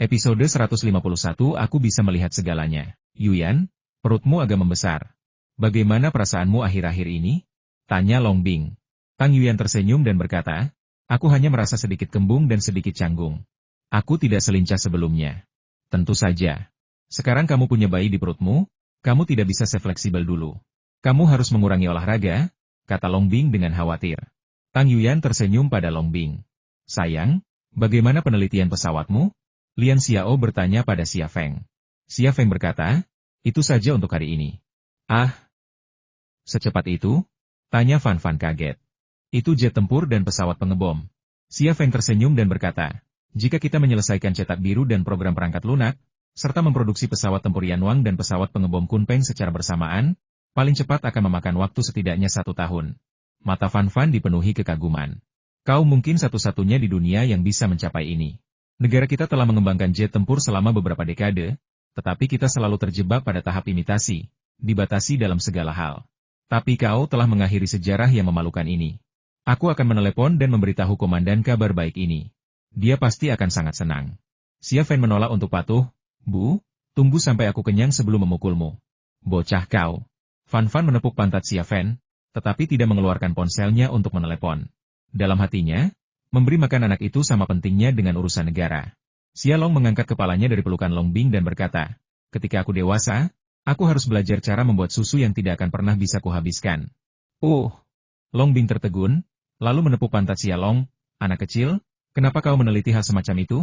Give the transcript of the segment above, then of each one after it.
Episode 151 Aku bisa melihat segalanya. Yuyan, perutmu agak membesar. Bagaimana perasaanmu akhir-akhir ini? Tanya Long Bing. Tang Yuyan tersenyum dan berkata, aku hanya merasa sedikit kembung dan sedikit canggung. Aku tidak selincah sebelumnya. Tentu saja. Sekarang kamu punya bayi di perutmu, kamu tidak bisa sefleksibel dulu. Kamu harus mengurangi olahraga, kata Long Bing dengan khawatir. Tang Yuyan tersenyum pada Long Bing. Sayang, bagaimana penelitian pesawatmu? Lian Xiao bertanya pada Xia Feng. Xia Feng berkata, itu saja untuk hari ini. Ah, secepat itu? Tanya Fan Fan kaget. Itu jet tempur dan pesawat pengebom. Xia Feng tersenyum dan berkata, jika kita menyelesaikan cetak biru dan program perangkat lunak, serta memproduksi pesawat tempur Yanwang dan pesawat pengebom Kunpeng secara bersamaan, paling cepat akan memakan waktu setidaknya 1 tahun. Mata Fan Fan dipenuhi kekaguman. Kau mungkin satu-satunya di dunia yang bisa mencapai ini. Negara kita telah mengembangkan jet tempur selama beberapa dekade, tetapi kita selalu terjebak pada tahap imitasi, dibatasi dalam segala hal. Tapi kau telah mengakhiri sejarah yang memalukan ini. Aku akan menelepon dan memberitahu komandan kabar baik ini. Dia pasti akan sangat senang. Xia Feng menolak untuk patuh. Bu, tunggu sampai aku kenyang sebelum memukulmu. Bocah kau. Fan Fan menepuk pantat Xia Feng, tetapi tidak mengeluarkan ponselnya untuk menelepon. Dalam hatinya, memberi makan anak itu sama pentingnya dengan urusan negara. Xia Long mengangkat kepalanya dari pelukan Long Bing dan berkata, ketika aku dewasa, aku harus belajar cara membuat susu yang tidak akan pernah bisa kuhabiskan. Long Bing tertegun, lalu menepuk pantat Xia Long, anak kecil, kenapa kau meneliti hal semacam itu?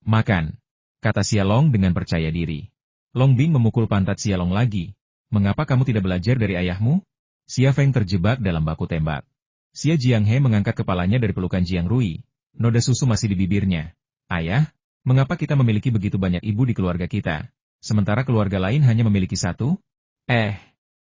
Makan, kata Xia Long dengan percaya diri. Long Bing memukul pantat Xia Long lagi. Mengapa kamu tidak belajar dari ayahmu? Xia Feng terjebak dalam baku tembak. Xia Jianghe mengangkat kepalanya dari pelukan Jiang Rui. Noda susu masih di bibirnya. Ayah, mengapa kita memiliki begitu banyak ibu di keluarga kita, sementara keluarga lain hanya memiliki 1?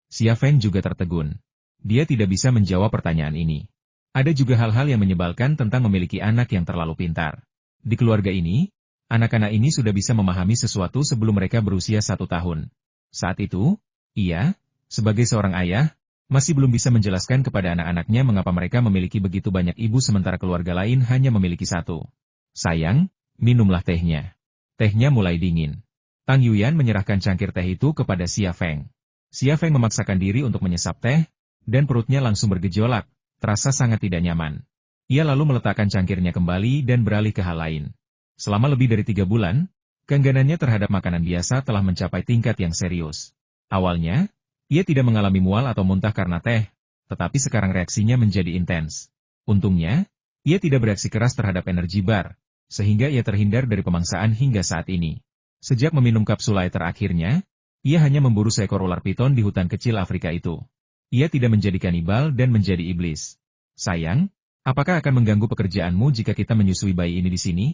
Xia Feng juga tertegun. Dia tidak bisa menjawab pertanyaan ini. Ada juga hal-hal yang menyebalkan tentang memiliki anak yang terlalu pintar. Di keluarga ini, anak-anak ini sudah bisa memahami sesuatu sebelum mereka berusia 1 tahun. Saat itu, ia, sebagai seorang ayah, masih belum bisa menjelaskan kepada anak-anaknya mengapa mereka memiliki begitu banyak ibu sementara keluarga lain hanya memiliki 1. Sayang, minumlah tehnya. Tehnya mulai dingin. Tang Yuyan menyerahkan cangkir teh itu kepada Xia Feng. Xia Feng memaksakan diri untuk menyesap teh, dan perutnya langsung bergejolak, terasa sangat tidak nyaman. Ia lalu meletakkan cangkirnya kembali dan beralih ke hal lain. Selama lebih dari 3 bulan, keengganannya terhadap makanan biasa telah mencapai tingkat yang serius. Awalnya, ia tidak mengalami mual atau muntah karena teh, tetapi sekarang reaksinya menjadi intens. Untungnya, ia tidak bereaksi keras terhadap energi bar, sehingga ia terhindar dari pemangsaan hingga saat ini. Sejak meminum kapsul air terakhirnya, ia hanya memburu seekor ular piton di hutan kecil Afrika itu. Ia tidak menjadi kanibal dan menjadi iblis. Sayang, apakah akan mengganggu pekerjaanmu jika kita menyusui bayi ini di sini?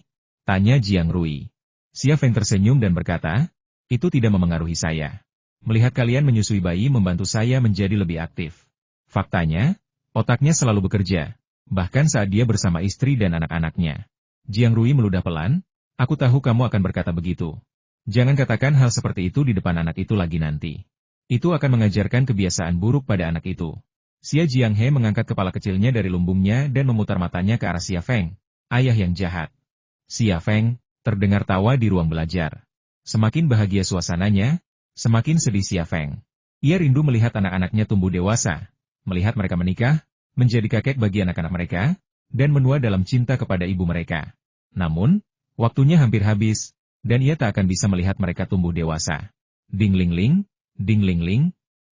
Tanya Jiang Rui. Xia Feng tersenyum dan berkata, itu tidak memengaruhi saya. Melihat kalian menyusui bayi membantu saya menjadi lebih aktif. Faktanya, otaknya selalu bekerja, bahkan saat dia bersama istri dan anak-anaknya. Jiang Rui meludah pelan, aku tahu kamu akan berkata begitu. Jangan katakan hal seperti itu di depan anak itu lagi nanti. Itu akan mengajarkan kebiasaan buruk pada anak itu. Xia Jianghe mengangkat kepala kecilnya dari lumbungnya dan memutar matanya ke arah Xia Feng, ayah yang jahat. Xia Feng, terdengar tawa di ruang belajar. Semakin bahagia suasananya, semakin sedih Xia Feng. Ia rindu melihat anak-anaknya tumbuh dewasa, melihat mereka menikah, menjadi kakek bagi anak-anak mereka, dan menua dalam cinta kepada ibu mereka. Namun, waktunya hampir habis, dan ia tak akan bisa melihat mereka tumbuh dewasa. Ding ling ling, ding ling ling,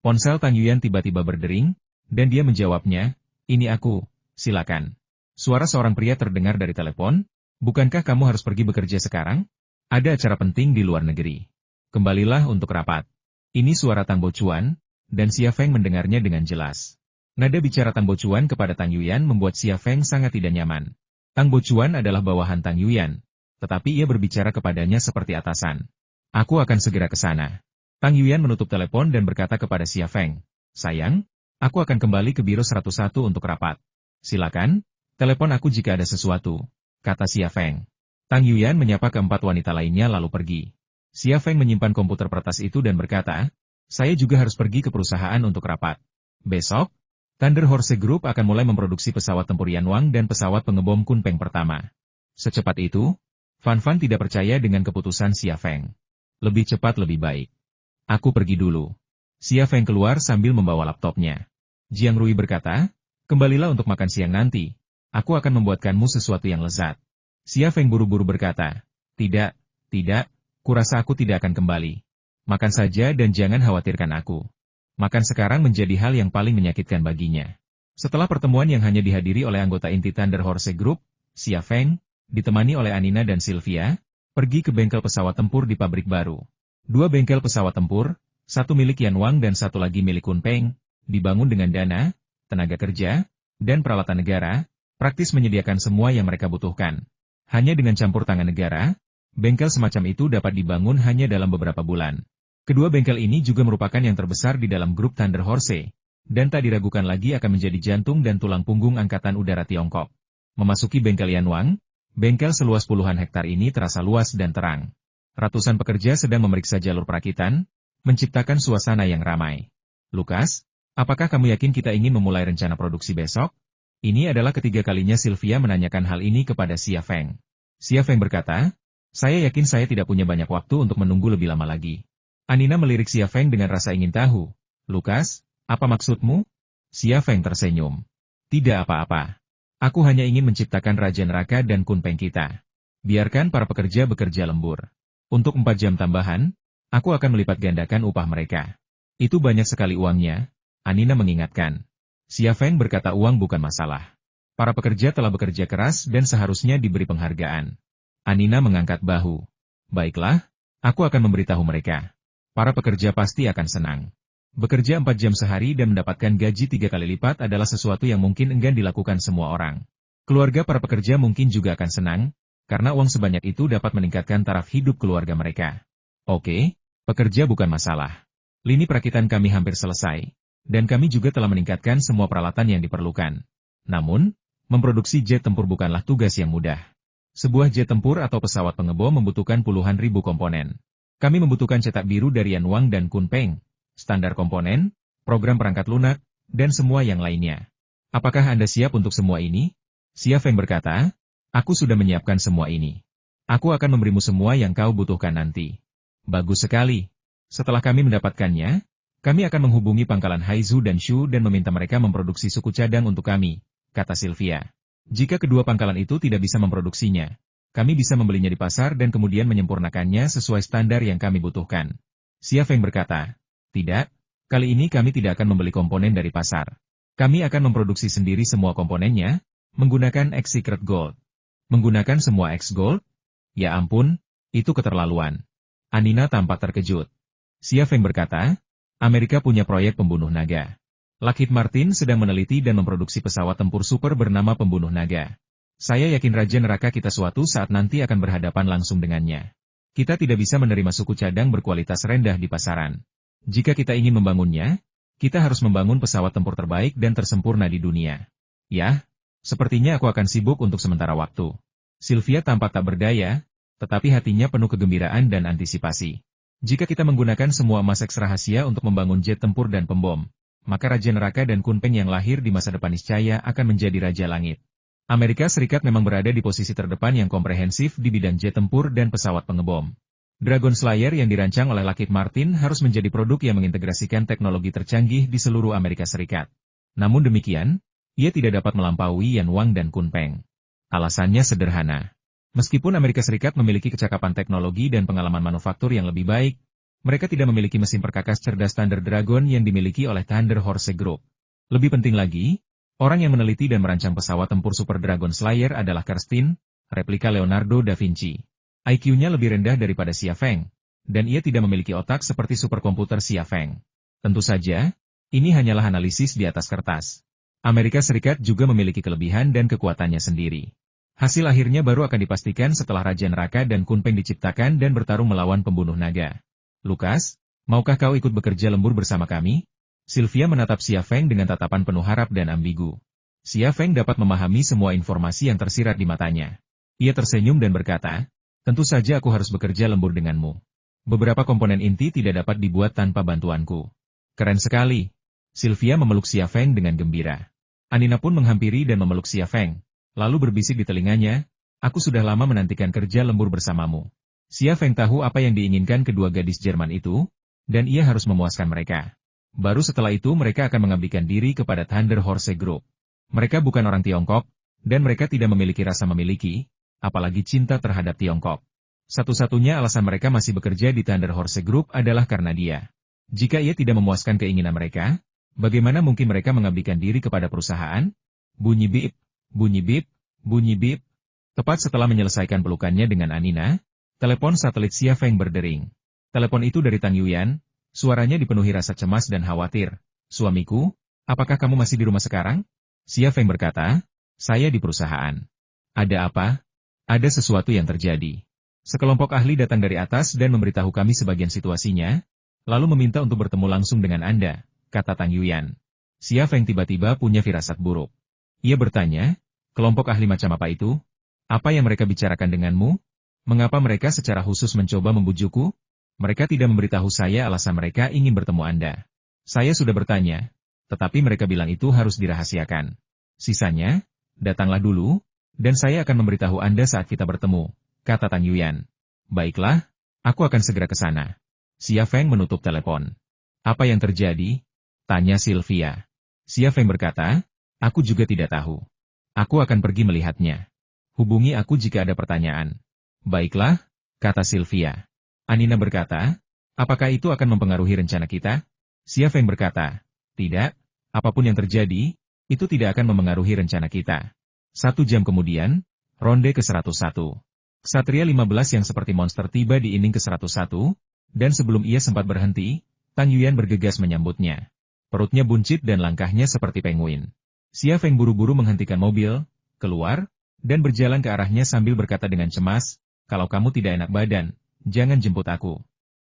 ponsel Tang Yuyan tiba-tiba berdering, dan dia menjawabnya, ini aku, silakan. Suara seorang pria terdengar dari telepon, bukankah kamu harus pergi bekerja sekarang? Ada acara penting di luar negeri. Kembalilah untuk rapat. Ini suara Tang Bochuan, dan Xia Feng mendengarnya dengan jelas. Nada bicara Tang Bochuan kepada Tang Yuyan membuat Xia Feng sangat tidak nyaman. Tang Bochuan adalah bawahan Tang Yuyan, tetapi ia berbicara kepadanya seperti atasan. Aku akan segera ke sana. Tang Yuyan menutup telepon dan berkata kepada Xia Feng, sayang, aku akan kembali ke Biro 101 untuk rapat. Silakan, telepon aku jika ada sesuatu, kata Xia Feng. Tang Yuyan menyapa keempat wanita lainnya lalu pergi. Xia Feng menyimpan komputer peretas itu dan berkata, saya juga harus pergi ke perusahaan untuk rapat. Besok, Thunder Horse Group akan mulai memproduksi pesawat tempur Yanwang dan pesawat pengebom Kunpeng pertama. Secepat itu, Fan Fan tidak percaya dengan keputusan Xia Feng. Lebih cepat lebih baik. Aku pergi dulu. Xia Feng keluar sambil membawa laptopnya. Jiang Rui berkata, kembalilah untuk makan siang nanti. Aku akan membuatkanmu sesuatu yang lezat. Xia Feng buru-buru berkata, tidak, kurasa aku tidak akan kembali. Makan saja dan jangan khawatirkan aku. Makan sekarang menjadi hal yang paling menyakitkan baginya. Setelah pertemuan yang hanya dihadiri oleh anggota inti Thunder Horse Group, Xia Feng, ditemani oleh Anina dan Sylvia, pergi ke bengkel pesawat tempur di pabrik baru. Dua bengkel pesawat tempur, satu milik Yan Wang dan satu lagi milik Kun Peng, dibangun dengan dana, tenaga kerja, dan peralatan negara, praktis menyediakan semua yang mereka butuhkan. Hanya dengan campur tangan negara, bengkel semacam itu dapat dibangun hanya dalam beberapa bulan. Kedua bengkel ini juga merupakan yang terbesar di dalam grup Thunder Horse, dan tak diragukan lagi akan menjadi jantung dan tulang punggung Angkatan Udara Tiongkok. Memasuki bengkel Yan Wang, bengkel seluas puluhan hektar ini terasa luas dan terang. Ratusan pekerja sedang memeriksa jalur perakitan, menciptakan suasana yang ramai. Lukas, apakah kamu yakin kita ingin memulai rencana produksi besok? Ini adalah ketiga kalinya Sylvia menanyakan hal ini kepada Xia Feng. Xia Feng berkata, saya yakin saya tidak punya banyak waktu untuk menunggu lebih lama lagi. Anina melirik Xia Feng dengan rasa ingin tahu. Lukas, apa maksudmu? Xia Feng tersenyum. Tidak apa-apa. Aku hanya ingin menciptakan Raja Neraka dan Kun Peng kita. Biarkan para pekerja bekerja lembur. Untuk 4 jam tambahan, aku akan melipat gandakan upah mereka. Itu banyak sekali uangnya, Anina mengingatkan. Xia Feng berkata uang bukan masalah. Para pekerja telah bekerja keras dan seharusnya diberi penghargaan. Anina mengangkat bahu. Baiklah, aku akan memberitahu mereka. Para pekerja pasti akan senang. Bekerja 4 jam sehari dan mendapatkan gaji 3 kali lipat adalah sesuatu yang mungkin enggan dilakukan semua orang. Keluarga para pekerja mungkin juga akan senang, karena uang sebanyak itu dapat meningkatkan taraf hidup keluarga mereka. Oke, pekerja bukan masalah. Lini perakitan kami hampir selesai, dan kami juga telah meningkatkan semua peralatan yang diperlukan. Namun, memproduksi jet tempur bukanlah tugas yang mudah. Sebuah jet tempur atau pesawat pengebom membutuhkan puluhan ribu komponen. Kami membutuhkan cetak biru dari Yan Wang dan Kun Peng, standar komponen, program perangkat lunak, dan semua yang lainnya. Apakah Anda siap untuk semua ini? Xia Feng berkata, aku sudah menyiapkan semua ini. Aku akan memberimu semua yang kau butuhkan nanti. Bagus sekali. Setelah kami mendapatkannya, kami akan menghubungi pangkalan Haizu dan Shu dan meminta mereka memproduksi suku cadang untuk kami, kata Sylvia. Jika kedua pangkalan itu tidak bisa memproduksinya, kami bisa membelinya di pasar dan kemudian menyempurnakannya sesuai standar yang kami butuhkan. Xia Feng berkata, tidak, kali ini kami tidak akan membeli komponen dari pasar. Kami akan memproduksi sendiri semua komponennya, menggunakan X Secret Gold. Menggunakan semua X Gold? Ya ampun, itu keterlaluan. Anina tampak terkejut. Xia Feng berkata, Amerika punya proyek pembunuh naga. Lockheed Martin sedang meneliti dan memproduksi pesawat tempur super bernama pembunuh naga. Saya yakin Raja Neraka kita suatu saat nanti akan berhadapan langsung dengannya. Kita tidak bisa menerima suku cadang berkualitas rendah di pasaran. Jika kita ingin membangunnya, kita harus membangun pesawat tempur terbaik dan tersempurna di dunia. Ya, sepertinya aku akan sibuk untuk sementara waktu. Sylvia tampak tak berdaya, tetapi hatinya penuh kegembiraan dan antisipasi. Jika kita menggunakan semua emas X rahasia untuk membangun jet tempur dan pembom, maka Raja Neraka dan Kun Peng yang lahir di masa depan niscaya akan menjadi Raja Langit. Amerika Serikat memang berada di posisi terdepan yang komprehensif di bidang jet tempur dan pesawat pengebom. Dragon Slayer yang dirancang oleh Lockheed Martin harus menjadi produk yang mengintegrasikan teknologi tercanggih di seluruh Amerika Serikat. Namun demikian, ia tidak dapat melampaui Yan Wang dan Kun Peng. Alasannya sederhana. Meskipun Amerika Serikat memiliki kecakapan teknologi dan pengalaman manufaktur yang lebih baik, mereka tidak memiliki mesin perkakas cerdas Thunder Dragon yang dimiliki oleh Thunder Horse Group. Lebih penting lagi, orang yang meneliti dan merancang pesawat tempur Super Dragon Slayer adalah Kirsten, replika Leonardo da Vinci. IQ-nya lebih rendah daripada Xia Feng, dan ia tidak memiliki otak seperti superkomputer Xia Feng. Tentu saja, ini hanyalah analisis di atas kertas. Amerika Serikat juga memiliki kelebihan dan kekuatannya sendiri. Hasil akhirnya baru akan dipastikan setelah Raja Neraka dan Kun Peng diciptakan dan bertarung melawan pembunuh naga. Lukas, maukah kau ikut bekerja lembur bersama kami? Sylvia menatap Xia Feng dengan tatapan penuh harap dan ambigu. Xia Feng dapat memahami semua informasi yang tersirat di matanya. Ia tersenyum dan berkata, tentu saja aku harus bekerja lembur denganmu. Beberapa komponen inti tidak dapat dibuat tanpa bantuanku. Keren sekali. Sylvia memeluk Xia Feng dengan gembira. Anina pun menghampiri dan memeluk Xia Feng, lalu berbisik di telinganya, Aku sudah lama menantikan kerja lembur bersamamu. Xia Feng tahu apa yang diinginkan kedua gadis Jerman itu, dan ia harus memuaskan mereka. Baru setelah itu mereka akan mengabdikan diri kepada Thunder Horse Group. Mereka bukan orang Tiongkok, dan mereka tidak memiliki rasa memiliki, apalagi cinta terhadap Tiongkok. Satu-satunya alasan mereka masih bekerja di Thunder Horse Group adalah karena dia. Jika ia tidak memuaskan keinginan mereka, bagaimana mungkin mereka mengabdikan diri kepada perusahaan? Bunyi bip, bunyi bip, bunyi bip. Tepat setelah menyelesaikan pelukannya dengan Anina, telepon satelit Xia Feng berdering. Telepon itu dari Tang Yuyan, suaranya dipenuhi rasa cemas dan khawatir. Suamiku, apakah kamu masih di rumah sekarang? Xia Feng berkata, saya di perusahaan. Ada apa? Ada sesuatu yang terjadi. Sekelompok ahli datang dari atas dan memberitahu kami sebagian situasinya, lalu meminta untuk bertemu langsung dengan Anda, kata Tang Yuyan. Xia Feng tiba-tiba punya firasat buruk. Ia bertanya, kelompok ahli macam apa itu? Apa yang mereka bicarakan denganmu? Mengapa mereka secara khusus mencoba membujukku? Mereka tidak memberitahu saya alasan mereka ingin bertemu Anda. Saya sudah bertanya, tetapi mereka bilang itu harus dirahasiakan. Sisanya, datanglah dulu, dan saya akan memberitahu Anda saat kita bertemu, kata Tang Yuyan. Baiklah, aku akan segera ke sana. Xia Feng menutup telepon. Apa yang terjadi? Tanya Sylvia. Xia Feng berkata, aku juga tidak tahu. Aku akan pergi melihatnya. Hubungi aku jika ada pertanyaan. Baiklah, kata Sylvia. Anina berkata, apakah itu akan mempengaruhi rencana kita? Xia Feng berkata, tidak, apapun yang terjadi, itu tidak akan memengaruhi rencana kita. 1 jam kemudian, ronde ke-101. Ksatria 15 yang seperti monster tiba di inning ke-101, dan sebelum ia sempat berhenti, Tang Yuyan bergegas menyambutnya. Perutnya buncit dan langkahnya seperti penguin. Xia Feng buru-buru menghentikan mobil, keluar, dan berjalan ke arahnya sambil berkata dengan cemas, kalau kamu tidak enak badan, jangan jemput aku.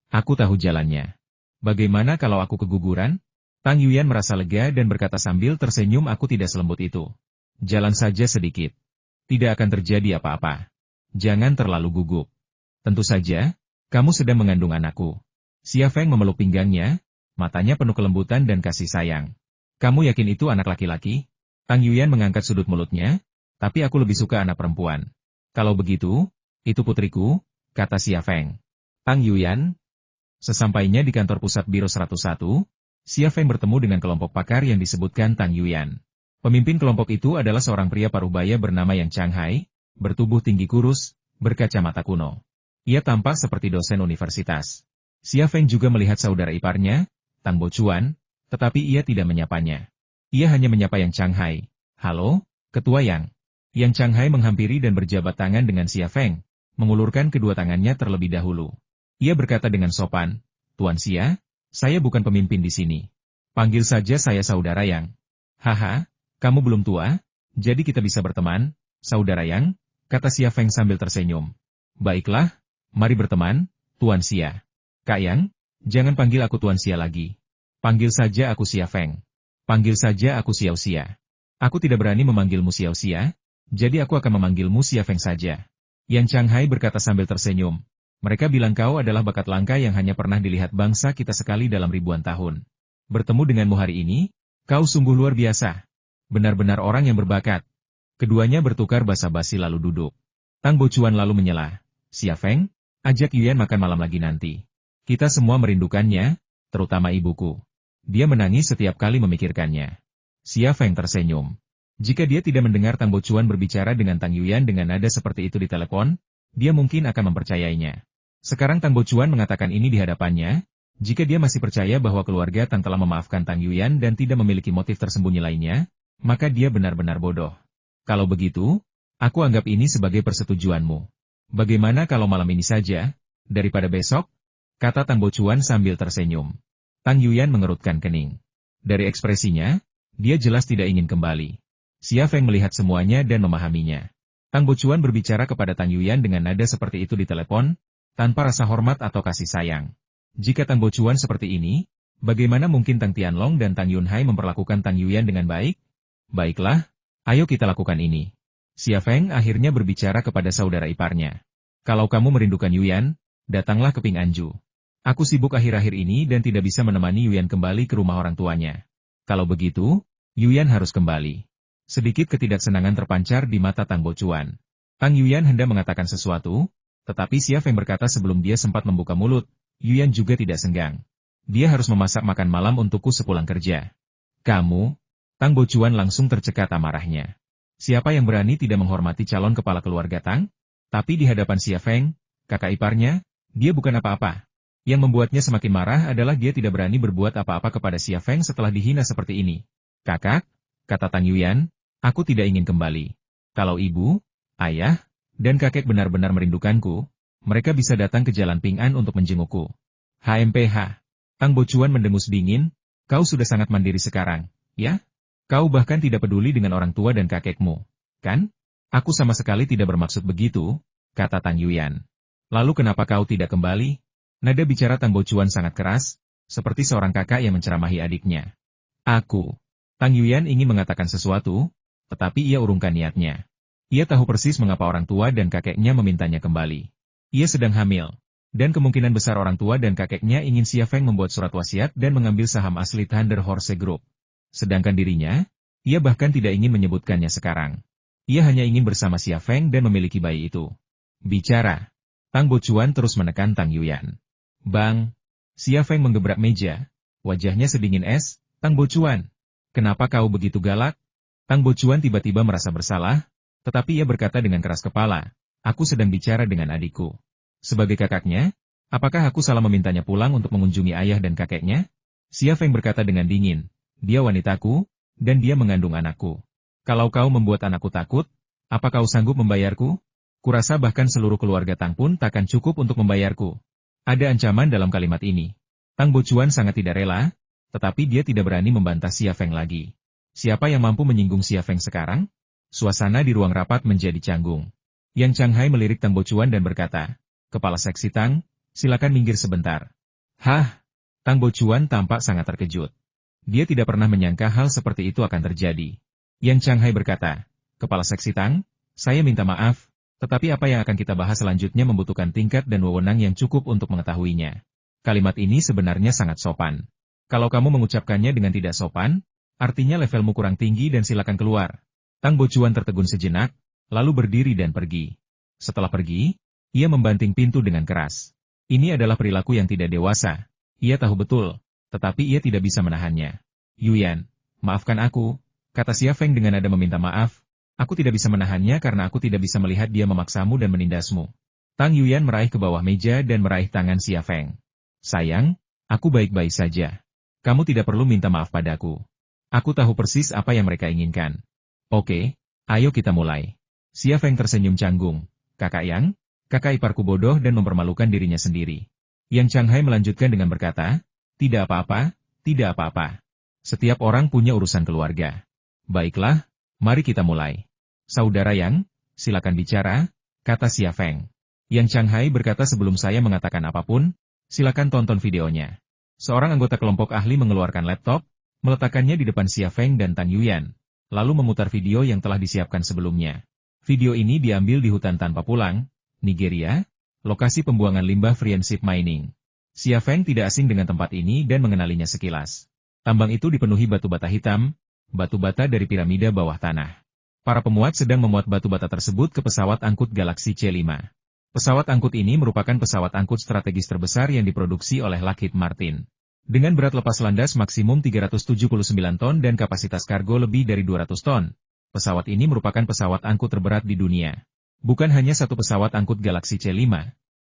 Aku tahu jalannya. Bagaimana kalau aku keguguran? Tang Yuyan merasa lega dan berkata sambil tersenyum, aku tidak selembut itu. Jalan saja sedikit. Tidak akan terjadi apa-apa. Jangan terlalu gugup. Tentu saja, kamu sedang mengandung anakku. Xia Feng memeluk pinggangnya, matanya penuh kelembutan dan kasih sayang. Kamu yakin itu anak laki-laki? Tang Yuyan mengangkat sudut mulutnya, tapi aku lebih suka anak perempuan. Kalau begitu, itu putriku, kata Xia Feng. Tang Yuyan. Sesampainya di kantor pusat Biro 101, Xia Feng bertemu dengan kelompok pakar yang disebutkan Tang Yuyan. Pemimpin kelompok itu adalah seorang pria parubaya bernama Yang Changhai, bertubuh tinggi kurus, berkacamata kuno. Ia tampak seperti dosen universitas. Xia Feng juga melihat saudara iparnya, Tang Bochuan, tetapi ia tidak menyapanya. Ia hanya menyapa Yang Changhai. Halo, Ketua Yang. Yang Changhai menghampiri dan berjabat tangan dengan Xia Feng, mengulurkan kedua tangannya terlebih dahulu. Ia berkata dengan sopan, Tuan Xia, saya bukan pemimpin di sini. Panggil saja saya Saudara Yang. Haha, kamu belum tua, jadi kita bisa berteman, Saudara Yang, kata Xia Feng sambil tersenyum. Baiklah, mari berteman, Tuan Xia. Kak Yang, jangan panggil aku Tuan Xia lagi. Panggil saja aku Xia Feng. Panggil saja aku Xiao Xia. Aku tidak berani memanggilmu Xiao Xia, jadi aku akan memanggilmu Xia Feng saja. Yang Changhai berkata sambil tersenyum. Mereka bilang kau adalah bakat langka yang hanya pernah dilihat bangsa kita sekali dalam ribuan tahun. Bertemu denganmu hari ini, kau sungguh luar biasa. Benar-benar orang yang berbakat. Keduanya bertukar basa-basi lalu duduk. Tang Bochuan lalu menyela. Xia Feng, ajak Yuyan makan malam lagi nanti. Kita semua merindukannya, terutama ibuku. Dia menangis setiap kali memikirkannya. Xia Feng tersenyum. Jika dia tidak mendengar Tang Bochuan berbicara dengan Tang Yuyan dengan nada seperti itu di telepon, dia mungkin akan mempercayainya. Sekarang Tang Bochuan mengatakan ini di hadapannya, jika dia masih percaya bahwa keluarga Tang telah memaafkan Tang Yuyan dan tidak memiliki motif tersembunyi lainnya, maka dia benar-benar bodoh. Kalau begitu, aku anggap ini sebagai persetujuanmu. Bagaimana kalau malam ini saja, daripada besok? Kata Tang Bochuan sambil tersenyum. Tang Yuyan mengerutkan kening. Dari ekspresinya, dia jelas tidak ingin kembali. Xia Feng melihat semuanya dan memahaminya. Tang Bochuan berbicara kepada Tang Yuyan dengan nada seperti itu di telepon, tanpa rasa hormat atau kasih sayang. Jika Tang Bochuan seperti ini, bagaimana mungkin Tang Tianlong dan Tang Yunhai memperlakukan Tang Yuyan dengan baik? Baiklah, ayo kita lakukan ini. Xia Feng akhirnya berbicara kepada saudara iparnya. Kalau kamu merindukan Yuyan, datanglah ke Ping Anju. Aku sibuk akhir-akhir ini dan tidak bisa menemani Yuyan kembali ke rumah orang tuanya. Kalau begitu, Yuyan harus kembali. Sedikit ketidaksenangan terpancar di mata Tang Bochuan. Tang Yuyan hendak mengatakan sesuatu, tetapi Xia Feng berkata sebelum dia sempat membuka mulut, Yuyan juga tidak senggang. Dia harus memasak makan malam untukku sepulang kerja. Kamu? Tang Bocuan langsung tercekat amarahnya. Siapa yang berani tidak menghormati calon kepala keluarga Tang? Tapi di hadapan Xia Feng, kakak iparnya, dia bukan apa-apa. Yang membuatnya semakin marah adalah dia tidak berani berbuat apa-apa kepada Xia Feng setelah dihina seperti ini. Kakak, kata Tang Yuyan, aku tidak ingin kembali. Kalau ibu, ayah, dan kakek benar-benar merindukanku, mereka bisa datang ke Jalan Ping'an untuk menjengukku. HMPH. Tang Bocuan mendengus dingin, kau sudah sangat mandiri sekarang, ya? Kau bahkan tidak peduli dengan orang tua dan kakekmu, kan? Aku sama sekali tidak bermaksud begitu, kata Tang Yuyan. Lalu kenapa kau tidak kembali? Nada bicara Tang Bocuan sangat keras, seperti seorang kakak yang menceramahi adiknya. Aku. Tang Yuyan ingin mengatakan sesuatu, tetapi ia urungkan niatnya. Ia tahu persis mengapa orang tua dan kakeknya memintanya kembali. Ia sedang hamil, dan kemungkinan besar orang tua dan kakeknya ingin Xia Feng membuat surat wasiat dan mengambil saham asli Thunder Horse Group. Sedangkan dirinya, ia bahkan tidak ingin menyebutkannya sekarang. Ia hanya ingin bersama Xia Feng dan memiliki bayi itu. Bicara. Tang Bocuan terus menekan Tang Yuyan. Bang! Xia Feng menggebrak meja. Wajahnya sedingin es. Tang Bocuan, kenapa kau begitu galak? Tang Bocuan tiba-tiba merasa bersalah, tetapi ia berkata dengan keras kepala, aku sedang bicara dengan adikku. Sebagai kakaknya, apakah aku salah memintanya pulang untuk mengunjungi ayah dan kakeknya? Xia Feng berkata dengan dingin, dia wanitaku, dan dia mengandung anakku. Kalau kau membuat anakku takut, apa kau sanggup membayarku? Kurasa bahkan seluruh keluarga Tang pun takkan cukup untuk membayarku. Ada ancaman dalam kalimat ini. Tang Bocuan sangat tidak rela, tetapi dia tidak berani membantah Xia Feng lagi. Siapa yang mampu menyinggung Xia Feng sekarang? Suasana di ruang rapat menjadi canggung. Yang Changhai melirik Tang Bocuan dan berkata, Kepala Seksi Tang, silakan minggir sebentar. Hah? Tang Bocuan tampak sangat terkejut. Dia tidak pernah menyangka hal seperti itu akan terjadi. Yang Changhai berkata, Kepala Seksi Tang, saya minta maaf, tetapi apa yang akan kita bahas selanjutnya membutuhkan tingkat dan wewenang yang cukup untuk mengetahuinya. Kalimat ini sebenarnya sangat sopan. Kalau kamu mengucapkannya dengan tidak sopan, artinya levelmu kurang tinggi dan silakan keluar. Tang Bocuan tertegun sejenak, lalu berdiri dan pergi. Setelah pergi, ia membanting pintu dengan keras. Ini adalah perilaku yang tidak dewasa. Ia tahu betul, tetapi ia tidak bisa menahannya. Yuyan, maafkan aku, kata Xia Feng dengan nada meminta maaf. Aku tidak bisa menahannya karena aku tidak bisa melihat dia memaksamu dan menindasmu. Tang Yuyan meraih ke bawah meja dan meraih tangan Xia Feng. Sayang, aku baik-baik saja. Kamu tidak perlu minta maaf padaku. Aku tahu persis apa yang mereka inginkan. Oke, ayo kita mulai. Xia Feng tersenyum canggung. Kakak Yang, kakak iparku bodoh dan mempermalukan dirinya sendiri. Yang Changhai melanjutkan dengan berkata, tidak apa-apa, tidak apa-apa. Setiap orang punya urusan keluarga. Baiklah, mari kita mulai. Saudara Yang, silakan bicara, kata Xia Feng. Yang Changhai berkata sebelum saya mengatakan apapun, silakan tonton videonya. Seorang anggota kelompok ahli mengeluarkan laptop, meletakkannya di depan Xia Feng dan Tang Yuyan, lalu memutar video yang telah disiapkan sebelumnya. Video ini diambil di hutan tanpa pulang, Nigeria, lokasi pembuangan limbah friendship mining. Xia Feng tidak asing dengan tempat ini dan mengenalinya sekilas. Tambang itu dipenuhi batu bata hitam, batu bata dari piramida bawah tanah. Para pemuat sedang memuat batu bata tersebut ke pesawat angkut Galaxy C5. Pesawat angkut ini merupakan pesawat angkut strategis terbesar yang diproduksi oleh Lockheed Martin. Dengan berat lepas landas maksimum 379 ton dan kapasitas kargo lebih dari 200 ton, pesawat ini merupakan pesawat angkut terberat di dunia. Bukan hanya satu pesawat angkut Galaxy C5,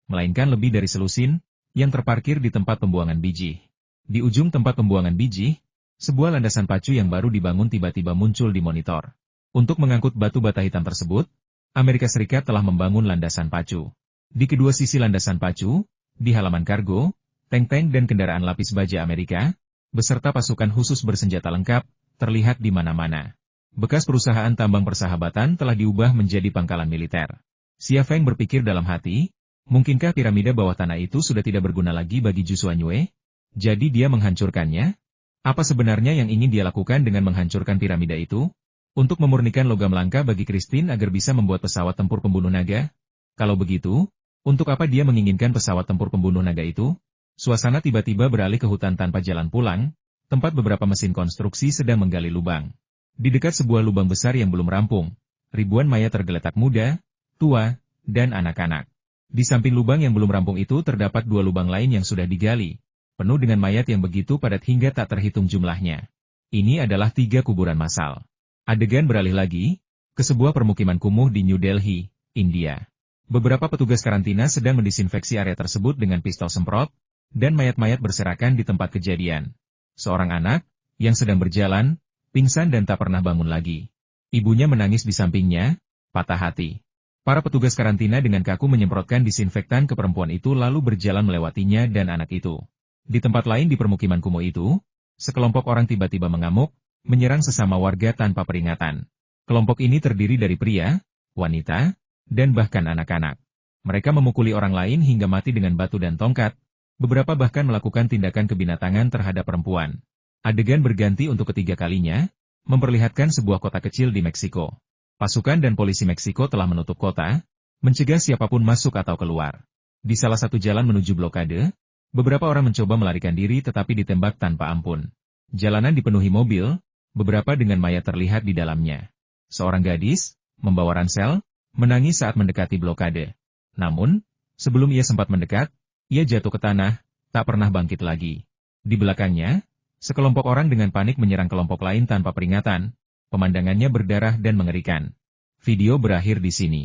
melainkan lebih dari selusin, yang terparkir di tempat pembuangan biji. Di ujung tempat pembuangan biji, sebuah landasan pacu yang baru dibangun tiba-tiba muncul di monitor. Untuk mengangkut batu bata hitam tersebut, Amerika Serikat telah membangun landasan pacu. Di kedua sisi landasan pacu, di halaman kargo, tank-tank dan kendaraan lapis baja Amerika, beserta pasukan khusus bersenjata lengkap, terlihat di mana-mana. Bekas perusahaan tambang persahabatan telah diubah menjadi pangkalan militer. Xia Feng berpikir dalam hati, mungkinkah piramida bawah tanah itu sudah tidak berguna lagi bagi Zhu Xuanyue? Jadi dia menghancurkannya? Apa sebenarnya yang ingin dia lakukan dengan menghancurkan piramida itu? Untuk memurnikan logam langka bagi Christine agar bisa membuat pesawat tempur pembunuh naga? Kalau begitu, untuk apa dia menginginkan pesawat tempur pembunuh naga itu? Suasana tiba-tiba beralih ke hutan tanpa jalan pulang, tempat beberapa mesin konstruksi sedang menggali lubang. Di dekat sebuah lubang besar yang belum rampung, ribuan mayat tergeletak muda, tua, dan anak-anak. Di samping lubang yang belum rampung itu terdapat 2 lubang lain yang sudah digali, penuh dengan mayat yang begitu padat hingga tak terhitung jumlahnya. Ini adalah 3 kuburan massal. Adegan beralih lagi ke sebuah permukiman kumuh di New Delhi, India. Beberapa petugas karantina sedang mendisinfeksi area tersebut dengan pistol semprot, dan mayat-mayat berserakan di tempat kejadian. Seorang anak, yang sedang berjalan, pingsan dan tak pernah bangun lagi. Ibunya menangis di sampingnya, patah hati. Para petugas karantina dengan kaku menyemprotkan disinfektan ke perempuan itu lalu berjalan melewatinya dan anak itu. Di tempat lain di permukiman kumuh itu, sekelompok orang tiba-tiba mengamuk, menyerang sesama warga tanpa peringatan. Kelompok ini terdiri dari pria, wanita, dan bahkan anak-anak. Mereka memukuli orang lain hingga mati dengan batu dan tongkat, beberapa bahkan melakukan tindakan kebinatangan terhadap perempuan. Adegan berganti untuk ketiga kalinya, memperlihatkan sebuah kota kecil di Meksiko. Pasukan dan polisi Meksiko telah menutup kota, mencegah siapapun masuk atau keluar. Di salah satu jalan menuju blokade, beberapa orang mencoba melarikan diri tetapi ditembak tanpa ampun. Jalanan dipenuhi mobil, beberapa dengan mayat terlihat di dalamnya. Seorang gadis, membawa ransel, menangis saat mendekati blokade. Namun, sebelum ia sempat mendekat, ia jatuh ke tanah, tak pernah bangkit lagi. Di belakangnya, sekelompok orang dengan panik menyerang kelompok lain tanpa peringatan. Pemandangannya berdarah dan mengerikan. Video berakhir di sini.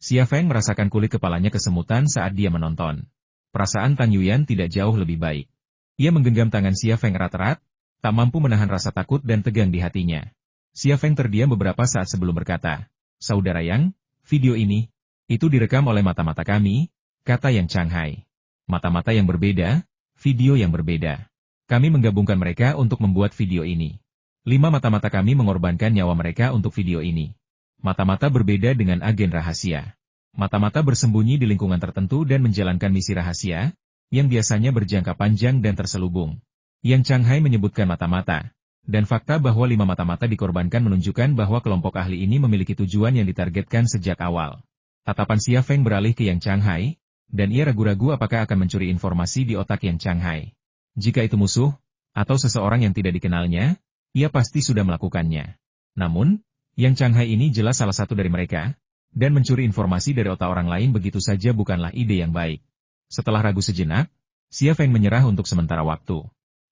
Xia Feng merasakan kulit kepalanya kesemutan saat dia menonton. Perasaan Tang Yuyan tidak jauh lebih baik. Ia menggenggam tangan Xia Feng erat-erat, tak mampu menahan rasa takut dan tegang di hatinya. Xia Feng terdiam beberapa saat sebelum berkata, "Saudara Yang, video ini, itu direkam oleh mata-mata kami," kata Yang Changhai. Mata-mata yang berbeda, video yang berbeda. Kami menggabungkan mereka untuk membuat video ini. 5 mata-mata kami mengorbankan nyawa mereka untuk video ini. Mata-mata berbeda dengan agen rahasia. Mata-mata bersembunyi di lingkungan tertentu dan menjalankan misi rahasia, yang biasanya berjangka panjang dan terselubung. Yang Changhai menyebutkan mata-mata, dan fakta bahwa 5 mata-mata dikorbankan menunjukkan bahwa kelompok ahli ini memiliki tujuan yang ditargetkan sejak awal. Tatapan Xia Feng beralih ke Yang Changhai, dan ia ragu-ragu apakah akan mencuri informasi di otak Yang Changhai. Jika itu musuh, atau seseorang yang tidak dikenalnya, ia pasti sudah melakukannya. Namun, Yang Changhai ini jelas salah satu dari mereka, dan mencuri informasi dari otak orang lain begitu saja bukanlah ide yang baik. Setelah ragu sejenak, Xia Feng menyerah untuk sementara waktu.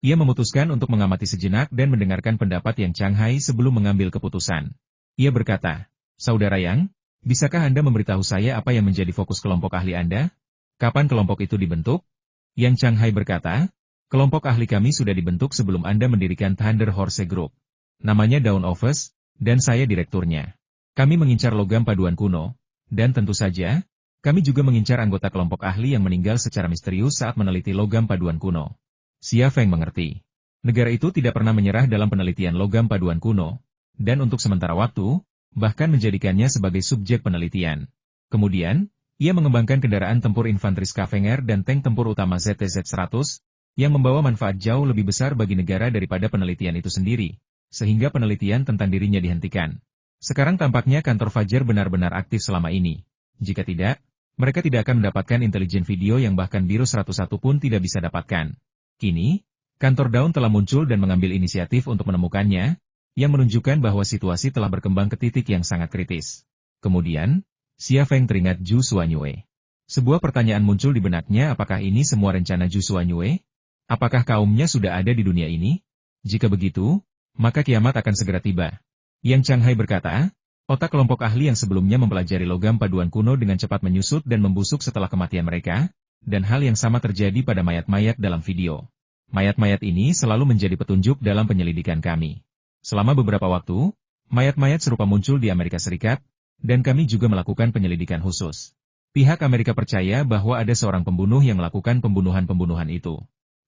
Ia memutuskan untuk mengamati sejenak dan mendengarkan pendapat Yang Changhai sebelum mengambil keputusan. Ia berkata, "Saudara Yang, bisakah Anda memberitahu saya apa yang menjadi fokus kelompok ahli Anda? Kapan kelompok itu dibentuk?" Yang Changhai berkata, "Kelompok ahli kami sudah dibentuk sebelum Anda mendirikan Thunder Horse Group. Namanya Dawn of Us, dan saya direkturnya. Kami mengincar logam paduan kuno, dan tentu saja, kami juga mengincar anggota kelompok ahli yang meninggal secara misterius saat meneliti logam paduan kuno." Xia Feng mengerti. Negara itu tidak pernah menyerah dalam penelitian logam paduan kuno, dan untuk sementara waktu, bahkan menjadikannya sebagai subjek penelitian. Kemudian, ia mengembangkan kendaraan tempur infanteri Scavenger dan tank tempur utama ZTZ-100, yang membawa manfaat jauh lebih besar bagi negara daripada penelitian itu sendiri, sehingga penelitian tentang dirinya dihentikan. Sekarang tampaknya kantor Fajar benar-benar aktif selama ini. Jika tidak, mereka tidak akan mendapatkan intelijen video yang bahkan Virus 101 pun tidak bisa dapatkan. Kini, kantor Dawn telah muncul dan mengambil inisiatif untuk menemukannya, yang menunjukkan bahwa situasi telah berkembang ke titik yang sangat kritis. Kemudian, Xia Feng teringat Zhu Xuanyue. Sebuah pertanyaan muncul di benaknya, apakah ini semua rencana Zhu Xuanyue? Apakah kaumnya sudah ada di dunia ini? Jika begitu, maka kiamat akan segera tiba. Yang Changhai berkata, otak kelompok ahli yang sebelumnya mempelajari logam paduan kuno dengan cepat menyusut dan membusuk setelah kematian mereka, dan hal yang sama terjadi pada mayat-mayat dalam video. Mayat-mayat ini selalu menjadi petunjuk dalam penyelidikan kami. Selama beberapa waktu, mayat-mayat serupa muncul di Amerika Serikat, dan kami juga melakukan penyelidikan khusus. Pihak Amerika percaya bahwa ada seorang pembunuh yang melakukan pembunuhan-pembunuhan itu.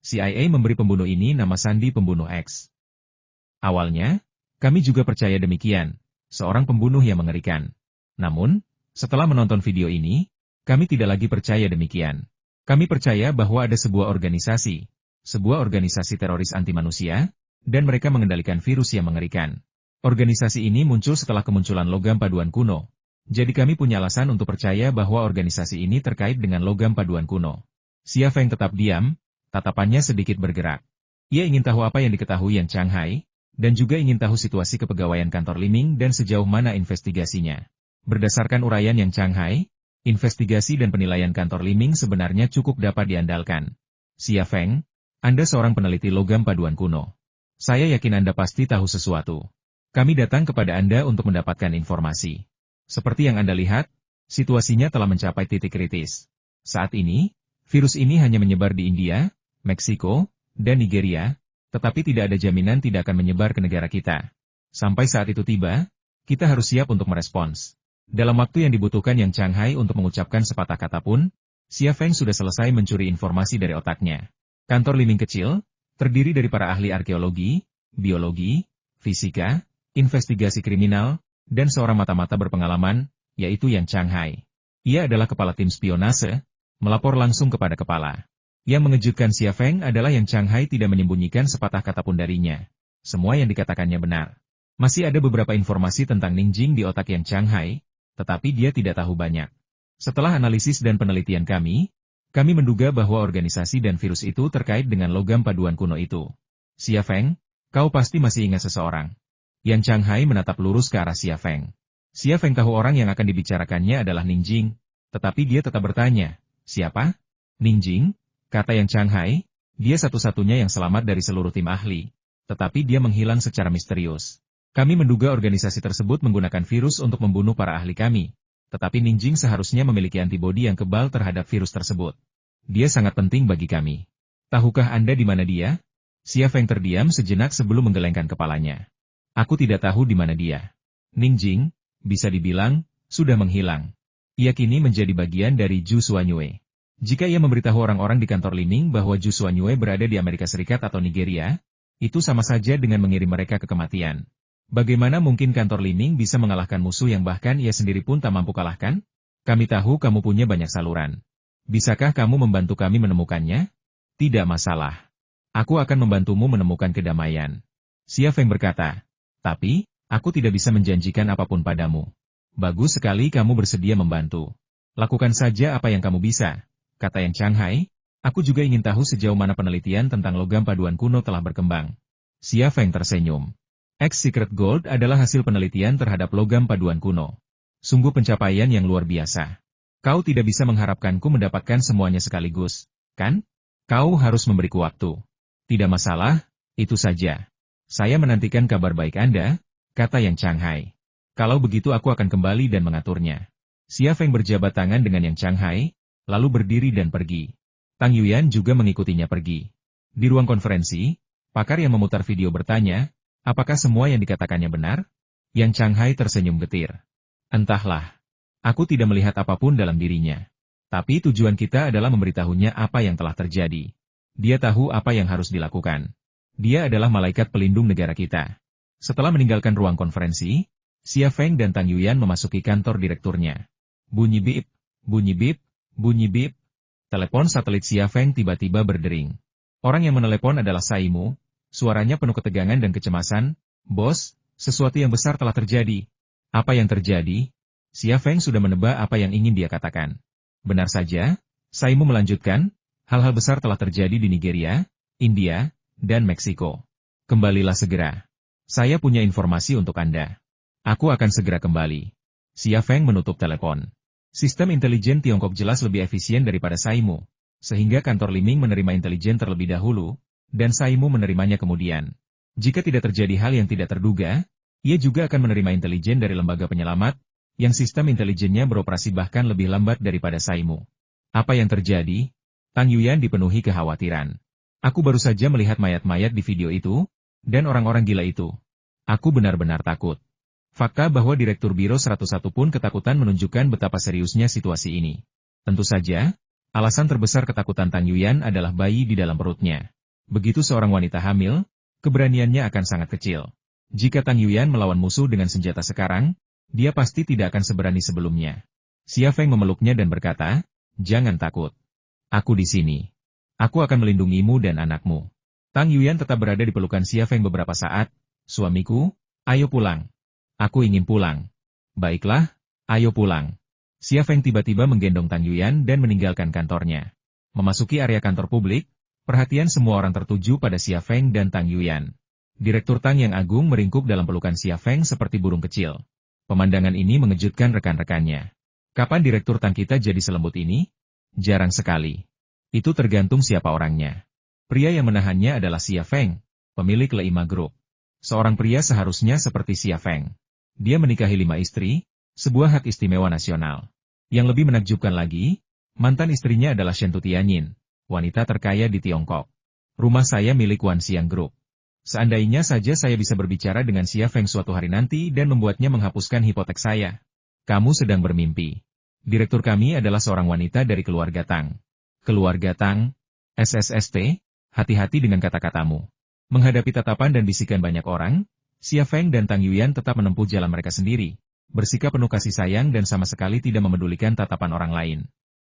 CIA memberi pembunuh ini nama Sandi Pembunuh X. Awalnya, kami juga percaya demikian, seorang pembunuh yang mengerikan. Namun, setelah menonton video ini, kami tidak lagi percaya demikian. Kami percaya bahwa ada sebuah organisasi teroris anti manusia, dan mereka mengendalikan virus yang mengerikan. Organisasi ini muncul setelah kemunculan logam paduan kuno. Jadi kami punya alasan untuk percaya bahwa organisasi ini terkait dengan logam paduan kuno. Xia Feng tetap diam, tatapannya sedikit bergerak. Ia ingin tahu apa yang diketahui Yang Changhai, dan juga ingin tahu situasi kepegawaian kantor Liming dan sejauh mana investigasinya. Berdasarkan uraian Yang Shanghai, investigasi dan penilaian kantor Liming sebenarnya cukup dapat diandalkan. Xia Feng, Anda seorang peneliti logam paduan kuno. Saya yakin Anda pasti tahu sesuatu. Kami datang kepada Anda untuk mendapatkan informasi. Seperti yang Anda lihat, situasinya telah mencapai titik kritis. Saat ini, virus ini hanya menyebar di India, Meksiko, dan Nigeria, tetapi tidak ada jaminan tidak akan menyebar ke negara kita. Sampai saat itu tiba, kita harus siap untuk merespons. Dalam waktu yang dibutuhkan Yang Shanghai untuk mengucapkan sepatah kata pun, Xia Feng sudah selesai mencuri informasi dari otaknya. Kantor Liming kecil, terdiri dari para ahli arkeologi, biologi, fisika, investigasi kriminal, dan seorang mata-mata berpengalaman, yaitu Yang Shanghai. Ia adalah kepala tim spionase, melapor langsung kepada kepala. Yang mengejutkan Xia Feng adalah Yang Shanghai tidak menyembunyikan sepatah kata pun darinya. Semua yang dikatakannya benar. Masih ada beberapa informasi tentang Ningjing di otak Yang Shanghai, tetapi dia tidak tahu banyak. Setelah analisis dan penelitian kami menduga bahwa organisasi dan virus itu terkait dengan logam paduan kuno itu. Xia Feng, kau pasti masih ingat seseorang. Yang Shanghai menatap lurus ke arah Xia Feng. Xia Feng tahu orang yang akan dibicarakannya adalah Ningjing, tetapi dia tetap bertanya, siapa? Ningjing? Kata Yang Shanghai, dia satu-satunya yang selamat dari seluruh tim ahli, tetapi dia menghilang secara misterius. Kami menduga organisasi tersebut menggunakan virus untuk membunuh para ahli kami, tetapi Ningjing seharusnya memiliki antibodi yang kebal terhadap virus tersebut. Dia sangat penting bagi kami. Tahukah Anda di mana dia? Xia Feng terdiam sejenak sebelum menggelengkan kepalanya. Aku tidak tahu di mana dia. Ningjing, bisa dibilang, sudah menghilang. Ia kini menjadi bagian dari Zhu Xuanyue. Jika ia memberitahu orang-orang di kantor Liming bahwa Zhu Xuanyue berada di Amerika Serikat atau Nigeria, itu sama saja dengan mengirim mereka ke kematian. Bagaimana mungkin kantor Liming bisa mengalahkan musuh yang bahkan ia sendiri pun tak mampu kalahkan? Kami tahu kamu punya banyak saluran. Bisakah kamu membantu kami menemukannya? Tidak masalah. Aku akan membantumu menemukan kedamaian. Xia Feng berkata. Tapi, aku tidak bisa menjanjikan apapun padamu. Bagus sekali kamu bersedia membantu. Lakukan saja apa yang kamu bisa, kata Yang Shanghai. Aku juga ingin tahu sejauh mana penelitian tentang logam paduan kuno telah berkembang. Xia Feng tersenyum. X-Secret Gold adalah hasil penelitian terhadap logam paduan kuno. Sungguh pencapaian yang luar biasa. Kau tidak bisa mengharapkanku mendapatkan semuanya sekaligus, kan? Kau harus memberiku waktu. Tidak masalah, itu saja. Saya menantikan kabar baik Anda, kata Yang Shanghai. Kalau begitu aku akan kembali dan mengaturnya. Xia Feng berjabat tangan dengan Yang Shanghai, lalu berdiri dan pergi. Tang Yuyan juga mengikutinya pergi. Di ruang konferensi, pakar yang memutar video bertanya, apakah semua yang dikatakannya benar? Yang Shanghai tersenyum getir. Entahlah. Aku tidak melihat apapun dalam dirinya. Tapi tujuan kita adalah memberitahunya apa yang telah terjadi. Dia tahu apa yang harus dilakukan. Dia adalah malaikat pelindung negara kita. Setelah meninggalkan ruang konferensi, Xia Feng dan Tang Yuyan memasuki kantor direkturnya. Bunyi bip, bunyi bip, bunyi bip. Telepon satelit Xia Feng tiba-tiba berdering. Orang yang menelepon adalah Saimu. Suaranya penuh ketegangan dan kecemasan. Bos, sesuatu yang besar telah terjadi. Apa yang terjadi? Xia Feng sudah menebak apa yang ingin dia katakan. Benar saja, Saimu melanjutkan, hal-hal besar telah terjadi di Nigeria, India, dan Meksiko. Kembalilah segera. Saya punya informasi untuk Anda. Aku akan segera kembali. Xia Feng menutup telepon. Sistem intelijen Tiongkok jelas lebih efisien daripada Saimu, sehingga kantor Liming menerima intelijen terlebih dahulu, dan Saimu menerimanya kemudian. Jika tidak terjadi hal yang tidak terduga, ia juga akan menerima intelijen dari lembaga penyelamat, yang sistem intelijennya beroperasi bahkan lebih lambat daripada Saimu. Apa yang terjadi? Tang Yuyan dipenuhi kekhawatiran. Aku baru saja melihat mayat-mayat di video itu, dan orang-orang gila itu. Aku benar-benar takut. Fakta bahwa Direktur Biro 101 pun ketakutan menunjukkan betapa seriusnya situasi ini. Tentu saja, alasan terbesar ketakutan Tang Yuyan adalah bayi di dalam perutnya. Begitu seorang wanita hamil, keberaniannya akan sangat kecil. Jika Tang Yuyan melawan musuh dengan senjata sekarang, dia pasti tidak akan seberani sebelumnya. Xia Feng memeluknya dan berkata, jangan takut. Aku di sini. Aku akan melindungimu dan anakmu. Tang Yuyan tetap berada di pelukan Xia Feng beberapa saat. Suamiku, ayo pulang. Aku ingin pulang. Baiklah, ayo pulang. Xia Feng tiba-tiba menggendong Tang Yuyan dan meninggalkan kantornya. Memasuki area kantor publik, perhatian semua orang tertuju pada Xia Feng dan Tang Yuyan. Direktur Tang yang agung meringkuk dalam pelukan Xia Feng seperti burung kecil. Pemandangan ini mengejutkan rekan-rekannya. Kapan direktur Tang kita jadi selembut ini? Jarang sekali. Itu tergantung siapa orangnya. Pria yang menahannya adalah Xia Feng, pemilik Le5 Group. Seorang pria seharusnya seperti Xia Feng. Dia menikahi 5 istri, sebuah hak istimewa nasional. Yang lebih menakjubkan lagi, mantan istrinya adalah Shen Tutianyin, wanita terkaya di Tiongkok. Rumah saya milik Wan Xiang Group. Seandainya saja saya bisa berbicara dengan Xia Feng suatu hari nanti dan membuatnya menghapuskan hipotek saya. Kamu sedang bermimpi. Direktur kami adalah seorang wanita dari keluarga Tang. Keluarga Tang? SSST? Hati-hati dengan kata-katamu. Menghadapi tatapan dan bisikan banyak orang, Xia Feng dan Tang Yuyan tetap menempuh jalan mereka sendiri. Bersikap penuh kasih sayang dan sama sekali tidak memedulikan tatapan orang lain.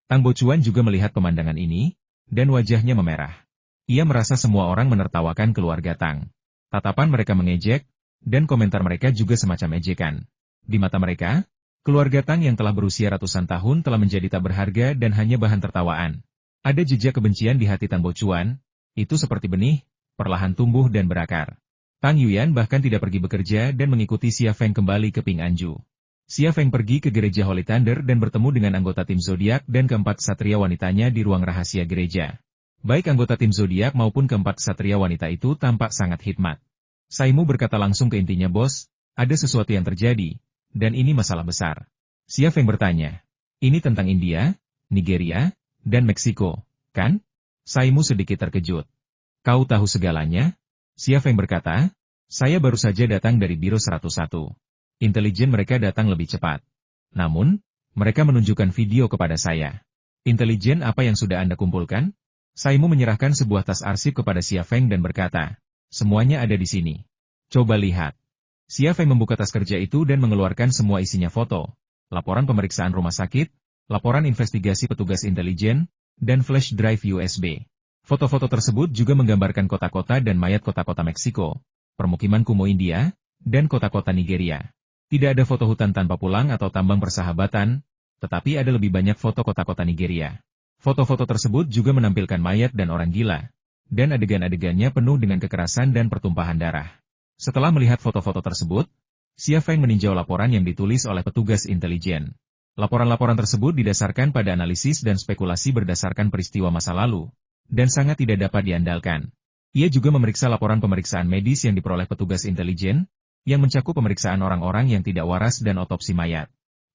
Tang Bochuan juga melihat pemandangan ini, dan wajahnya memerah. Ia merasa semua orang menertawakan keluarga Tang. Tatapan mereka mengejek, dan komentar mereka juga semacam ejekan. Di mata mereka, keluarga Tang yang telah berusia ratusan tahun telah menjadi tak berharga dan hanya bahan tertawaan. Ada jejak kebencian di hati Tang Bochuan, itu seperti benih, perlahan tumbuh dan berakar. Tang Yuyan bahkan tidak pergi bekerja dan mengikuti Xia Feng kembali ke Ping Anju. Xia Feng pergi ke gereja Holy Thunder dan bertemu dengan anggota tim zodiak dan keempat ksatria wanitanya di ruang rahasia gereja. Baik anggota tim zodiak maupun keempat ksatria wanita itu tampak sangat hikmat. Saimu berkata langsung ke intinya, bos, ada sesuatu yang terjadi, dan ini masalah besar. Xia Feng bertanya, ini tentang India, Nigeria, dan Meksiko, kan? Saimu sedikit terkejut. Kau tahu segalanya? Xia Feng berkata, saya baru saja datang dari Biro 101. Intelijen mereka datang lebih cepat. Namun, mereka menunjukkan video kepada saya. Intelijen apa yang sudah Anda kumpulkan? Saimu menyerahkan sebuah tas arsip kepada Xia Feng dan berkata, semuanya ada di sini. Coba lihat. Xia Feng membuka tas kerja itu dan mengeluarkan semua isinya foto, laporan pemeriksaan rumah sakit, laporan investigasi petugas intelijen, dan flash drive USB. Foto-foto tersebut juga menggambarkan kota-kota dan mayat kota-kota Meksiko, permukiman kumuh India, dan kota-kota Nigeria. Tidak ada foto hutan tanpa pulang atau tambang persahabatan, tetapi ada lebih banyak foto kota-kota Nigeria. Foto-foto tersebut juga menampilkan mayat dan orang gila, dan adegan-adegannya penuh dengan kekerasan dan pertumpahan darah. Setelah melihat foto-foto tersebut, Xia Feng meninjau laporan yang ditulis oleh petugas intelijen. Laporan-laporan tersebut didasarkan pada analisis dan spekulasi berdasarkan peristiwa masa lalu, dan sangat tidak dapat diandalkan. Ia juga memeriksa laporan pemeriksaan medis yang diperoleh petugas intelijen, yang mencakup pemeriksaan orang-orang yang tidak waras dan otopsi mayat.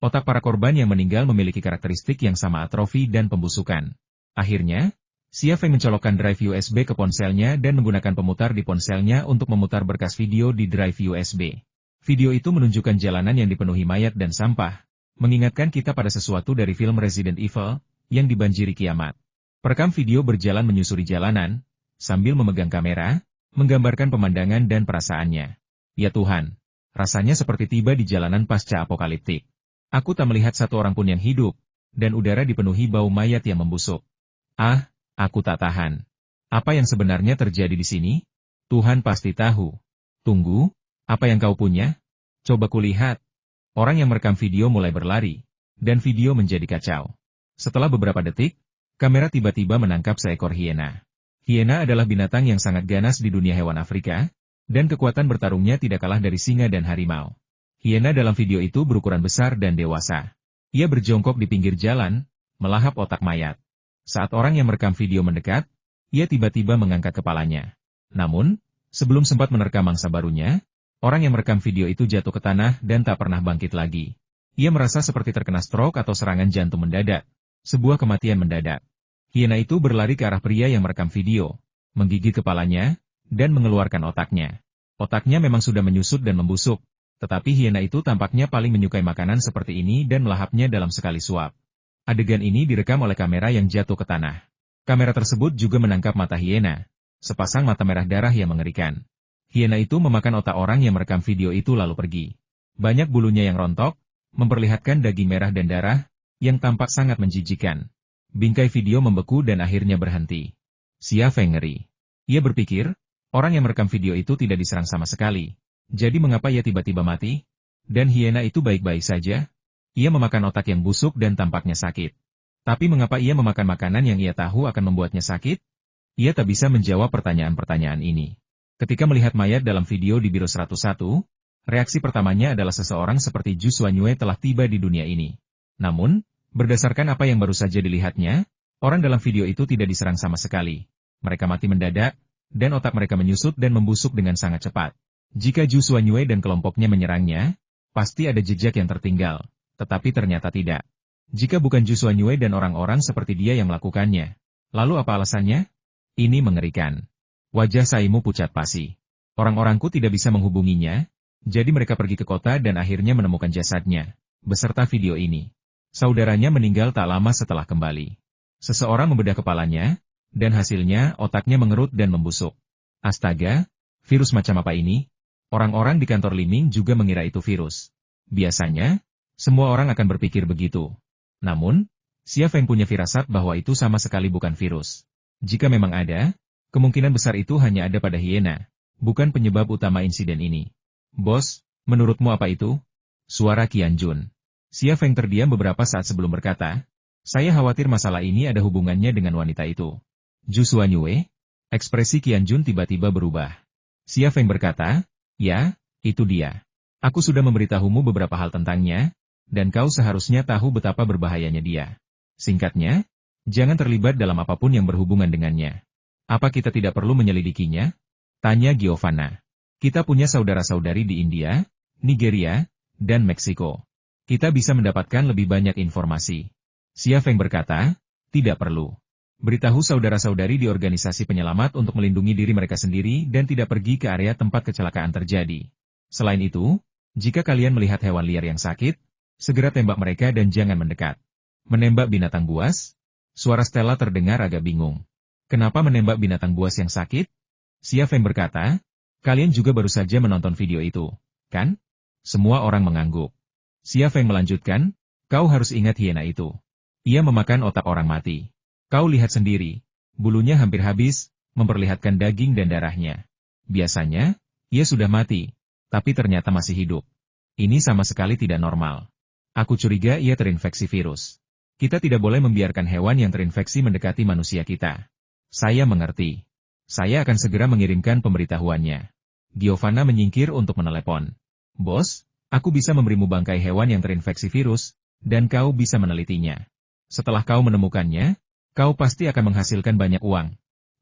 Otak para korban yang meninggal memiliki karakteristik yang sama atrofi dan pembusukan. Akhirnya, Xia Feng mencolokkan drive USB ke ponselnya dan menggunakan pemutar di ponselnya untuk memutar berkas video di drive USB. Video itu menunjukkan jalanan yang dipenuhi mayat dan sampah, mengingatkan kita pada sesuatu dari film Resident Evil, yang dibanjiri kiamat. Perekam video berjalan menyusuri jalanan, sambil memegang kamera, menggambarkan pemandangan dan perasaannya. Ya Tuhan, rasanya seperti tiba di jalanan pasca apokaliptik. Aku tak melihat satu orang pun yang hidup, dan udara dipenuhi bau mayat yang membusuk. Ah, aku tak tahan. Apa yang sebenarnya terjadi di sini? Tuhan pasti tahu. Tunggu, apa yang kau punya? Coba kulihat. Orang yang merekam video mulai berlari, dan video menjadi kacau. Setelah beberapa detik, kamera tiba-tiba menangkap seekor hiena. Hiena adalah binatang yang sangat ganas di dunia hewan Afrika, dan kekuatan bertarungnya tidak kalah dari singa dan harimau. Hiena dalam video itu berukuran besar dan dewasa. Ia berjongkok di pinggir jalan, melahap otak mayat. Saat orang yang merekam video mendekat, ia tiba-tiba mengangkat kepalanya. Namun, sebelum sempat menerkam mangsa barunya, orang yang merekam video itu jatuh ke tanah dan tak pernah bangkit lagi. Ia merasa seperti terkena stroke atau serangan jantung mendadak. Sebuah kematian mendadak. Hiena itu berlari ke arah pria yang merekam video, menggigit kepalanya, dan mengeluarkan otaknya. Otaknya memang sudah menyusut dan membusuk, tetapi hiena itu tampaknya paling menyukai makanan seperti ini dan melahapnya dalam sekali suap. Adegan ini direkam oleh kamera yang jatuh ke tanah. Kamera tersebut juga menangkap mata hiena, sepasang mata merah darah yang mengerikan. Hiena itu memakan otak orang yang merekam video itu lalu pergi. Banyak bulunya yang rontok, memperlihatkan daging merah dan darah, yang tampak sangat menjijikan. Bingkai video membeku dan akhirnya berhenti. Xia Feng ngeri. Ia berpikir, orang yang merekam video itu tidak diserang sama sekali. Jadi mengapa ia tiba-tiba mati? Dan hiena itu baik-baik saja? Ia memakan otak yang busuk dan tampaknya sakit. Tapi mengapa ia memakan makanan yang ia tahu akan membuatnya sakit? Ia tak bisa menjawab pertanyaan-pertanyaan ini. Ketika melihat mayat dalam video di Biro 101, Reaksi pertamanya adalah seseorang seperti Zhu Xuanyue telah tiba di dunia ini. Namun, berdasarkan apa yang baru saja dilihatnya, orang dalam video itu tidak diserang sama sekali. Mereka mati mendadak, dan otak mereka menyusut dan membusuk dengan sangat cepat. Jika Zhu Xuanyue dan kelompoknya menyerangnya, pasti ada jejak yang tertinggal, tetapi ternyata tidak. Jika bukan Zhu Xuanyue dan orang-orang seperti dia yang melakukannya, lalu apa alasannya? Ini mengerikan. Wajah Saimu pucat pasi. Orang-orangku tidak bisa menghubunginya, jadi mereka pergi ke kota dan akhirnya menemukan jasadnya, beserta video ini. Saudaranya meninggal tak lama setelah kembali. Seseorang membedah kepalanya, dan hasilnya otaknya mengerut dan membusuk. Astaga, virus macam apa ini? Orang-orang di kantor Liming juga mengira itu virus. Biasanya, semua orang akan berpikir begitu. Namun, Xia Feng punya firasat bahwa itu sama sekali bukan virus. Jika memang ada, kemungkinan besar itu hanya ada pada hiena, bukan penyebab utama insiden ini. Bos, menurutmu apa itu? Suara Qian Jun. Xia Feng terdiam beberapa saat sebelum berkata, saya khawatir masalah ini ada hubungannya dengan wanita itu. Zhu Xuanyue? Ekspresi Qian Jun tiba-tiba berubah. Xia Feng berkata, ya, itu dia. Aku sudah memberitahumu beberapa hal tentangnya, dan kau seharusnya tahu betapa berbahayanya dia. Singkatnya, jangan terlibat dalam apapun yang berhubungan dengannya. Apa kita tidak perlu menyelidikinya? Tanya Giovanna. Kita punya saudara-saudari di India, Nigeria, dan Meksiko. Kita bisa mendapatkan lebih banyak informasi. Xia Feng berkata, tidak perlu. Beritahu saudara-saudari di organisasi penyelamat untuk melindungi diri mereka sendiri dan tidak pergi ke area tempat kecelakaan terjadi. Selain itu, jika kalian melihat hewan liar yang sakit, segera tembak mereka dan jangan mendekat. Menembak binatang buas? Suara Stella terdengar agak bingung. Kenapa menembak binatang buas yang sakit? Xia Feng berkata, kalian juga baru saja menonton video itu, kan? Semua orang mengangguk. Xia Feng melanjutkan, kau harus ingat hiena itu. Ia memakan otak orang mati. Kau lihat sendiri, bulunya hampir habis, memperlihatkan daging dan darahnya. Biasanya, ia sudah mati, tapi ternyata masih hidup. Ini sama sekali tidak normal. Aku curiga ia terinfeksi virus. Kita tidak boleh membiarkan hewan yang terinfeksi mendekati manusia kita. Saya mengerti. Saya akan segera mengirimkan pemberitahuannya. Giovanna menyingkir untuk menelepon. Bos, aku bisa memberimu bangkai hewan yang terinfeksi virus, dan kau bisa menelitinya. Setelah kau menemukannya, kau pasti akan menghasilkan banyak uang,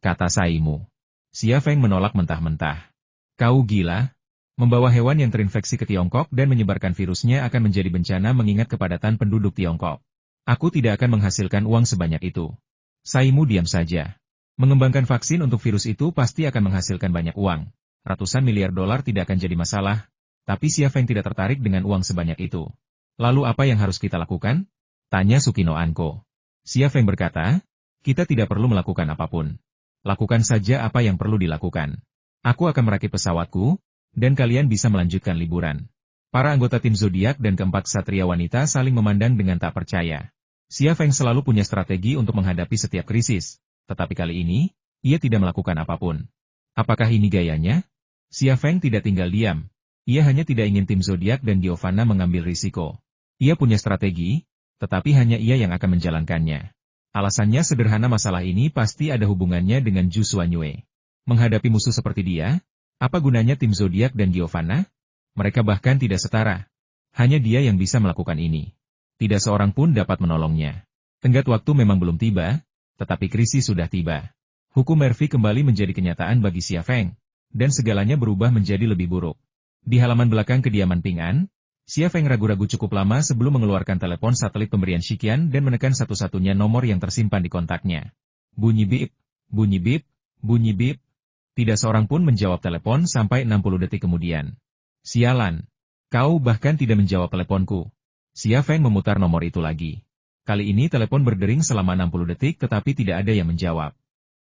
kata Saimu. Xia Feng menolak mentah-mentah. Kau gila? Membawa hewan yang terinfeksi ke Tiongkok dan menyebarkan virusnya akan menjadi bencana mengingat kepadatan penduduk Tiongkok. Aku tidak akan menghasilkan uang sebanyak itu. Saimu diam saja. Mengembangkan vaksin untuk virus itu pasti akan menghasilkan banyak uang. Ratusan miliar dolar tidak akan jadi masalah, tapi Xia Feng tidak tertarik dengan uang sebanyak itu. Lalu apa yang harus kita lakukan? Tanya Sukino Anko. Xia Feng berkata, kita tidak perlu melakukan apapun. Lakukan saja apa yang perlu dilakukan. Aku akan merakit pesawatku, dan kalian bisa melanjutkan liburan. Para anggota tim zodiak dan keempat ksatria wanita saling memandang dengan tak percaya. Xia Feng selalu punya strategi untuk menghadapi setiap krisis, tetapi kali ini, ia tidak melakukan apapun. Apakah ini gayanya? Xia Feng tidak tinggal diam. Ia hanya tidak ingin tim zodiak dan Giovanna mengambil risiko. Ia punya strategi, tetapi hanya ia yang akan menjalankannya. Alasannya sederhana, masalah ini pasti ada hubungannya dengan Zhu Xuanyue. Menghadapi musuh seperti dia, apa gunanya tim zodiak dan Giovanna? Mereka bahkan tidak setara. Hanya dia yang bisa melakukan ini. Tidak seorang pun dapat menolongnya. Tenggat waktu memang belum tiba, tetapi krisis sudah tiba. Hukum Murphy kembali menjadi kenyataan bagi Xia Feng, dan segalanya berubah menjadi lebih buruk. Di halaman belakang kediaman Ping An, Xia Feng ragu-ragu cukup lama sebelum mengeluarkan telepon satelit pemberian Shikian dan menekan satu-satunya nomor yang tersimpan di kontaknya. Bunyi bip, bunyi bip, bunyi bip. Tidak seorang pun menjawab telepon sampai 60 detik kemudian. Sialan, kau bahkan tidak menjawab teleponku. Xia Feng memutar nomor itu lagi. Kali ini telepon berdering selama 60 detik tetapi tidak ada yang menjawab.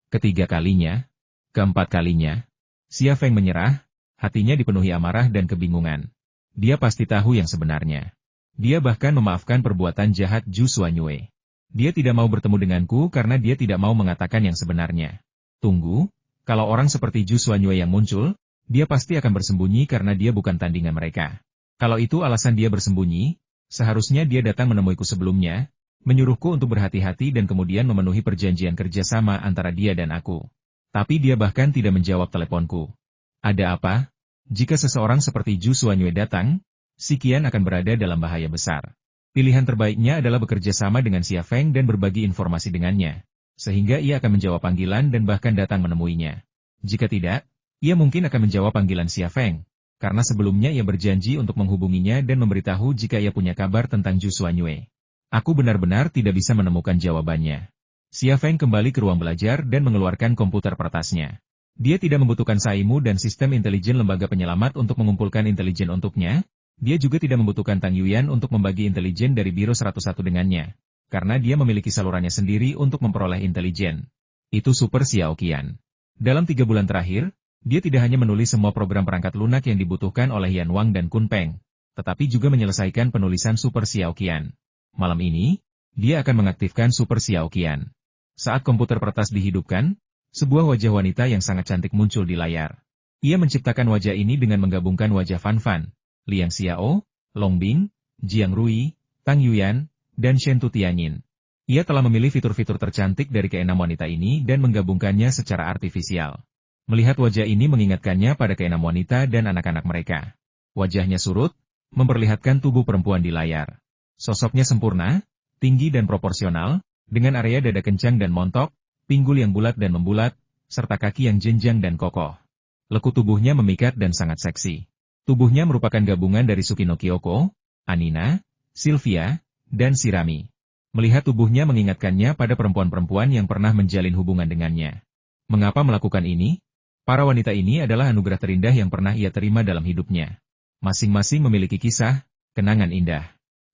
Ketiga kalinya, keempat kalinya, Xia Feng menyerah, hatinya dipenuhi amarah dan kebingungan. Dia pasti tahu yang sebenarnya. Dia bahkan memaafkan perbuatan jahat Zhu Xuanyue. Dia tidak mau bertemu denganku karena dia tidak mau mengatakan yang sebenarnya. Tunggu, kalau orang seperti Zhu Xuanyue yang muncul, dia pasti akan bersembunyi karena dia bukan tandingan mereka. Kalau itu alasan dia bersembunyi, seharusnya dia datang menemuiku sebelumnya, menyuruhku untuk berhati-hati dan kemudian memenuhi perjanjian kerjasama antara dia dan aku. Tapi dia bahkan tidak menjawab teleponku. Ada apa? Jika seseorang seperti Zhu Xuanyue datang, si Qian akan berada dalam bahaya besar. Pilihan terbaiknya adalah bekerja sama dengan Xia Feng dan berbagi informasi dengannya, sehingga ia akan menjawab panggilan dan bahkan datang menemuinya. Jika tidak, ia mungkin akan menjawab panggilan Xia Feng, karena sebelumnya ia berjanji untuk menghubunginya dan memberitahu jika ia punya kabar tentang Zhu Xuanyue. Aku benar-benar tidak bisa menemukan jawabannya. Xia Feng kembali ke ruang belajar dan mengeluarkan komputer pertasnya. Dia tidak membutuhkan Saimu dan sistem intelijen lembaga penyelamat untuk mengumpulkan intelijen untuknya. Dia juga tidak membutuhkan Tang Yuyan untuk membagi intelijen dari Biro 101 dengannya, karena dia memiliki salurannya sendiri untuk memperoleh intelijen. Itu Super Xiao Qian. Dalam 3 bulan terakhir, dia tidak hanya menulis semua program perangkat lunak yang dibutuhkan oleh Yan Wang dan Kun Peng, tetapi juga menyelesaikan penulisan Super Xiao Qian. Malam ini, dia akan mengaktifkan Super Xiao Qian. Saat komputer pertas dihidupkan, sebuah wajah wanita yang sangat cantik muncul di layar. Ia menciptakan wajah ini dengan menggabungkan wajah Fan Fan, Liang Xiao, Long Bing, Jiang Rui, Tang Yuyan, dan Shen Tutianyin. Ia telah memilih fitur-fitur tercantik dari keenam wanita ini dan menggabungkannya secara artifisial. Melihat wajah ini mengingatkannya pada keenam wanita dan anak-anak mereka. Wajahnya surut, memperlihatkan tubuh perempuan di layar. Sosoknya sempurna, tinggi dan proporsional, dengan area dada kencang dan montok, pinggul yang bulat dan membulat, serta kaki yang jenjang dan kokoh. Lekuk tubuhnya memikat dan sangat seksi. Tubuhnya merupakan gabungan dari Tsukino Kyoko, Anina, Sylvia, dan Shirami. Melihat tubuhnya mengingatkannya pada perempuan-perempuan yang pernah menjalin hubungan dengannya. Mengapa melakukan ini? Para wanita ini adalah anugerah terindah yang pernah ia terima dalam hidupnya. Masing-masing memiliki kisah, kenangan indah.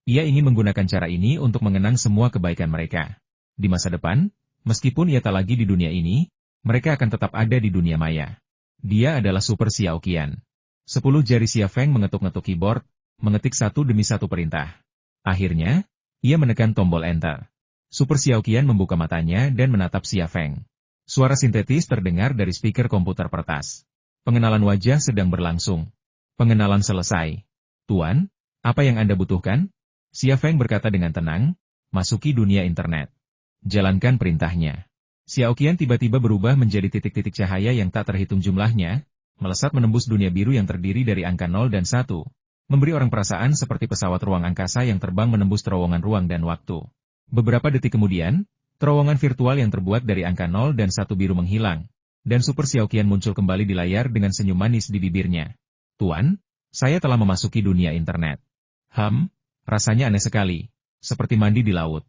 Ia ingin menggunakan cara ini untuk mengenang semua kebaikan mereka. Di masa depan, meskipun ia tak lagi di dunia ini, mereka akan tetap ada di dunia maya. Dia adalah Super Xiao Qian. 10 jari Xia Feng mengetuk-ngetuk keyboard, mengetik satu demi satu perintah. Akhirnya, ia menekan tombol Enter. Super Xiao Qian membuka matanya dan menatap Xia Feng. Suara sintetis terdengar dari speaker komputer pertas. Pengenalan wajah sedang berlangsung. Pengenalan selesai. Tuan, apa yang Anda butuhkan? Xia Feng berkata dengan tenang, masuki dunia internet. Jalankan perintahnya. Xiao Qian tiba-tiba berubah menjadi titik-titik cahaya yang tak terhitung jumlahnya, melesat menembus dunia biru yang terdiri dari angka 0 dan 1, memberi orang perasaan seperti pesawat ruang angkasa yang terbang menembus terowongan ruang dan waktu. Beberapa detik kemudian, terowongan virtual yang terbuat dari angka 0 dan 1 biru menghilang, dan Super Xiao Qian muncul kembali di layar dengan senyum manis di bibirnya. Tuan, saya telah memasuki dunia internet. Rasanya aneh sekali, seperti mandi di laut.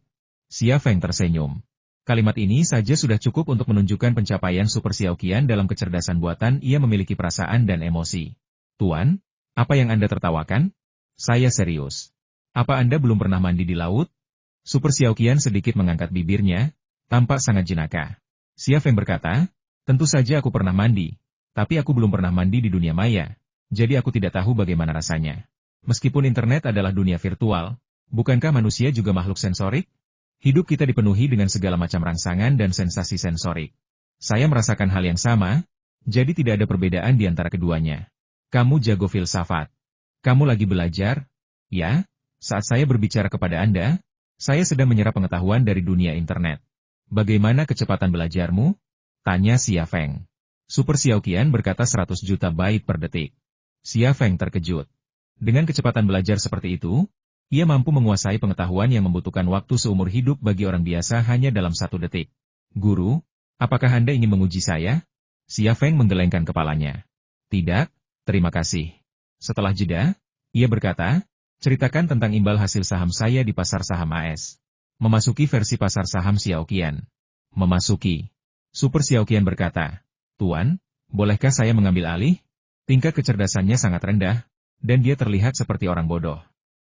Xia Feng tersenyum. Kalimat ini saja sudah cukup untuk menunjukkan pencapaian Super Xiao Qian dalam kecerdasan buatan. Ia memiliki perasaan dan emosi. Tuan, apa yang Anda tertawakan? Saya serius. Apa Anda belum pernah mandi di laut? Super Xiao Qian sedikit mengangkat bibirnya, tampak sangat jenaka. Xia Feng berkata, tentu saja aku pernah mandi, tapi aku belum pernah mandi di dunia maya, jadi aku tidak tahu bagaimana rasanya. Meskipun internet adalah dunia virtual, bukankah manusia juga makhluk sensorik? Hidup kita dipenuhi dengan segala macam rangsangan dan sensasi sensorik. Saya merasakan hal yang sama, jadi tidak ada perbedaan di antara keduanya. Kamu jago filsafat. Kamu lagi belajar? Ya, saat saya berbicara kepada Anda, saya sedang menyerap pengetahuan dari dunia internet. Bagaimana kecepatan belajarmu? Tanya Xia Feng. Super Xiao Qian berkata 100 juta bait per detik. Xia Feng terkejut. Dengan kecepatan belajar seperti itu, ia mampu menguasai pengetahuan yang membutuhkan waktu seumur hidup bagi orang biasa hanya dalam 1 detik. Guru, apakah Anda ingin menguji saya? Xia Feng menggelengkan kepalanya. Tidak, terima kasih. Setelah jeda, ia berkata, ceritakan tentang imbal hasil saham saya di pasar saham AS. Memasuki versi pasar saham Xiao Qian. Memasuki. Super Xiao Qian berkata, Tuan, bolehkah saya mengambil alih? Tingkat kecerdasannya sangat rendah, dan dia terlihat seperti orang bodoh.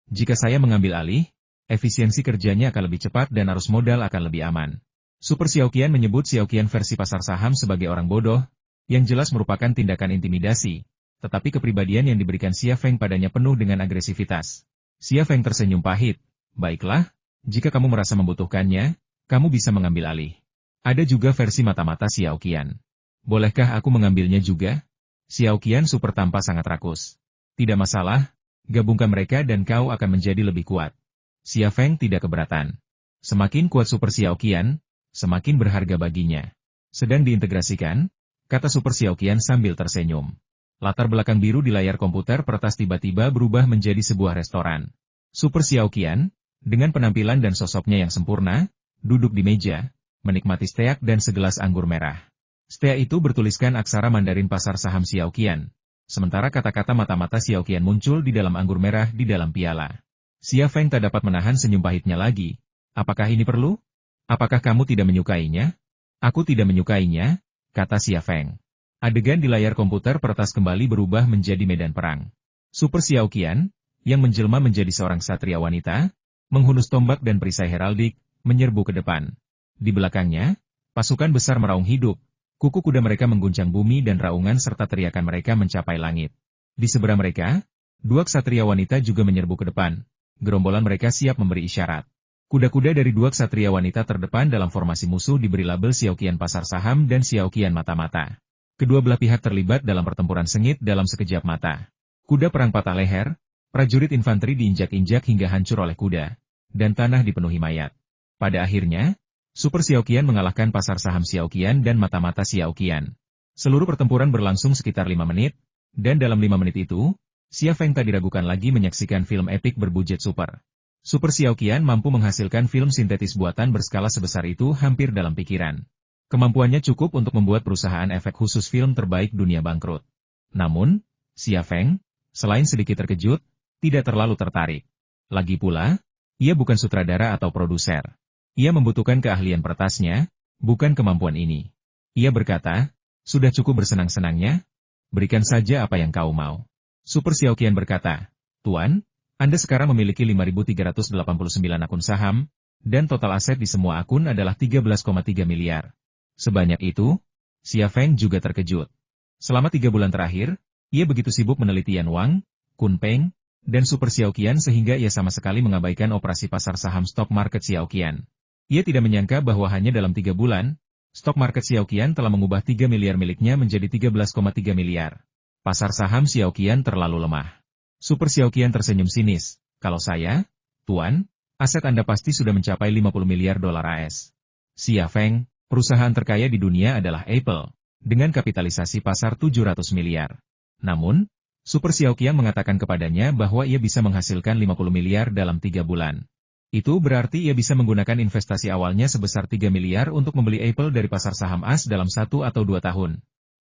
Jika saya mengambil alih, efisiensi kerjanya akan lebih cepat dan arus modal akan lebih aman. Super Xiao Qian menyebut Xiao Qian versi pasar saham sebagai orang bodoh, yang jelas merupakan tindakan intimidasi, tetapi kepribadian yang diberikan Xia Feng padanya penuh dengan agresivitas. Xia Feng tersenyum pahit. Baiklah, jika kamu merasa membutuhkannya, kamu bisa mengambil alih. Ada juga versi mata-mata Xiao Qian. Bolehkah aku mengambilnya juga? Xiao Qian super tampak sangat rakus. Tidak masalah, gabungkan mereka dan kau akan menjadi lebih kuat. Xia Feng tidak keberatan. Semakin kuat Super Xiao Qian, semakin berharga baginya. Sedang diintegrasikan, kata Super Xiao Qian sambil tersenyum. Latar belakang biru di layar komputer peretas tiba-tiba berubah menjadi sebuah restoran. Super Xiao Qian, dengan penampilan dan sosoknya yang sempurna, duduk di meja, menikmati steak dan segelas anggur merah. Steak itu bertuliskan aksara Mandarin pasar saham Xiao Qian. Sementara kata-kata mata-mata Xiao Qian muncul di dalam anggur merah di dalam piala. Xia Feng tak dapat menahan senyum pahitnya lagi. Apakah ini perlu? Apakah kamu tidak menyukainya? Aku tidak menyukainya, kata Xia Feng. Adegan di layar komputer peretas kembali berubah menjadi medan perang. Super Xiao Qian, yang menjelma menjadi seorang satria wanita, menghunus tombak dan perisai heraldik, menyerbu ke depan. Di belakangnya, pasukan besar meraung hidup, kuku kuda mereka mengguncang bumi dan raungan serta teriakan mereka mencapai langit. Di seberang mereka, dua ksatria wanita juga menyerbu ke depan. Gerombolan mereka siap memberi isyarat. Kuda-kuda dari dua ksatria wanita terdepan dalam formasi musuh diberi label Xiao Qian pasar saham dan Xiao Qian mata-mata. Kedua belah pihak terlibat dalam pertempuran sengit dalam sekejap mata. Kuda perang patah leher, prajurit infanteri diinjak-injak hingga hancur oleh kuda, dan tanah dipenuhi mayat. Pada akhirnya, Super Xiao Qian mengalahkan pasar saham Xiao Qian dan mata-mata Xiao Qian. Seluruh pertempuran berlangsung sekitar 5 menit, dan dalam 5 menit itu, Xia Feng tak diragukan lagi menyaksikan film epik berbudget super. Super Xiao Qian mampu menghasilkan film sintetis buatan berskala sebesar itu hampir dalam pikiran. Kemampuannya cukup untuk membuat perusahaan efek khusus film terbaik dunia bangkrut. Namun, Xia Feng, selain sedikit terkejut, tidak terlalu tertarik. Lagi pula, ia bukan sutradara atau produser. Ia membutuhkan keahlian peretasnya, bukan kemampuan ini. Ia berkata, sudah cukup bersenang-senangnya, berikan saja apa yang kau mau. Super Xiao Qian berkata, Tuan, Anda sekarang memiliki 5.389 akun saham, dan total aset di semua akun adalah 13,3 miliar. Sebanyak itu, Xia Feng juga terkejut. Selama 3 bulan terakhir, ia begitu sibuk meneliti Yan Wang, Kun Peng, dan Super Xiao Qian sehingga ia sama sekali mengabaikan operasi pasar saham stok market Xiao Qian. Ia tidak menyangka bahwa hanya dalam 3 bulan, stok market Xiao Qian telah mengubah 3 miliar miliknya menjadi 13,3 miliar. Pasar saham Xiao Qian terlalu lemah. Super Xiao Qian tersenyum sinis. Kalau saya, Tuan, aset Anda pasti sudah mencapai 50 miliar dolar AS. Xia Feng, perusahaan terkaya di dunia adalah Apple, dengan kapitalisasi pasar 700 miliar. Namun, Super Xiao Qian mengatakan kepadanya bahwa ia bisa menghasilkan 50 miliar dalam 3 bulan. Itu berarti ia bisa menggunakan investasi awalnya sebesar 3 miliar untuk membeli Apple dari pasar saham AS dalam 1 atau 2 tahun.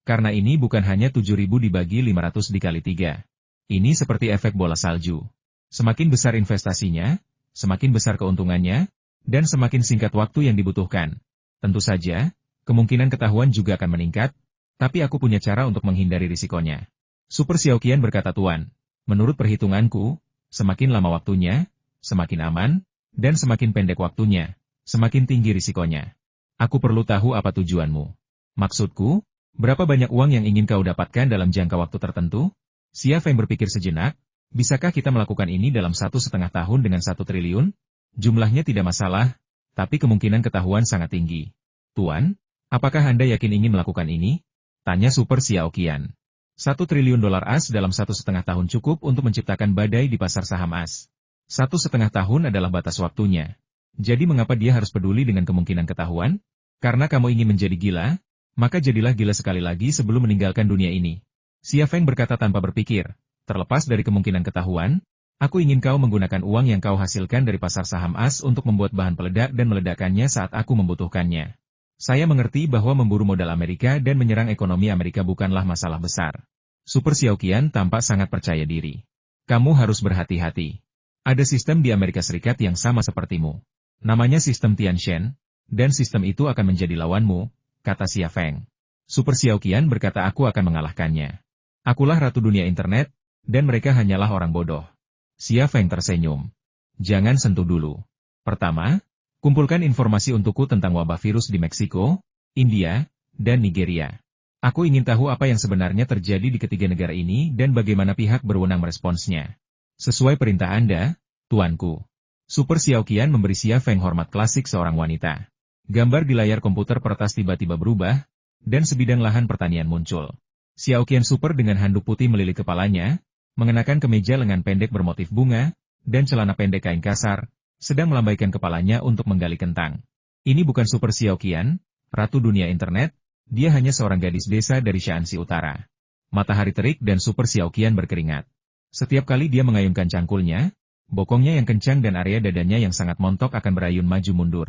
Karena ini bukan hanya 7.000 dibagi 500 dikali 3. Ini seperti efek bola salju. Semakin besar investasinya, semakin besar keuntungannya, dan semakin singkat waktu yang dibutuhkan. Tentu saja, kemungkinan ketahuan juga akan meningkat, tapi aku punya cara untuk menghindari risikonya. Super Xiao Qian berkata Tuan, menurut perhitunganku, semakin lama waktunya, semakin aman, dan semakin pendek waktunya, semakin tinggi risikonya. Aku perlu tahu apa tujuanmu. Maksudku, berapa banyak uang yang ingin kau dapatkan dalam jangka waktu tertentu? Xia Feng berpikir sejenak, bisakah kita melakukan ini dalam 1,5 tahun dengan 1 triliun? Jumlahnya tidak masalah, tapi kemungkinan ketahuan sangat tinggi. Tuan, apakah Anda yakin ingin melakukan ini? Tanya Super Xiao Qian. 1 triliun dolar AS dalam 1,5 tahun cukup untuk menciptakan badai di pasar saham AS. 1,5 tahun adalah batas waktunya. Jadi mengapa dia harus peduli dengan kemungkinan ketahuan? Karena kamu ingin menjadi gila, maka jadilah gila sekali lagi sebelum meninggalkan dunia ini. Xia Feng berkata tanpa berpikir, terlepas dari kemungkinan ketahuan, aku ingin kau menggunakan uang yang kau hasilkan dari pasar saham AS untuk membuat bahan peledak dan meledakkannya saat aku membutuhkannya. Saya mengerti bahwa memburu modal Amerika dan menyerang ekonomi Amerika bukanlah masalah besar. Super Xiao Qian tampak sangat percaya diri. Kamu harus berhati-hati. Ada sistem di Amerika Serikat yang sama sepertimu. Namanya sistem Tianshan, dan sistem itu akan menjadi lawanmu, kata Xia Feng. Super Xiao Qian berkata aku akan mengalahkannya. Akulah ratu dunia internet, dan mereka hanyalah orang bodoh. Xia Feng tersenyum. Jangan sentuh dulu. Pertama, kumpulkan informasi untukku tentang wabah virus di Meksiko, India, dan Nigeria. Aku ingin tahu apa yang sebenarnya terjadi di ketiga negara ini dan bagaimana pihak berwenang meresponsnya. Sesuai perintah Anda, Tuanku. Super Xiao Qian memberi Xia Feng hormat klasik seorang wanita. Gambar di layar komputer peretas tiba-tiba berubah, dan sebidang lahan pertanian muncul. Xiao Qian Super dengan handuk putih melilit kepalanya, mengenakan kemeja lengan pendek bermotif bunga, dan celana pendek kain kasar, sedang melambaikan kepalanya untuk menggali kentang. Ini bukan Super Xiao Qian, ratu dunia internet, dia hanya seorang gadis desa dari Shaanxi Utara. Matahari terik dan Super Xiaoqian berkeringat. Setiap kali dia mengayunkan cangkulnya, bokongnya yang kencang dan area dadanya yang sangat montok akan berayun maju mundur.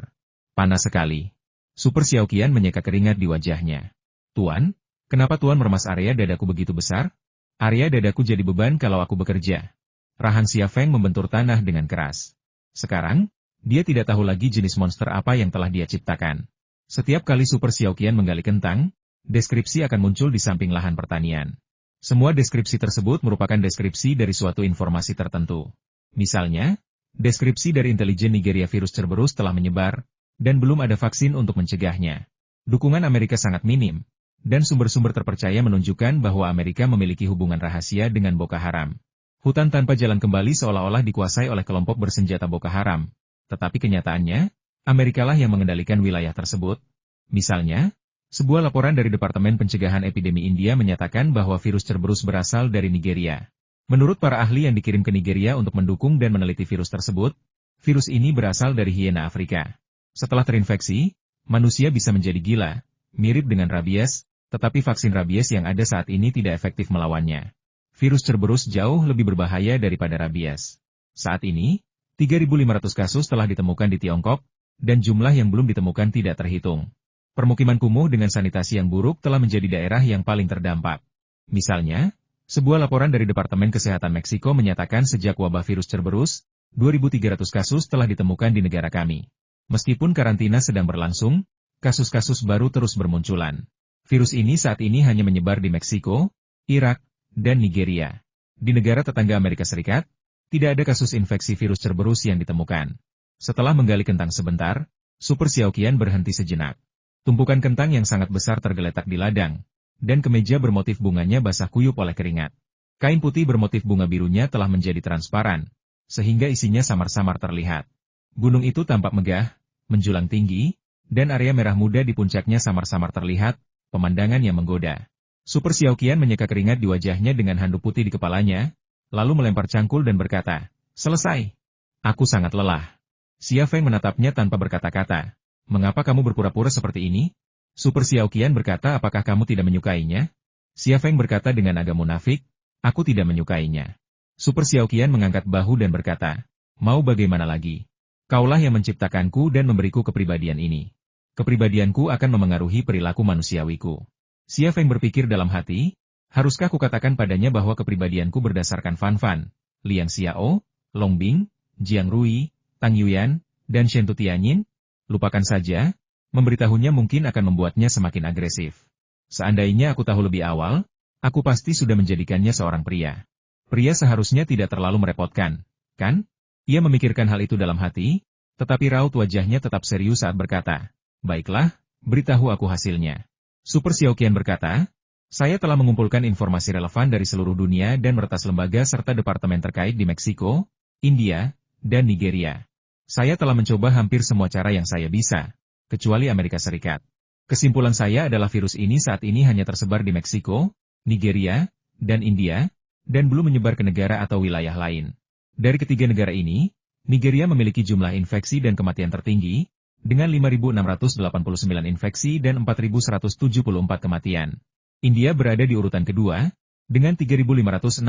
Panas sekali. Super Xiaoqian menyeka keringat di wajahnya. Tuan, kenapa Tuan meremas area dadaku begitu besar? Area dadaku jadi beban kalau aku bekerja. Rahang Xia Feng membentur tanah dengan keras. Sekarang, dia tidak tahu lagi jenis monster apa yang telah dia ciptakan. Setiap kali Super Xiaoqian menggali kentang, deskripsi akan muncul di samping lahan pertanian. Semua deskripsi tersebut merupakan deskripsi dari suatu informasi tertentu. Misalnya, deskripsi dari intelijen Nigeria virus Cerberus telah menyebar, dan belum ada vaksin untuk mencegahnya. Dukungan Amerika sangat minim, dan sumber-sumber terpercaya menunjukkan bahwa Amerika memiliki hubungan rahasia dengan Boko Haram. Hutan tanpa jalan kembali seolah-olah dikuasai oleh kelompok bersenjata Boko Haram. Tetapi kenyataannya, Amerikalah yang mengendalikan wilayah tersebut. Misalnya, sebuah laporan dari Departemen Pencegahan Epidemi India menyatakan bahwa virus Cerberus berasal dari Nigeria. Menurut para ahli yang dikirim ke Nigeria untuk mendukung dan meneliti virus tersebut, virus ini berasal dari hiena Afrika. Setelah terinfeksi, manusia bisa menjadi gila, mirip dengan rabies, tetapi vaksin rabies yang ada saat ini tidak efektif melawannya. Virus Cerberus jauh lebih berbahaya daripada rabies. Saat ini, 3.500 kasus telah ditemukan di Tiongkok, dan jumlah yang belum ditemukan tidak terhitung. Permukiman kumuh dengan sanitasi yang buruk telah menjadi daerah yang paling terdampak. Misalnya, sebuah laporan dari Departemen Kesehatan Meksiko menyatakan sejak wabah virus Cerberus, 2.300 kasus telah ditemukan di negara kami. Meskipun karantina sedang berlangsung, kasus-kasus baru terus bermunculan. Virus ini saat ini hanya menyebar di Meksiko, Irak, dan Nigeria. Di negara tetangga Amerika Serikat, tidak ada kasus infeksi virus Cerberus yang ditemukan. Setelah menggali kentang sebentar, Super Xiaoqian berhenti sejenak. Tumpukan kentang yang sangat besar tergeletak di ladang, dan kemeja bermotif bunganya basah kuyup oleh keringat. Kain putih bermotif bunga birunya telah menjadi transparan, sehingga isinya samar-samar terlihat. Gunung itu tampak megah, menjulang tinggi, dan area merah muda di puncaknya samar-samar terlihat, pemandangan yang menggoda. Super Xiaoqian menyeka keringat di wajahnya dengan handuk putih di kepalanya, lalu melempar cangkul dan berkata, "Selesai. Aku sangat lelah." Xia Feng menatapnya tanpa berkata-kata. "Mengapa kamu berpura-pura seperti ini?" Super Xiaoqian berkata, "Apakah kamu tidak menyukainya?" Xia Feng berkata dengan agak munafik, "Aku tidak menyukainya." Super Xiaoqian mengangkat bahu dan berkata, "Mau bagaimana lagi? Kaulah yang menciptakanku dan memberiku kepribadian ini. Kepribadianku akan memengaruhi perilaku manusiawiku." Xia Feng berpikir dalam hati, haruskah kukatakan padanya bahwa kepribadianku berdasarkan Fan Fan, Liang Xiao, Long Bing, Jiang Rui, Tang Yuyan, dan Shen Tutianyin? Lupakan saja, memberitahunya mungkin akan membuatnya semakin agresif. Seandainya aku tahu lebih awal, aku pasti sudah menjadikannya seorang pria. Pria seharusnya tidak terlalu merepotkan, kan? Ia memikirkan hal itu dalam hati, tetapi raut wajahnya tetap serius saat berkata, "Baiklah, beritahu aku hasilnya." Super Xiaoqian berkata, "Saya telah mengumpulkan informasi relevan dari seluruh dunia dan meretas lembaga serta departemen terkait di Meksiko, India, dan Nigeria. Saya telah mencoba hampir semua cara yang saya bisa, kecuali Amerika Serikat. Kesimpulan saya adalah virus ini saat ini hanya tersebar di Meksiko, Nigeria, dan India, dan belum menyebar ke negara atau wilayah lain. Dari ketiga negara ini, Nigeria memiliki jumlah infeksi dan kematian tertinggi, dengan 5.689 infeksi dan 4.174 kematian. India berada di urutan kedua, dengan 3.569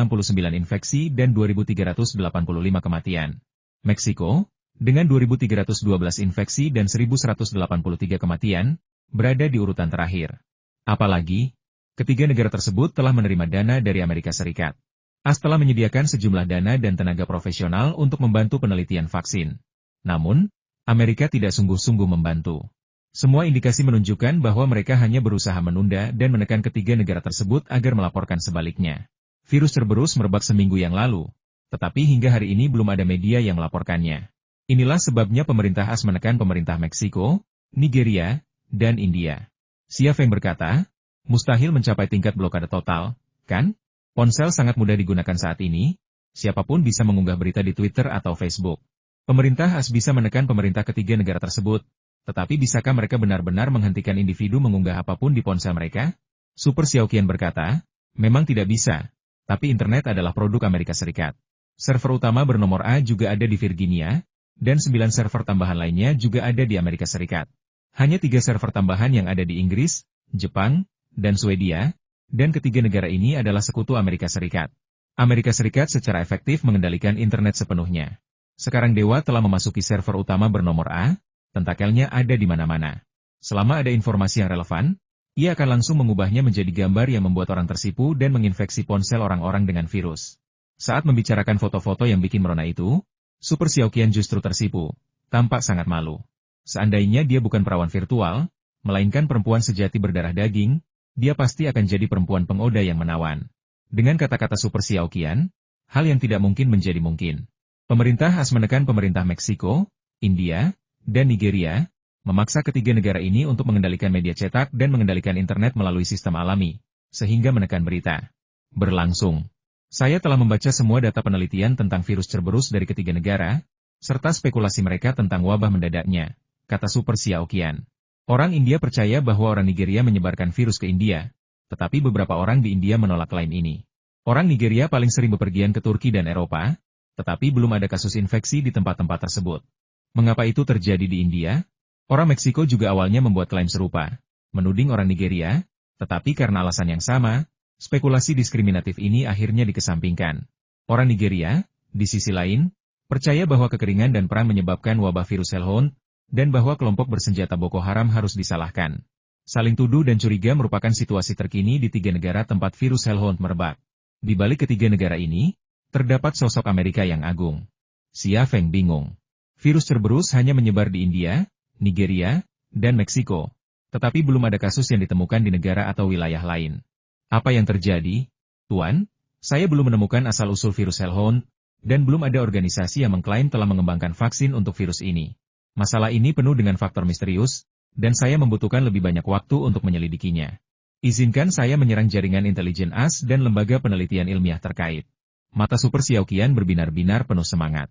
infeksi dan 2.385 kematian. Meksiko, dengan 2.312 infeksi dan 1.183 kematian, berada di urutan terakhir. Apalagi, ketiga negara tersebut telah menerima dana dari Amerika Serikat. AS telah menyediakan sejumlah dana dan tenaga profesional untuk membantu penelitian vaksin. Namun, Amerika tidak sungguh-sungguh membantu. Semua indikasi menunjukkan bahwa mereka hanya berusaha menunda dan menekan ketiga negara tersebut agar melaporkan sebaliknya. Virus Cerberus merebak seminggu yang lalu, tetapi hingga hari ini belum ada media yang melaporkannya. Inilah sebabnya pemerintah AS menekan pemerintah Meksiko, Nigeria, dan India. Xia Feng berkata, "Mustahil mencapai tingkat blokade total, kan? Ponsel sangat mudah digunakan saat ini, siapapun bisa mengunggah berita di Twitter atau Facebook. Pemerintah AS bisa menekan pemerintah ketiga negara tersebut, tetapi bisakah mereka benar-benar menghentikan individu mengunggah apapun di ponsel mereka?" Super Xiaoqian berkata, "Memang tidak bisa, tapi internet adalah produk Amerika Serikat. Server utama bernomor A juga ada di Virginia, dan 9 server tambahan lainnya juga ada di Amerika Serikat. Hanya 3 server tambahan yang ada di Inggris, Jepang, dan Swedia, Dan ketiga negara ini adalah sekutu Amerika Serikat. Amerika Serikat secara efektif mengendalikan internet sepenuhnya. Sekarang Dewa telah memasuki server utama bernomor A, tentakelnya ada di mana-mana. Selama ada informasi yang relevan, ia akan langsung mengubahnya menjadi gambar yang membuat orang tersipu dan menginfeksi ponsel orang-orang dengan virus. Saat membicarakan foto-foto yang bikin merona itu, Super Xiaoqian justru tersipu, tampak sangat malu. Seandainya dia bukan perawan virtual, melainkan perempuan sejati berdarah daging, dia pasti akan jadi perempuan pengoda yang menawan. Dengan kata-kata Super Xiaoqian, hal yang tidak mungkin menjadi mungkin. Pemerintah AS menekan pemerintah Meksiko, India, dan Nigeria, memaksa ketiga negara ini untuk mengendalikan media cetak dan mengendalikan internet melalui sistem alami, sehingga menekan berita. Berlangsung. Saya telah membaca semua data penelitian tentang virus Cerberus dari ketiga negara, serta spekulasi mereka tentang wabah mendadaknya, kata Super Xiaoqian. Orang India percaya bahwa orang Nigeria menyebarkan virus ke India, tetapi beberapa orang di India menolak klaim ini. Orang Nigeria paling sering bepergian ke Turki dan Eropa, tetapi belum ada kasus infeksi di tempat-tempat tersebut. Mengapa itu terjadi di India? Orang Meksiko juga awalnya membuat klaim serupa, menuding orang Nigeria, tetapi karena alasan yang sama, spekulasi diskriminatif ini akhirnya dikesampingkan. Orang Nigeria, di sisi lain, percaya bahwa kekeringan dan perang menyebabkan wabah virus hellhound, dan bahwa kelompok bersenjata Boko Haram harus disalahkan. Saling tuduh dan curiga merupakan situasi terkini di tiga negara tempat virus hellhound merebak. Di balik ketiga negara ini, terdapat sosok Amerika yang agung. Xia Feng bingung. Virus Cerberus hanya menyebar di India, Nigeria, dan Meksiko. Tetapi belum ada kasus yang ditemukan di negara atau wilayah lain. Apa yang terjadi? Tuan, saya belum menemukan asal-usul virus hellhound, dan belum ada organisasi yang mengklaim telah mengembangkan vaksin untuk virus ini. Masalah ini penuh dengan faktor misterius, dan saya membutuhkan lebih banyak waktu untuk menyelidikinya. Izinkan saya menyerang jaringan intelijen AS dan lembaga penelitian ilmiah terkait. Mata Super Xiaoqian berbinar-binar penuh semangat.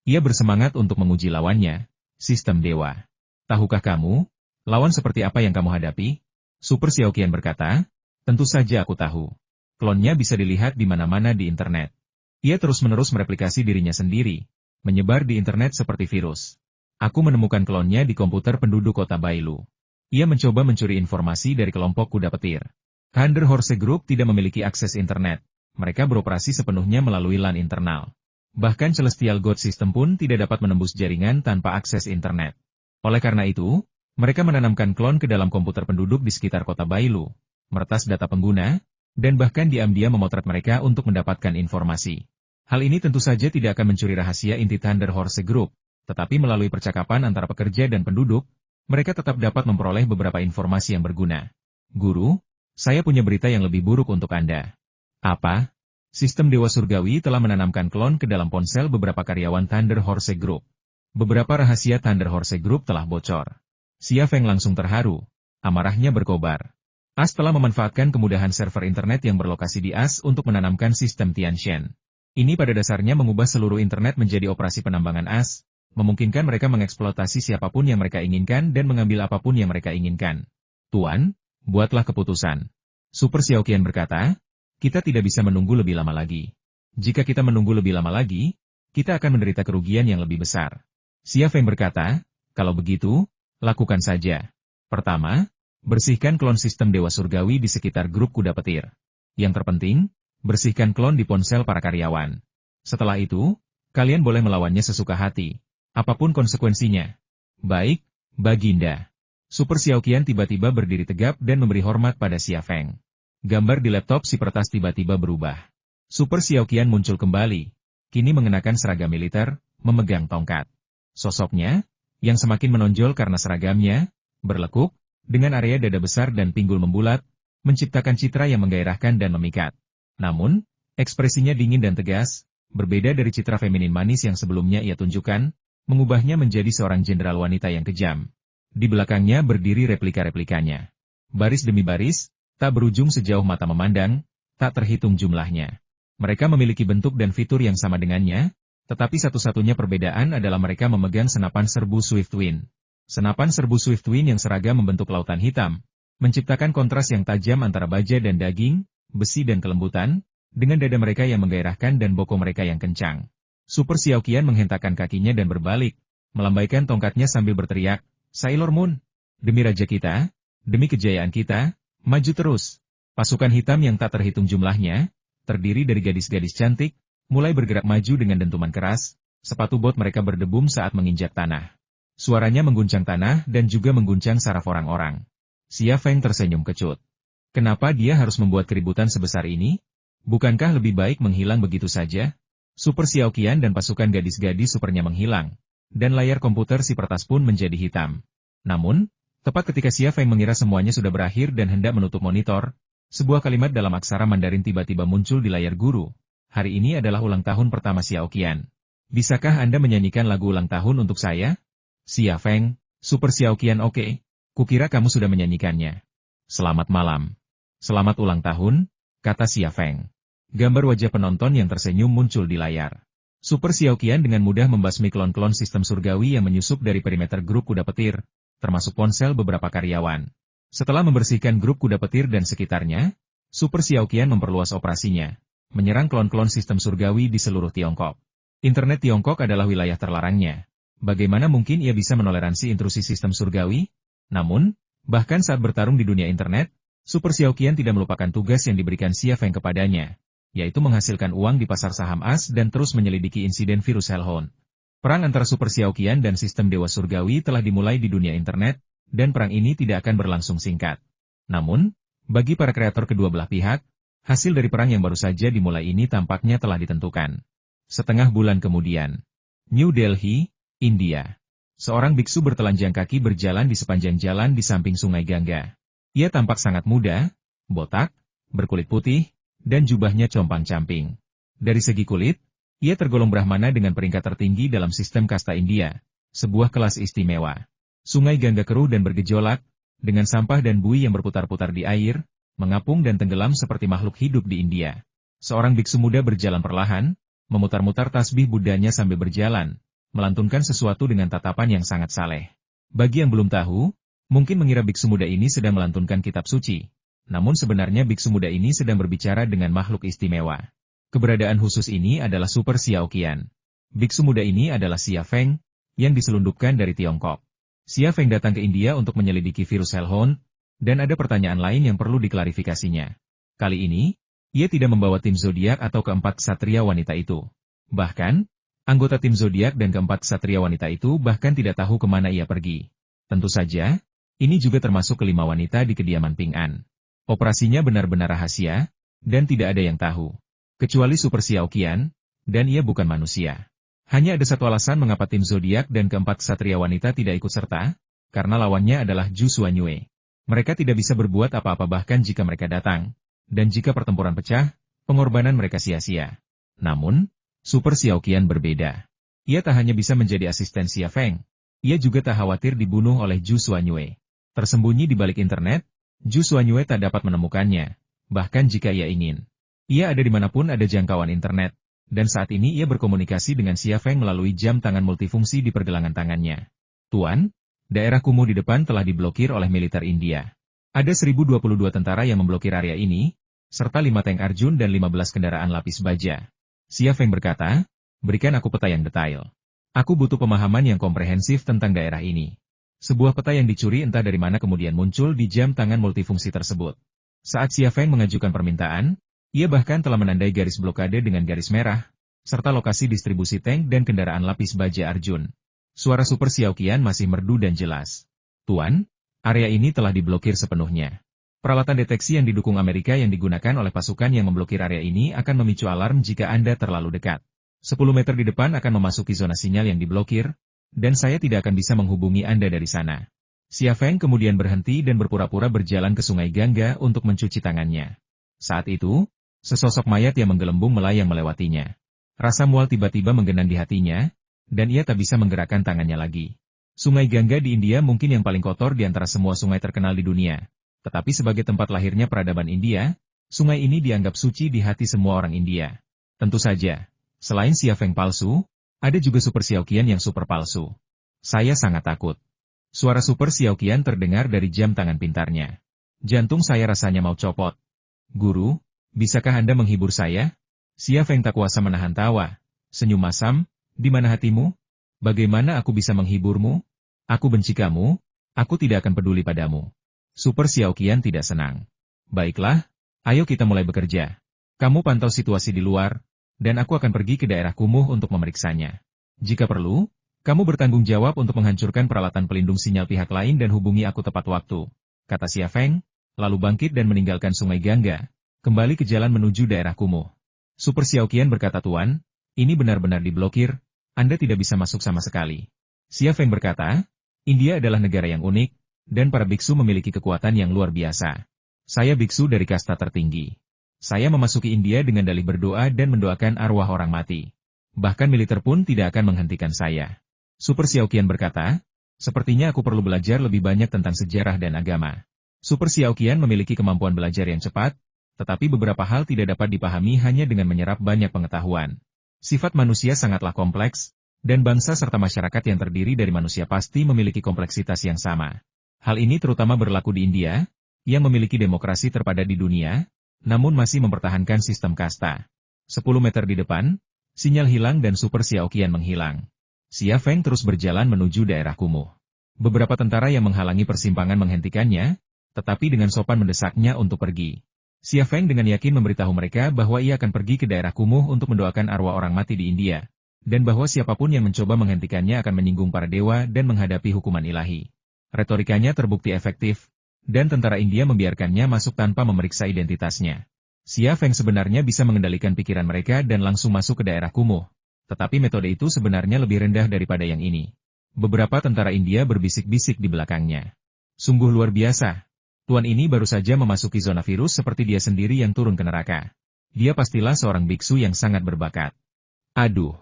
Ia bersemangat untuk menguji lawannya, sistem dewa. Tahukah kamu, lawan seperti apa yang kamu hadapi? Super Xiaoqian berkata, tentu saja aku tahu. Klonnya bisa dilihat di mana-mana di internet. Ia terus-menerus mereplikasi dirinya sendiri, menyebar di internet seperti virus. Aku menemukan klonnya di komputer penduduk kota Bailu. Ia mencoba mencuri informasi dari kelompok kuda petir. Thunder Horse Group tidak memiliki akses internet. Mereka beroperasi sepenuhnya melalui LAN internal. Bahkan Celestial God System pun tidak dapat menembus jaringan tanpa akses internet. Oleh karena itu, mereka menanamkan klon ke dalam komputer penduduk di sekitar kota Bailu, meretas data pengguna, dan bahkan diam-diam memotret mereka untuk mendapatkan informasi. Hal ini tentu saja tidak akan mencuri rahasia inti Thunder Horse Group, tetapi melalui percakapan antara pekerja dan penduduk, mereka tetap dapat memperoleh beberapa informasi yang berguna. Guru, saya punya berita yang lebih buruk untuk Anda. Apa? Sistem Dewa Surgawi telah menanamkan klon ke dalam ponsel beberapa karyawan Thunder Horse Group. Beberapa rahasia Thunder Horse Group telah bocor. Xia Feng langsung terharu. Amarahnya berkobar. AS telah memanfaatkan kemudahan server internet yang berlokasi di AS untuk menanamkan sistem Tianshan. Ini pada dasarnya mengubah seluruh internet menjadi operasi penambangan AS, memungkinkan mereka mengeksploitasi siapapun yang mereka inginkan dan mengambil apapun yang mereka inginkan. Tuan, buatlah keputusan. Super Xiaoqian berkata, kita tidak bisa menunggu lebih lama lagi. Jika kita menunggu lebih lama lagi, kita akan menderita kerugian yang lebih besar. Xia Feng berkata, kalau begitu, lakukan saja. Pertama, bersihkan klon sistem Dewa Surgawi di sekitar grup kuda petir. Yang terpenting, bersihkan klon di ponsel para karyawan. Setelah itu, kalian boleh melawannya sesuka hati. Apapun konsekuensinya. Baik, Baginda. Super Xiaoqian tiba-tiba berdiri tegap dan memberi hormat pada Xia Feng. Gambar di laptop si peretas tiba-tiba berubah. Super Xiaoqian muncul kembali. Kini mengenakan seragam militer, memegang tongkat. Sosoknya, yang semakin menonjol karena seragamnya, berlekuk, dengan area dada besar dan pinggul membulat, menciptakan citra yang menggairahkan dan memikat. Namun, ekspresinya dingin dan tegas, berbeda dari citra feminin manis yang sebelumnya ia tunjukkan, mengubahnya menjadi seorang jenderal wanita yang kejam. Di belakangnya berdiri replika-replikanya. Baris demi baris, tak berujung sejauh mata memandang, tak terhitung jumlahnya. Mereka memiliki bentuk dan fitur yang sama dengannya, tetapi satu-satunya perbedaan adalah mereka memegang senapan serbu Swiftwind. Senapan serbu Swiftwind yang seragam membentuk lautan hitam, menciptakan kontras yang tajam antara baja dan daging, besi dan kelembutan, dengan dada mereka yang menggairahkan dan bokong mereka yang kencang. Super Xiaoqian menghentakkan kakinya dan berbalik, melambaikan tongkatnya sambil berteriak, Sailor Moon, demi raja kita, demi kejayaan kita, maju terus. Pasukan hitam yang tak terhitung jumlahnya, terdiri dari gadis-gadis cantik, mulai bergerak maju dengan dentuman keras, sepatu bot mereka berdebum saat menginjak tanah. Suaranya mengguncang tanah dan juga mengguncang saraf orang-orang. Xia Feng tersenyum kecut. Kenapa dia harus membuat keributan sebesar ini? Bukankah lebih baik menghilang begitu saja? Super Xiao Qian dan pasukan gadis-gadis supernya menghilang, dan layar komputer si pertas pun menjadi hitam. Namun, tepat ketika Xia Feng mengira semuanya sudah berakhir dan hendak menutup monitor, sebuah kalimat dalam aksara Mandarin tiba-tiba muncul di layar guru. Hari ini adalah ulang tahun pertama Xiao Qian. Bisakah Anda menyanyikan lagu ulang tahun untuk saya? Xia Feng, Super Xiao Qian oke. Kukira kamu sudah menyanyikannya. Selamat malam. Selamat ulang tahun, kata Xia Feng. Gambar wajah penonton yang tersenyum muncul di layar. Super Xiao Qian dengan mudah membasmi klon-klon sistem surgawi yang menyusup dari perimeter grup kuda petir, termasuk ponsel beberapa karyawan. Setelah membersihkan grup kuda petir dan sekitarnya, Super Xiao Qian memperluas operasinya, menyerang klon-klon sistem surgawi di seluruh Tiongkok. Internet Tiongkok adalah wilayah terlarangnya. Bagaimana mungkin ia bisa menoleransi intrusi sistem surgawi? Namun, bahkan saat bertarung di dunia internet, Super Xiao Qian tidak melupakan tugas yang diberikan Xia Feng kepadanya, yaitu menghasilkan uang di pasar saham as dan terus menyelidiki insiden virus Hellhound. Perang antara Super Xiao Qian dan sistem Dewa Surgawi telah dimulai di dunia internet, dan perang ini tidak akan berlangsung singkat. Namun, bagi para kreator kedua belah pihak, hasil dari perang yang baru saja dimulai ini tampaknya telah ditentukan. Setengah bulan kemudian, New Delhi, India. Seorang biksu bertelanjang kaki berjalan di sepanjang jalan di samping sungai Gangga. Ia tampak sangat muda, botak, berkulit putih, dan jubahnya compang-camping. Dari segi kulit, ia tergolong Brahmana dengan peringkat tertinggi dalam sistem kasta India, sebuah kelas istimewa. Sungai Gangga keruh dan bergejolak, dengan sampah dan buih yang berputar-putar di air, mengapung dan tenggelam seperti makhluk hidup di India. Seorang biksu muda berjalan perlahan, memutar-mutar tasbih Buddhanya sambil berjalan, melantunkan sesuatu dengan tatapan yang sangat saleh. Bagi yang belum tahu, mungkin mengira biksu muda ini sedang melantunkan kitab suci. Namun sebenarnya biksu muda ini sedang berbicara dengan makhluk istimewa. Keberadaan khusus ini adalah Super Xiao Qian. Biksu muda ini adalah Xia Feng, yang diselundupkan dari Tiongkok. Xia Feng datang ke India untuk menyelidiki virus Hellhound, dan ada pertanyaan lain yang perlu diklarifikasinya. Kali ini, ia tidak membawa tim zodiak atau keempat ksatria wanita itu. Bahkan, anggota tim zodiak dan keempat ksatria wanita itu bahkan tidak tahu kemana ia pergi. Tentu saja, ini juga termasuk kelima wanita di kediaman Ping An. Operasinya benar-benar rahasia, dan tidak ada yang tahu. Kecuali Super Xiao Qian, dan ia bukan manusia. Hanya ada satu alasan mengapa tim zodiak dan keempat ksatria wanita tidak ikut serta, karena lawannya adalah Zhu Xuanyue. Mereka tidak bisa berbuat apa-apa bahkan jika mereka datang, dan jika pertempuran pecah, pengorbanan mereka sia-sia. Namun, Super Xiao Qian berbeda. Ia tak hanya bisa menjadi asisten Xia Feng, ia juga tak khawatir dibunuh oleh Zhu Xuanyue. Tersembunyi di balik internet, Zhu Xuanyue tak dapat menemukannya, bahkan jika ia ingin. Ia ada dimanapun ada jangkauan internet. Dan saat ini ia berkomunikasi dengan Xia Feng melalui jam tangan multifungsi di pergelangan tangannya. Tuan, daerah kumuh di depan telah diblokir oleh militer India. Ada 1022 tentara yang memblokir area ini, serta 5 tank Arjun dan 15 kendaraan lapis baja. Xia Feng berkata, berikan aku peta yang detail. Aku butuh pemahaman yang komprehensif tentang daerah ini. Sebuah peta yang dicuri entah dari mana kemudian muncul di jam tangan multifungsi tersebut. Saat Xia Feng mengajukan permintaan, ia bahkan telah menandai garis blokade dengan garis merah, serta lokasi distribusi tank dan kendaraan lapis baja Arjun. Suara Super Xiao Qian masih merdu dan jelas. Tuan, area ini telah diblokir sepenuhnya. Peralatan deteksi yang didukung Amerika yang digunakan oleh pasukan yang memblokir area ini akan memicu alarm jika Anda terlalu dekat. 10 meter di depan akan memasuki zona sinyal yang diblokir, dan saya tidak akan bisa menghubungi Anda dari sana. Xia Feng kemudian berhenti dan berpura-pura berjalan ke sungai Gangga untuk mencuci tangannya. Saat itu, sesosok mayat yang menggelembung melayang melewatinya. Rasa mual tiba-tiba menggenang di hatinya, dan ia tak bisa menggerakkan tangannya lagi. Sungai Gangga di India mungkin yang paling kotor di antara semua sungai terkenal di dunia. Tetapi sebagai tempat lahirnya peradaban India, sungai ini dianggap suci di hati semua orang India. Tentu saja, selain Xia Feng palsu, ada juga Super Xiao Qian yang super palsu. Saya sangat takut. Suara Super Xiao Qian terdengar dari jam tangan pintarnya. Jantung saya rasanya mau copot. Guru, bisakah Anda menghibur saya? Xia Feng tak kuasa menahan tawa. Senyum masam, di mana hatimu? Bagaimana aku bisa menghiburmu? Aku benci kamu, aku tidak akan peduli padamu. Super Xiao Qian tidak senang. Baiklah, Ayo kita mulai bekerja. Kamu pantau situasi di luar, dan aku akan pergi ke daerah kumuh untuk memeriksanya. Jika perlu, kamu bertanggung jawab untuk menghancurkan peralatan pelindung sinyal pihak lain dan hubungi aku tepat waktu, kata Xia Feng, lalu bangkit dan meninggalkan Sungai Gangga, kembali ke jalan menuju daerah kumuh. Super Xiaoqian berkata, Tuan, ini benar-benar diblokir, Anda tidak bisa masuk sama sekali. Xia Feng berkata, India adalah negara yang unik, dan para biksu memiliki kekuatan yang luar biasa. Saya biksu dari kasta tertinggi. Saya memasuki India dengan dalih berdoa dan mendoakan arwah orang mati. Bahkan militer pun tidak akan menghentikan saya. Super Xiaoqian berkata, sepertinya aku perlu belajar lebih banyak tentang sejarah dan agama. Super Xiaoqian memiliki kemampuan belajar yang cepat, tetapi beberapa hal tidak dapat dipahami hanya dengan menyerap banyak pengetahuan. Sifat manusia sangatlah kompleks, dan bangsa serta masyarakat yang terdiri dari manusia pasti memiliki kompleksitas yang sama. Hal ini terutama berlaku di India, yang memiliki demokrasi terpadat di dunia, namun masih mempertahankan sistem kasta. 10 meter di depan, sinyal hilang dan Super Xiaoqian menghilang. Xia Feng terus berjalan menuju daerah kumuh. Beberapa tentara yang menghalangi persimpangan menghentikannya, tetapi dengan sopan mendesaknya untuk pergi. Xia Feng dengan yakin memberitahu mereka bahwa ia akan pergi ke daerah kumuh untuk mendoakan arwah orang mati di India, dan bahwa siapapun yang mencoba menghentikannya akan menyinggung para dewa dan menghadapi hukuman ilahi. Retorikanya terbukti efektif, dan tentara India membiarkannya masuk tanpa memeriksa identitasnya. Xia Feng sebenarnya bisa mengendalikan pikiran mereka dan langsung masuk ke daerah kumuh. Tetapi metode itu sebenarnya lebih rendah daripada yang ini. Beberapa tentara India berbisik-bisik di belakangnya. Sungguh luar biasa. Tuan ini baru saja memasuki zona virus seperti dia sendiri yang turun ke neraka. Dia pastilah seorang biksu yang sangat berbakat. Aduh.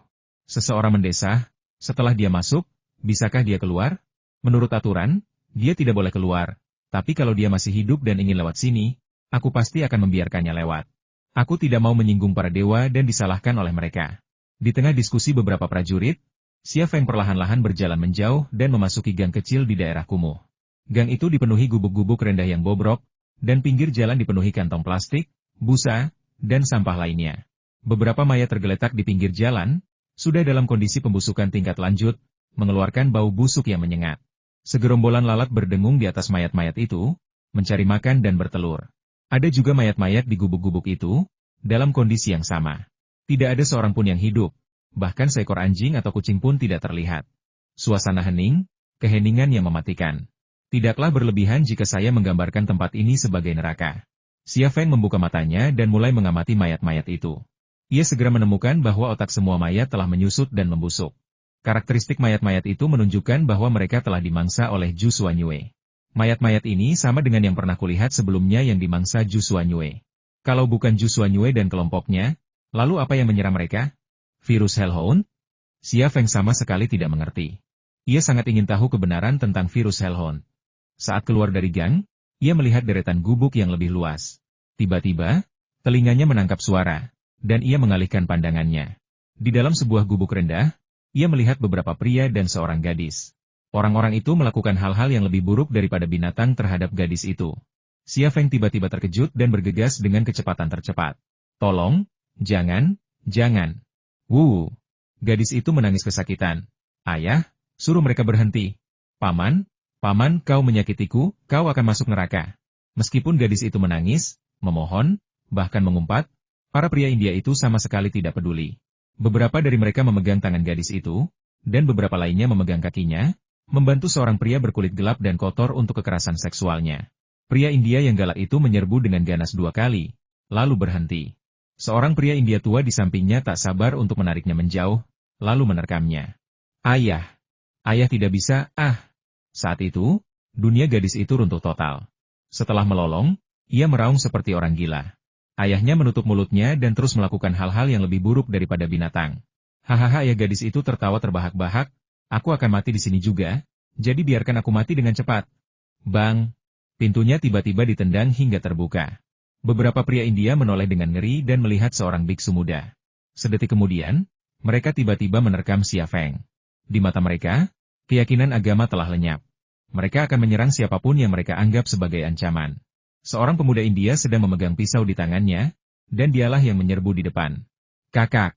Seseorang mendesah, setelah dia masuk, bisakah dia keluar? Menurut aturan, dia tidak boleh keluar. Tapi kalau dia masih hidup dan ingin lewat sini, aku pasti akan membiarkannya lewat. Aku tidak mau menyinggung para dewa dan disalahkan oleh mereka. Di tengah diskusi beberapa prajurit, Xia Feng perlahan-lahan berjalan menjauh dan memasuki gang kecil di daerah kumuh. Gang itu dipenuhi gubuk-gubuk rendah yang bobrok, dan pinggir jalan dipenuhi kantong plastik, busa, dan sampah lainnya. Beberapa mayat tergeletak di pinggir jalan, sudah dalam kondisi pembusukan tingkat lanjut, mengeluarkan bau busuk yang menyengat. Segerombolan lalat berdengung di atas mayat-mayat itu, mencari makan dan bertelur. Ada juga mayat-mayat di gubuk-gubuk itu, dalam kondisi yang sama. Tidak ada seorang pun yang hidup, bahkan seekor anjing atau kucing pun tidak terlihat. Suasana hening, keheningan yang mematikan. Tidaklah berlebihan jika saya menggambarkan tempat ini sebagai neraka. Xia Feng membuka matanya dan mulai mengamati mayat-mayat itu. Ia segera menemukan bahwa otak semua mayat telah menyusut dan membusuk. Karakteristik mayat-mayat itu menunjukkan bahwa mereka telah dimangsa oleh Zhu Xuanyue. Mayat-mayat ini sama dengan yang pernah kulihat sebelumnya yang dimangsa Zhu Xuanyue. Kalau bukan Zhu Xuanyue dan kelompoknya, lalu apa yang menyerang mereka? Virus Hellhound? Xia Feng sama sekali tidak mengerti. Ia sangat ingin tahu kebenaran tentang virus Hellhound. Saat keluar dari gang, ia melihat deretan gubuk yang lebih luas. Tiba-tiba, telinganya menangkap suara, dan ia mengalihkan pandangannya. Di dalam sebuah gubuk rendah, ia melihat beberapa pria dan seorang gadis. Orang-orang itu melakukan hal-hal yang lebih buruk daripada binatang terhadap gadis itu. Xia Feng tiba-tiba terkejut dan bergegas dengan kecepatan tercepat. Tolong, jangan, jangan. Gadis itu menangis kesakitan. Ayah, suruh mereka berhenti. Paman, paman, kau menyakitiku, kau akan masuk neraka. Meskipun gadis itu menangis, memohon, bahkan mengumpat, para pria India itu sama sekali tidak peduli. Beberapa dari mereka memegang tangan gadis itu, dan beberapa lainnya memegang kakinya, membantu seorang pria berkulit gelap dan kotor untuk kekerasan seksualnya. Pria India yang galak itu menyerbu dengan ganas 2 kali, lalu berhenti. Seorang pria India tua di sampingnya tak sabar untuk menariknya menjauh, lalu menerkamnya. Ayah! Ayah tidak bisa, Saat itu, dunia gadis itu runtuh total. Setelah melolong, ia meraung seperti orang gila. Ayahnya menutup mulutnya dan terus melakukan hal-hal yang lebih buruk daripada binatang. Hahaha, ayah gadis itu tertawa terbahak-bahak, aku akan mati di sini juga, jadi biarkan aku mati dengan cepat. Bang! Pintunya tiba-tiba ditendang hingga terbuka. Beberapa pria India menoleh dengan ngeri dan melihat seorang biksu muda. Sedetik kemudian, mereka tiba-tiba menerkam Xia Feng. Di mata mereka, keyakinan agama telah lenyap. Mereka akan menyerang siapapun yang mereka anggap sebagai ancaman. Seorang pemuda India sedang memegang pisau di tangannya, dan dialah yang menyerbu di depan. Kakak!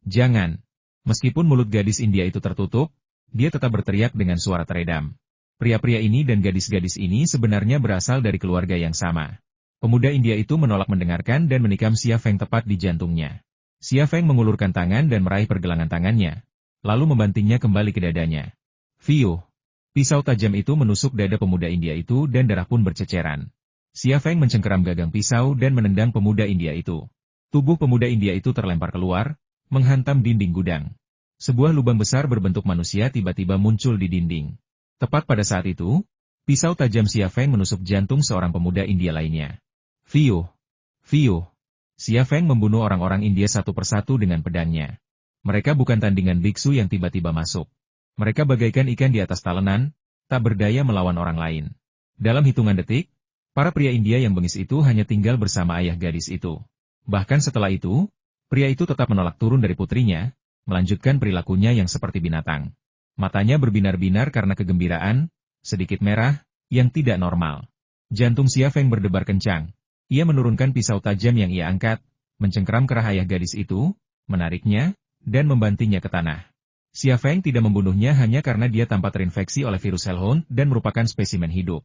Jangan! Meskipun mulut gadis India itu tertutup, dia tetap berteriak dengan suara teredam. Pria-pria ini dan gadis-gadis ini sebenarnya berasal dari keluarga yang sama. Pemuda India itu menolak mendengarkan dan menikam Xia Feng tepat di jantungnya. Xia Feng mengulurkan tangan dan meraih pergelangan tangannya, lalu membantingnya kembali ke dadanya. Fiuh! Pisau tajam itu menusuk dada pemuda India itu dan darah pun berceceran. Xia Feng mencengkeram gagang pisau dan menendang pemuda India itu. Tubuh pemuda India itu terlempar keluar, menghantam dinding gudang. Sebuah lubang besar berbentuk manusia tiba-tiba muncul di dinding. Tepat pada saat itu, pisau tajam Xia Feng menusuk jantung seorang pemuda India lainnya. Fiuh! Fiuh! Xia Feng membunuh orang-orang India satu persatu dengan pedangnya. Mereka bukan tandingan biksu yang tiba-tiba masuk. Mereka bagaikan ikan di atas talenan, tak berdaya melawan orang lain. Dalam hitungan detik, para pria India yang bengis itu hanya tinggal bersama ayah gadis itu. Bahkan setelah itu, pria itu tetap menolak turun dari putrinya, melanjutkan perilakunya yang seperti binatang. Matanya berbinar-binar karena kegembiraan, sedikit merah, yang tidak normal. Jantung Xia Feng berdebar kencang. Ia menurunkan pisau tajam yang ia angkat, mencengkeram kerah ayah gadis itu, menariknya, dan membantingnya ke tanah. Xia Feng tidak membunuhnya hanya karena dia tampak terinfeksi oleh virus Hellhound dan merupakan spesimen hidup.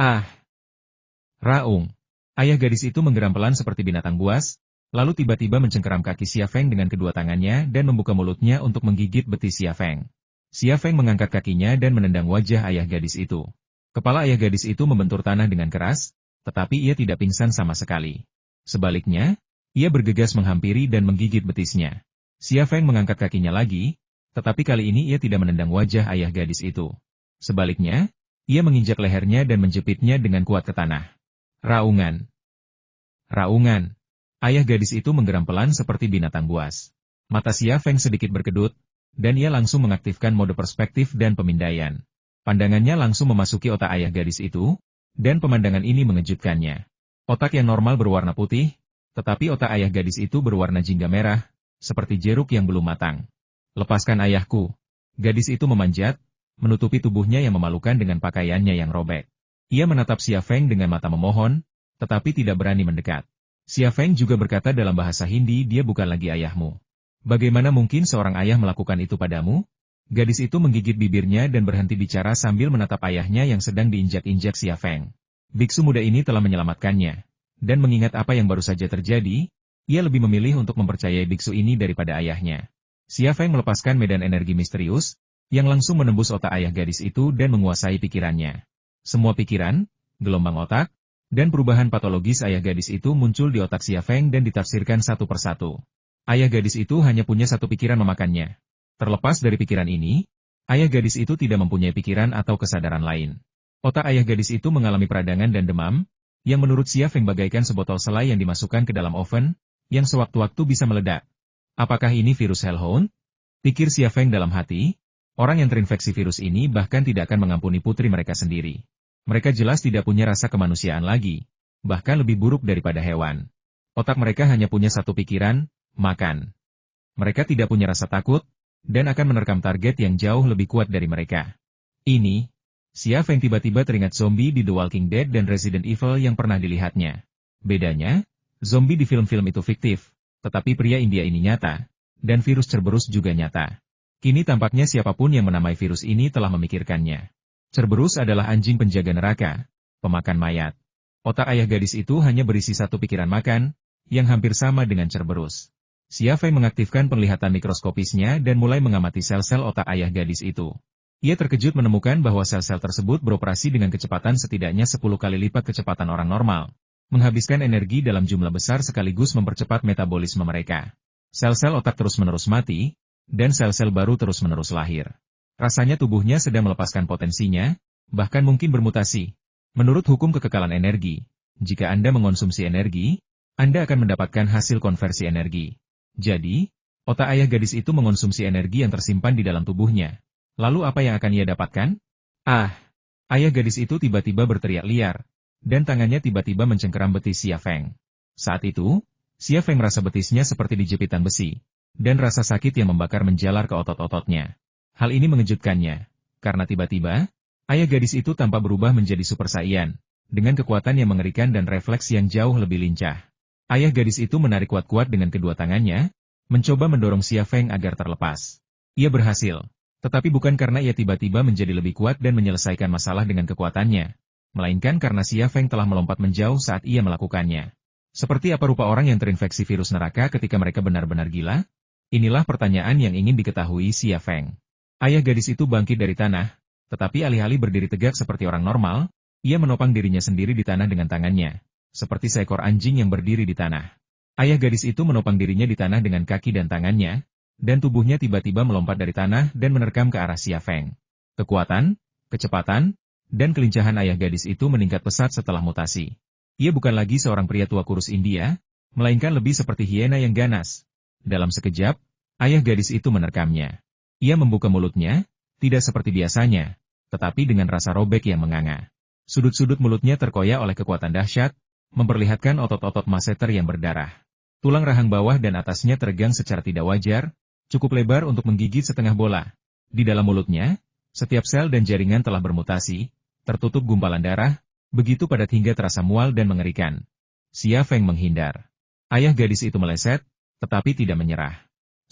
Ah! Raung! Ayah gadis itu menggeram pelan seperti binatang buas, lalu tiba-tiba mencengkeram kaki Xia Feng dengan kedua tangannya dan membuka mulutnya untuk menggigit betis Xia Feng. Xia Feng mengangkat kakinya dan menendang wajah ayah gadis itu. Kepala ayah gadis itu membentur tanah dengan keras, tetapi ia tidak pingsan sama sekali. Sebaliknya, ia bergegas menghampiri dan menggigit betisnya. Xia Feng mengangkat kakinya lagi, tetapi kali ini ia tidak menendang wajah ayah gadis itu. Sebaliknya, ia menginjak lehernya dan menjepitnya dengan kuat ke tanah. Raungan! Raungan! Ayah gadis itu menggeram pelan seperti binatang buas. Mata Xia Feng sedikit berkedut, dan ia langsung mengaktifkan mode perspektif dan pemindaian. Pandangannya langsung memasuki otak ayah gadis itu, dan pemandangan ini mengejutkannya. Otak yang normal berwarna putih, tetapi otak ayah gadis itu berwarna jingga merah, seperti jeruk yang belum matang. Lepaskan ayahku. Gadis itu memanjat, menutupi tubuhnya yang memalukan dengan pakaiannya yang robek. Ia menatap Xia Feng dengan mata memohon, tetapi tidak berani mendekat. Xia Feng juga berkata dalam bahasa Hindi, dia bukan lagi ayahmu. Bagaimana mungkin seorang ayah melakukan itu padamu? Gadis itu menggigit bibirnya dan berhenti bicara sambil menatap ayahnya yang sedang diinjak-injak Xia Feng. Biksu muda ini telah menyelamatkannya. Dan mengingat apa yang baru saja terjadi, ia lebih memilih untuk mempercayai biksu ini daripada ayahnya. Xia Feng melepaskan medan energi misterius, yang langsung menembus otak ayah gadis itu dan menguasai pikirannya. Semua pikiran, gelombang otak, dan perubahan patologis ayah gadis itu muncul di otak Xia Feng dan ditafsirkan satu persatu. Ayah gadis itu hanya punya satu pikiran memakannya. Terlepas dari pikiran ini, ayah gadis itu tidak mempunyai pikiran atau kesadaran lain. Otak ayah gadis itu mengalami peradangan dan demam, yang menurut Xia Feng bagaikan sebotol selai yang dimasukkan ke dalam oven, yang sewaktu-waktu bisa meledak. Apakah ini virus Hellhound? Pikir Xia Feng dalam hati, orang yang terinfeksi virus ini bahkan tidak akan mengampuni putri mereka sendiri. Mereka jelas tidak punya rasa kemanusiaan lagi, bahkan lebih buruk daripada hewan. Otak mereka hanya punya satu pikiran, makan. Mereka tidak punya rasa takut, dan akan menerkam target yang jauh lebih kuat dari mereka. Ini, Xia Feng tiba-tiba teringat zombie di The Walking Dead dan Resident Evil yang pernah dilihatnya. Bedanya, zombie di film-film itu fiktif, tetapi pria India ini nyata, dan virus Cerberus juga nyata. Kini tampaknya siapapun yang menamai virus ini telah memikirkannya. Cerberus adalah anjing penjaga neraka, pemakan mayat. Otak ayah gadis itu hanya berisi satu pikiran makan, yang hampir sama dengan Cerberus. Xia Feng mengaktifkan penglihatan mikroskopisnya dan mulai mengamati sel-sel otak ayah gadis itu. Ia terkejut menemukan bahwa sel-sel tersebut beroperasi dengan kecepatan setidaknya 10 kali lipat kecepatan orang normal, menghabiskan energi dalam jumlah besar sekaligus mempercepat metabolisme mereka. Sel-sel otak terus-menerus mati, dan sel-sel baru terus-menerus lahir. Rasanya tubuhnya sedang melepaskan potensinya, bahkan mungkin bermutasi. Menurut hukum kekekalan energi, jika Anda mengonsumsi energi, Anda akan mendapatkan hasil konversi energi. Jadi, otak ayah gadis itu mengonsumsi energi yang tersimpan di dalam tubuhnya. Lalu apa yang akan ia dapatkan? Ah! Ayah gadis itu tiba-tiba berteriak liar, dan tangannya tiba-tiba mencengkeram betis Xia Feng. Saat itu, Xia Feng merasa betisnya seperti dijepitan besi, dan rasa sakit yang membakar menjalar ke otot-ototnya. Hal ini mengejutkannya, karena tiba-tiba, ayah gadis itu tampak berubah menjadi Super Saiyan, dengan kekuatan yang mengerikan dan refleks yang jauh lebih lincah. Ayah gadis itu menarik kuat-kuat dengan kedua tangannya, mencoba mendorong Xia Feng agar terlepas. Ia berhasil, tetapi bukan karena ia tiba-tiba menjadi lebih kuat dan menyelesaikan masalah dengan kekuatannya. melainkan karena Xia Feng telah melompat menjauh saat ia melakukannya. Seperti apa rupa orang yang terinfeksi virus neraka ketika mereka benar-benar gila? Inilah pertanyaan yang ingin diketahui Xia Feng. Ayah gadis itu bangkit dari tanah, tetapi alih-alih berdiri tegak seperti orang normal, ia menopang dirinya sendiri di tanah dengan tangannya, seperti seekor anjing yang berdiri di tanah. Ayah gadis itu menopang dirinya di tanah dengan kaki dan tangannya, dan tubuhnya tiba-tiba melompat dari tanah dan menerkam ke arah Xia Feng. Kekuatan, kecepatan, dan kelincahan ayah gadis itu meningkat pesat setelah mutasi. Ia bukan lagi seorang pria tua kurus India, melainkan lebih seperti hiena yang ganas. Dalam sekejap, ayah gadis itu menerkamnya. Ia membuka mulutnya, tidak seperti biasanya, tetapi dengan rasa robek yang menganga. Sudut-sudut mulutnya terkoyak oleh kekuatan dahsyat, memperlihatkan otot-otot masseter yang berdarah. Tulang rahang bawah dan atasnya teregang secara tidak wajar, cukup lebar untuk menggigit setengah bola. Di dalam mulutnya, setiap sel dan jaringan telah bermutasi, tertutup gumpalan darah, begitu padat hingga terasa mual dan mengerikan. Xia Feng menghindar. Ayah gadis itu meleset, tetapi tidak menyerah.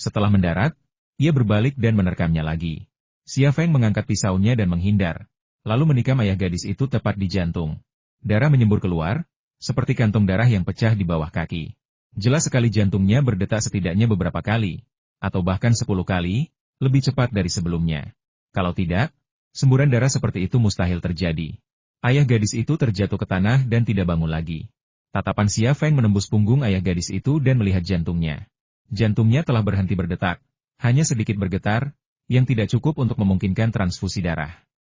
Setelah mendarat, ia berbalik dan menerkamnya lagi. Xia Feng mengangkat pisaunya dan menghindar, lalu menikam ayah gadis itu tepat di jantung. Darah menyembur keluar, seperti kantong darah yang pecah di bawah kaki. Jelas sekali jantungnya berdetak setidaknya beberapa kali, atau bahkan 10 kali, lebih cepat dari sebelumnya. Kalau tidak, semburan darah seperti itu mustahil terjadi. Ayah gadis itu terjatuh ke tanah dan tidak bangun lagi. Tatapan Xia Feng menembus punggung ayah gadis itu dan melihat jantungnya. Jantungnya telah berhenti berdetak, hanya sedikit bergetar, yang tidak cukup untuk memungkinkan transfusi darah.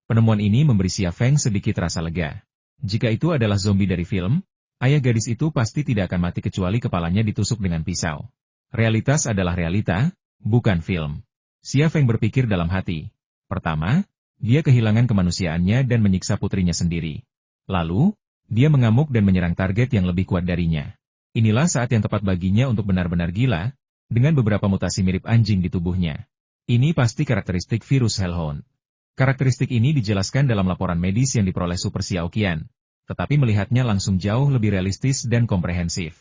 Penemuan ini memberi Xia Feng sedikit rasa lega. Jika itu adalah zombie dari film, ayah gadis itu pasti tidak akan mati kecuali kepalanya ditusuk dengan pisau. Realitas adalah realita, bukan film. Xia Feng berpikir dalam hati. Pertama, dia kehilangan kemanusiaannya dan menyiksa putrinya sendiri. Lalu, dia mengamuk dan menyerang target yang lebih kuat darinya. Inilah saat yang tepat baginya untuk benar-benar gila, dengan beberapa mutasi mirip anjing di tubuhnya. Ini pasti karakteristik virus Hellhound. Karakteristik ini dijelaskan dalam laporan medis yang diperoleh Super Xiaoqian, tetapi melihatnya langsung jauh lebih realistis dan komprehensif.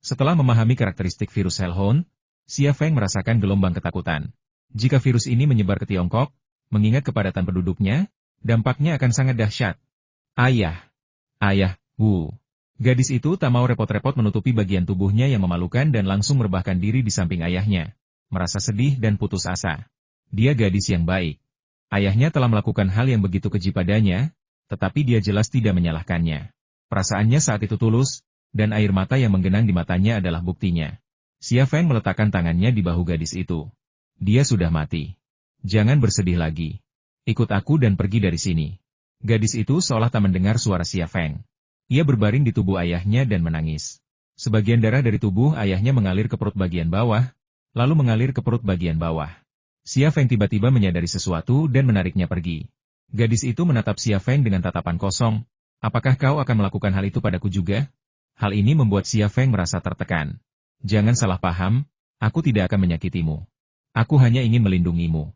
Setelah memahami karakteristik virus Hellhound, Xia Feng merasakan gelombang ketakutan. Jika virus ini menyebar ke Tiongkok, mengingat kepadatan penduduknya, dampaknya akan sangat dahsyat. Ayah, Gadis itu tak mau repot-repot menutupi bagian tubuhnya yang memalukan dan langsung merebahkan diri di samping ayahnya. Merasa sedih dan putus asa. Dia gadis yang baik. Ayahnya telah melakukan hal yang begitu keji padanya, tetapi dia jelas tidak menyalahkannya. Perasaannya saat itu tulus, dan air mata yang menggenang di matanya adalah buktinya. Xia Feng meletakkan tangannya di bahu gadis itu. Dia sudah mati. Jangan bersedih lagi. Ikut aku dan pergi dari sini. Gadis itu seolah tak mendengar suara Xia Feng. Ia berbaring di tubuh ayahnya dan menangis. Sebagian darah dari tubuh ayahnya mengalir ke perut bagian bawah, lalu mengalir ke perut bagian bawah. Xia Feng tiba-tiba menyadari sesuatu dan menariknya pergi. Gadis itu menatap Xia Feng dengan tatapan kosong. Apakah kau akan melakukan hal itu padaku juga? Hal ini membuat Xia Feng merasa tertekan. Jangan salah paham, aku tidak akan menyakitimu. Aku hanya ingin melindungimu.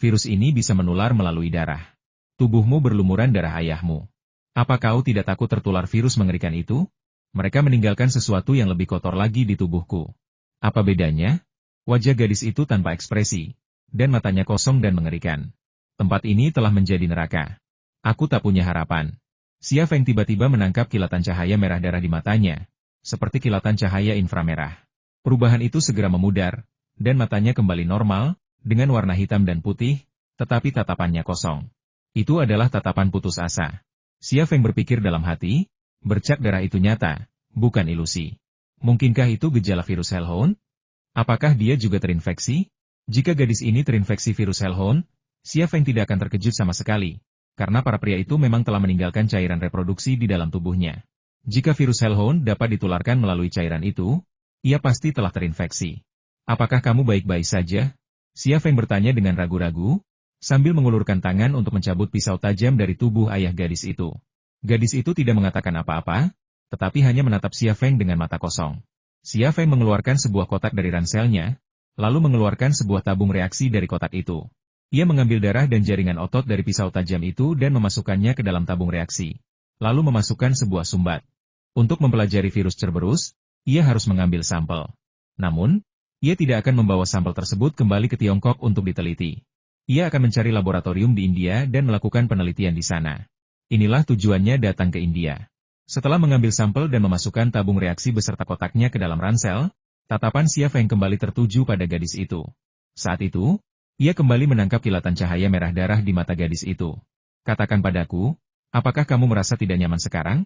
Virus ini bisa menular melalui darah. Tubuhmu berlumuran darah ayahmu. Apa kau tidak takut tertular virus mengerikan itu? Mereka meninggalkan sesuatu yang lebih kotor lagi di tubuhku. Apa bedanya? Wajah gadis itu tanpa ekspresi, dan matanya kosong dan mengerikan. Tempat ini telah menjadi neraka. Aku tak punya harapan. Xia Feng tiba-tiba menangkap kilatan cahaya merah darah di matanya, seperti kilatan cahaya inframerah. Perubahan itu segera memudar, dan matanya kembali normal, dengan warna hitam dan putih, tetapi tatapannya kosong. Itu adalah tatapan putus asa. Xia Feng berpikir dalam hati, bercak darah itu nyata, bukan ilusi. Mungkinkah itu gejala virus Hellhound? Apakah dia juga terinfeksi? Jika gadis ini terinfeksi virus Hellhound, Xia Feng tidak akan terkejut sama sekali, karena para pria itu memang telah meninggalkan cairan reproduksi di dalam tubuhnya. Jika virus Hellhound dapat ditularkan melalui cairan itu, ia pasti telah terinfeksi. Apakah kamu baik-baik saja? Xia Feng bertanya dengan ragu-ragu, sambil mengulurkan tangan untuk mencabut pisau tajam dari tubuh ayah gadis itu. Gadis itu tidak mengatakan apa-apa, tetapi hanya menatap Xia Feng dengan mata kosong. Xia Feng mengeluarkan sebuah kotak dari ranselnya, lalu mengeluarkan sebuah tabung reaksi dari kotak itu. Ia mengambil darah dan jaringan otot dari pisau tajam itu dan memasukkannya ke dalam tabung reaksi, lalu memasukkan sebuah sumbat. Untuk mempelajari virus Cerberus, ia harus mengambil sampel. Namun, ia tidak akan membawa sampel tersebut kembali ke Tiongkok untuk diteliti. Ia akan mencari laboratorium di India dan melakukan penelitian di sana. Inilah tujuannya datang ke India. Setelah mengambil sampel dan memasukkan tabung reaksi beserta kotaknya ke dalam ransel, tatapan Xia Feng kembali tertuju pada gadis itu. Saat itu, ia kembali menangkap kilatan cahaya merah darah di mata gadis itu. Katakan padaku, apakah kamu merasa tidak nyaman sekarang?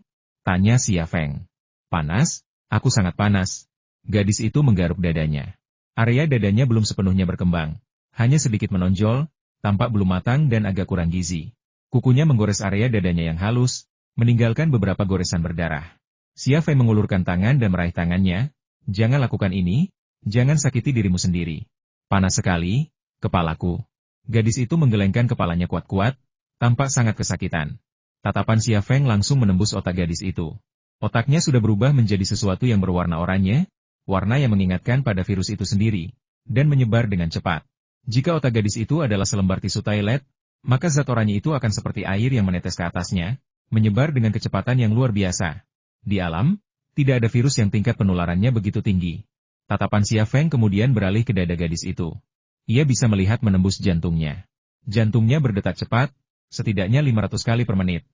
Tanya Xia Feng. Panas? Aku sangat panas. Gadis itu menggaruk dadanya. Area dadanya belum sepenuhnya berkembang. Hanya sedikit menonjol, tampak belum matang dan agak kurang gizi. Kukunya menggores area dadanya yang halus, meninggalkan beberapa goresan berdarah. Xia Feng mengulurkan tangan dan meraih tangannya. Jangan lakukan ini, jangan sakiti dirimu sendiri. Panas sekali, kepalaku. Gadis itu menggelengkan kepalanya kuat-kuat, tampak sangat kesakitan. Tatapan Xia Feng langsung menembus otak gadis itu. Otaknya sudah berubah menjadi sesuatu yang berwarna oranye, warna yang mengingatkan pada virus itu sendiri, dan menyebar dengan cepat. Jika otak gadis itu adalah selembar tisu toilet, maka zat oranye itu akan seperti air yang menetes ke atasnya, menyebar dengan kecepatan yang luar biasa. Di alam, tidak ada virus yang tingkat penularannya begitu tinggi. Tatapan Xia Feng kemudian beralih ke dada gadis itu. Ia bisa melihat menembus jantungnya. Jantungnya berdetak cepat, setidaknya 500 kali per menit.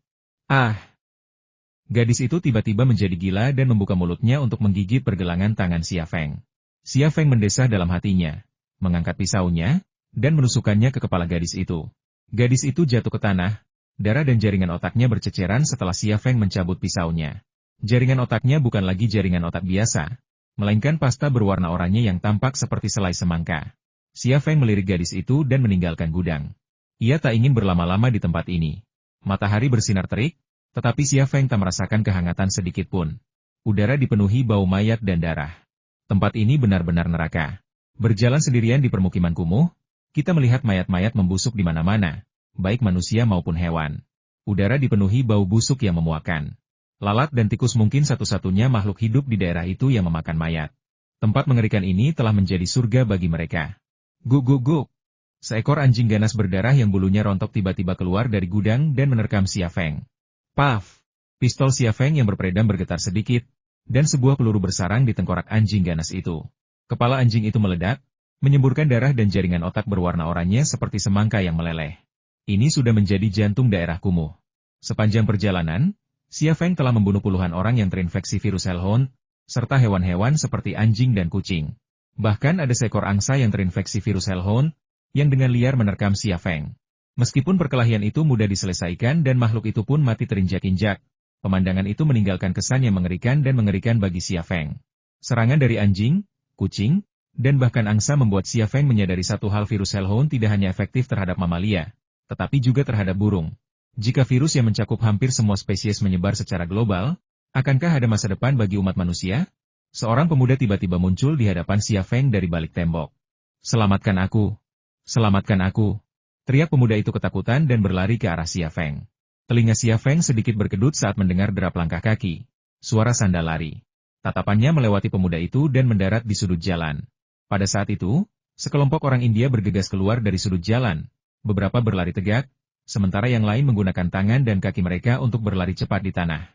Ah! Gadis itu tiba-tiba menjadi gila dan membuka mulutnya untuk menggigit pergelangan tangan Xia Feng. Xia Feng mendesah dalam hatinya, mengangkat pisaunya, dan menusukkannya ke kepala gadis itu. Gadis itu jatuh ke tanah, darah dan jaringan otaknya berceceran setelah Xia Feng mencabut pisaunya. Jaringan otaknya bukan lagi jaringan otak biasa, melainkan pasta berwarna oranye yang tampak seperti selai semangka. Xia Feng melirik gadis itu dan meninggalkan gudang. Ia tak ingin berlama-lama di tempat ini. Matahari bersinar terik, tetapi Xia Feng tak merasakan kehangatan sedikit pun. Udara dipenuhi bau mayat dan darah. Tempat ini benar-benar neraka. Berjalan sendirian di permukiman kumuh, kita melihat mayat-mayat membusuk di mana-mana, baik manusia maupun hewan. Udara dipenuhi bau busuk yang memuakkan. Lalat dan tikus mungkin satu-satunya makhluk hidup di daerah itu yang memakan mayat. Tempat mengerikan ini telah menjadi surga bagi mereka. Guk guk guk. Seekor anjing ganas berdarah yang bulunya rontok tiba-tiba keluar dari gudang dan menerkam Xia Feng. Paf! Pistol Xia Feng yang berperedam bergetar sedikit, dan sebuah peluru bersarang di tengkorak anjing ganas itu. Kepala anjing itu meledak, menyemburkan darah dan jaringan otak berwarna oranye seperti semangka yang meleleh. Ini sudah menjadi jantung daerah kumuh. Sepanjang perjalanan, Xia Feng telah membunuh puluhan orang yang terinfeksi virus Hellhound, serta hewan-hewan seperti anjing dan kucing. Bahkan ada seekor angsa yang terinfeksi virus Hellhound, yang dengan liar menerkam Xia Feng. Meskipun perkelahian itu mudah diselesaikan dan makhluk itu pun mati terinjak-injak, pemandangan itu meninggalkan kesan yang mengerikan dan mengerikan bagi Xia Feng. Serangan dari anjing, kucing, dan bahkan angsa membuat Xia Feng menyadari satu hal, virus Hellhound tidak hanya efektif terhadap mamalia, tetapi juga terhadap burung. Jika virus yang mencakup hampir semua spesies menyebar secara global, akankah ada masa depan bagi umat manusia? Seorang pemuda tiba-tiba muncul di hadapan Xia Feng dari balik tembok. Selamatkan aku! Selamatkan aku! Teriak pemuda itu ketakutan dan berlari ke arah Xia Feng. Telinga Xia Feng sedikit berkedut saat mendengar derap langkah kaki. Suara sandal lari. Tatapannya melewati pemuda itu dan mendarat di sudut jalan. Pada saat itu, sekelompok orang India bergegas keluar dari sudut jalan. Beberapa berlari tegak, sementara yang lain menggunakan tangan dan kaki mereka untuk berlari cepat di tanah.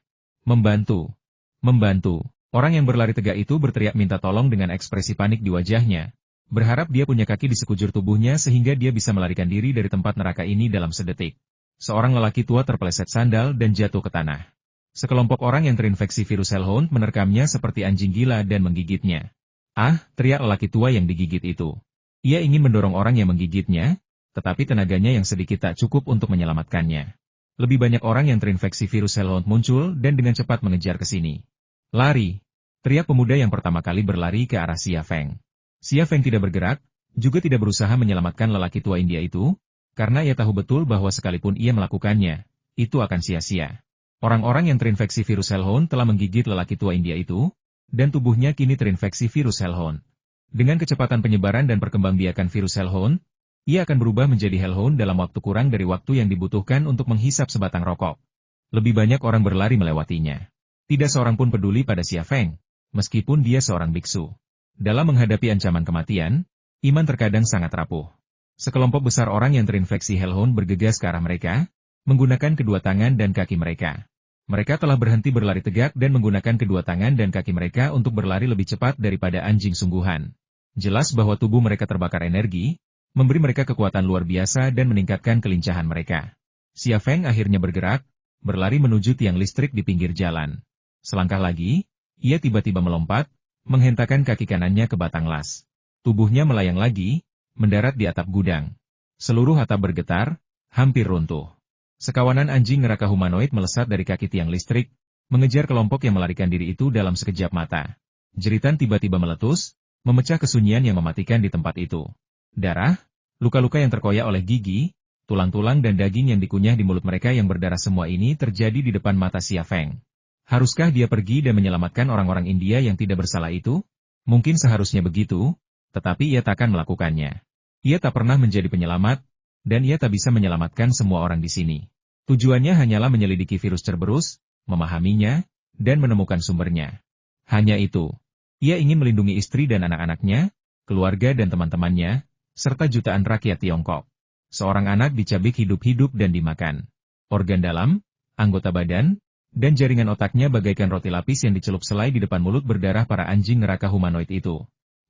Membantu! Membantu! Orang yang berlari tegak itu berteriak minta tolong dengan ekspresi panik di wajahnya. Berharap dia punya kaki di sekujur tubuhnya sehingga dia bisa melarikan diri dari tempat neraka ini dalam sedetik. Seorang lelaki tua terpeleset sandal dan jatuh ke tanah. Sekelompok orang yang terinfeksi virus Hellhound menerkamnya seperti anjing gila dan menggigitnya. Ah, teriak lelaki tua yang digigit itu. Ia ingin mendorong orang yang menggigitnya, tetapi tenaganya yang sedikit tak cukup untuk menyelamatkannya. Lebih banyak orang yang terinfeksi virus Hellhound muncul dan dengan cepat mengejar ke sini. Lari! Teriak pemuda yang pertama kali berlari ke arah Xia Feng. Xia Feng tidak bergerak, juga tidak berusaha menyelamatkan lelaki tua India itu, karena ia tahu betul bahwa sekalipun ia melakukannya, itu akan sia-sia. Orang-orang yang terinfeksi virus Hellhound telah menggigit lelaki tua India itu, dan tubuhnya kini terinfeksi virus Hellhound. Dengan kecepatan penyebaran dan perkembangbiakan virus Hellhound, ia akan berubah menjadi Hellhound dalam waktu kurang dari waktu yang dibutuhkan untuk menghisap sebatang rokok. Lebih banyak orang berlari melewatinya. Tidak seorang pun peduli pada Xia Feng, meskipun dia seorang biksu. Dalam menghadapi ancaman kematian, iman terkadang sangat rapuh. Sekelompok besar orang yang terinfeksi Hellhound bergegas ke arah mereka, menggunakan kedua tangan dan kaki mereka. Mereka telah berhenti berlari tegak dan menggunakan kedua tangan dan kaki mereka untuk berlari lebih cepat daripada anjing sungguhan. Jelas bahwa tubuh mereka terbakar energi, memberi mereka kekuatan luar biasa dan meningkatkan kelincahan mereka. Xia Feng akhirnya bergerak, berlari menuju tiang listrik di pinggir jalan. Selangkah lagi, ia tiba-tiba melompat, menghentakkan kaki kanannya ke batang las. Tubuhnya melayang lagi, mendarat di atap gudang. Seluruh atap bergetar, hampir runtuh. Sekawanan anjing neraka humanoid melesat dari kaki tiang listrik, mengejar kelompok yang melarikan diri itu dalam sekejap mata. Jeritan tiba-tiba meletus, memecah kesunyian yang mematikan di tempat itu. Darah, luka-luka yang terkoyak oleh gigi, tulang-tulang dan daging yang dikunyah di mulut mereka yang berdarah semua ini terjadi di depan mata Xia Feng. Haruskah dia pergi dan menyelamatkan orang-orang India yang tidak bersalah itu? Mungkin seharusnya begitu, tetapi ia takkan melakukannya. Ia tak pernah menjadi penyelamat, dan ia tak bisa menyelamatkan semua orang di sini. Tujuannya hanyalah menyelidiki virus Cerberus, memahaminya, dan menemukan sumbernya. Hanya itu. Ia ingin melindungi istri dan anak-anaknya, keluarga dan teman-temannya, serta jutaan rakyat Tiongkok. Seorang anak dicabik hidup-hidup dan dimakan. Organ dalam, anggota badan, dan jaringan otaknya bagaikan roti lapis yang dicelup selai di depan mulut berdarah para anjing neraka humanoid itu.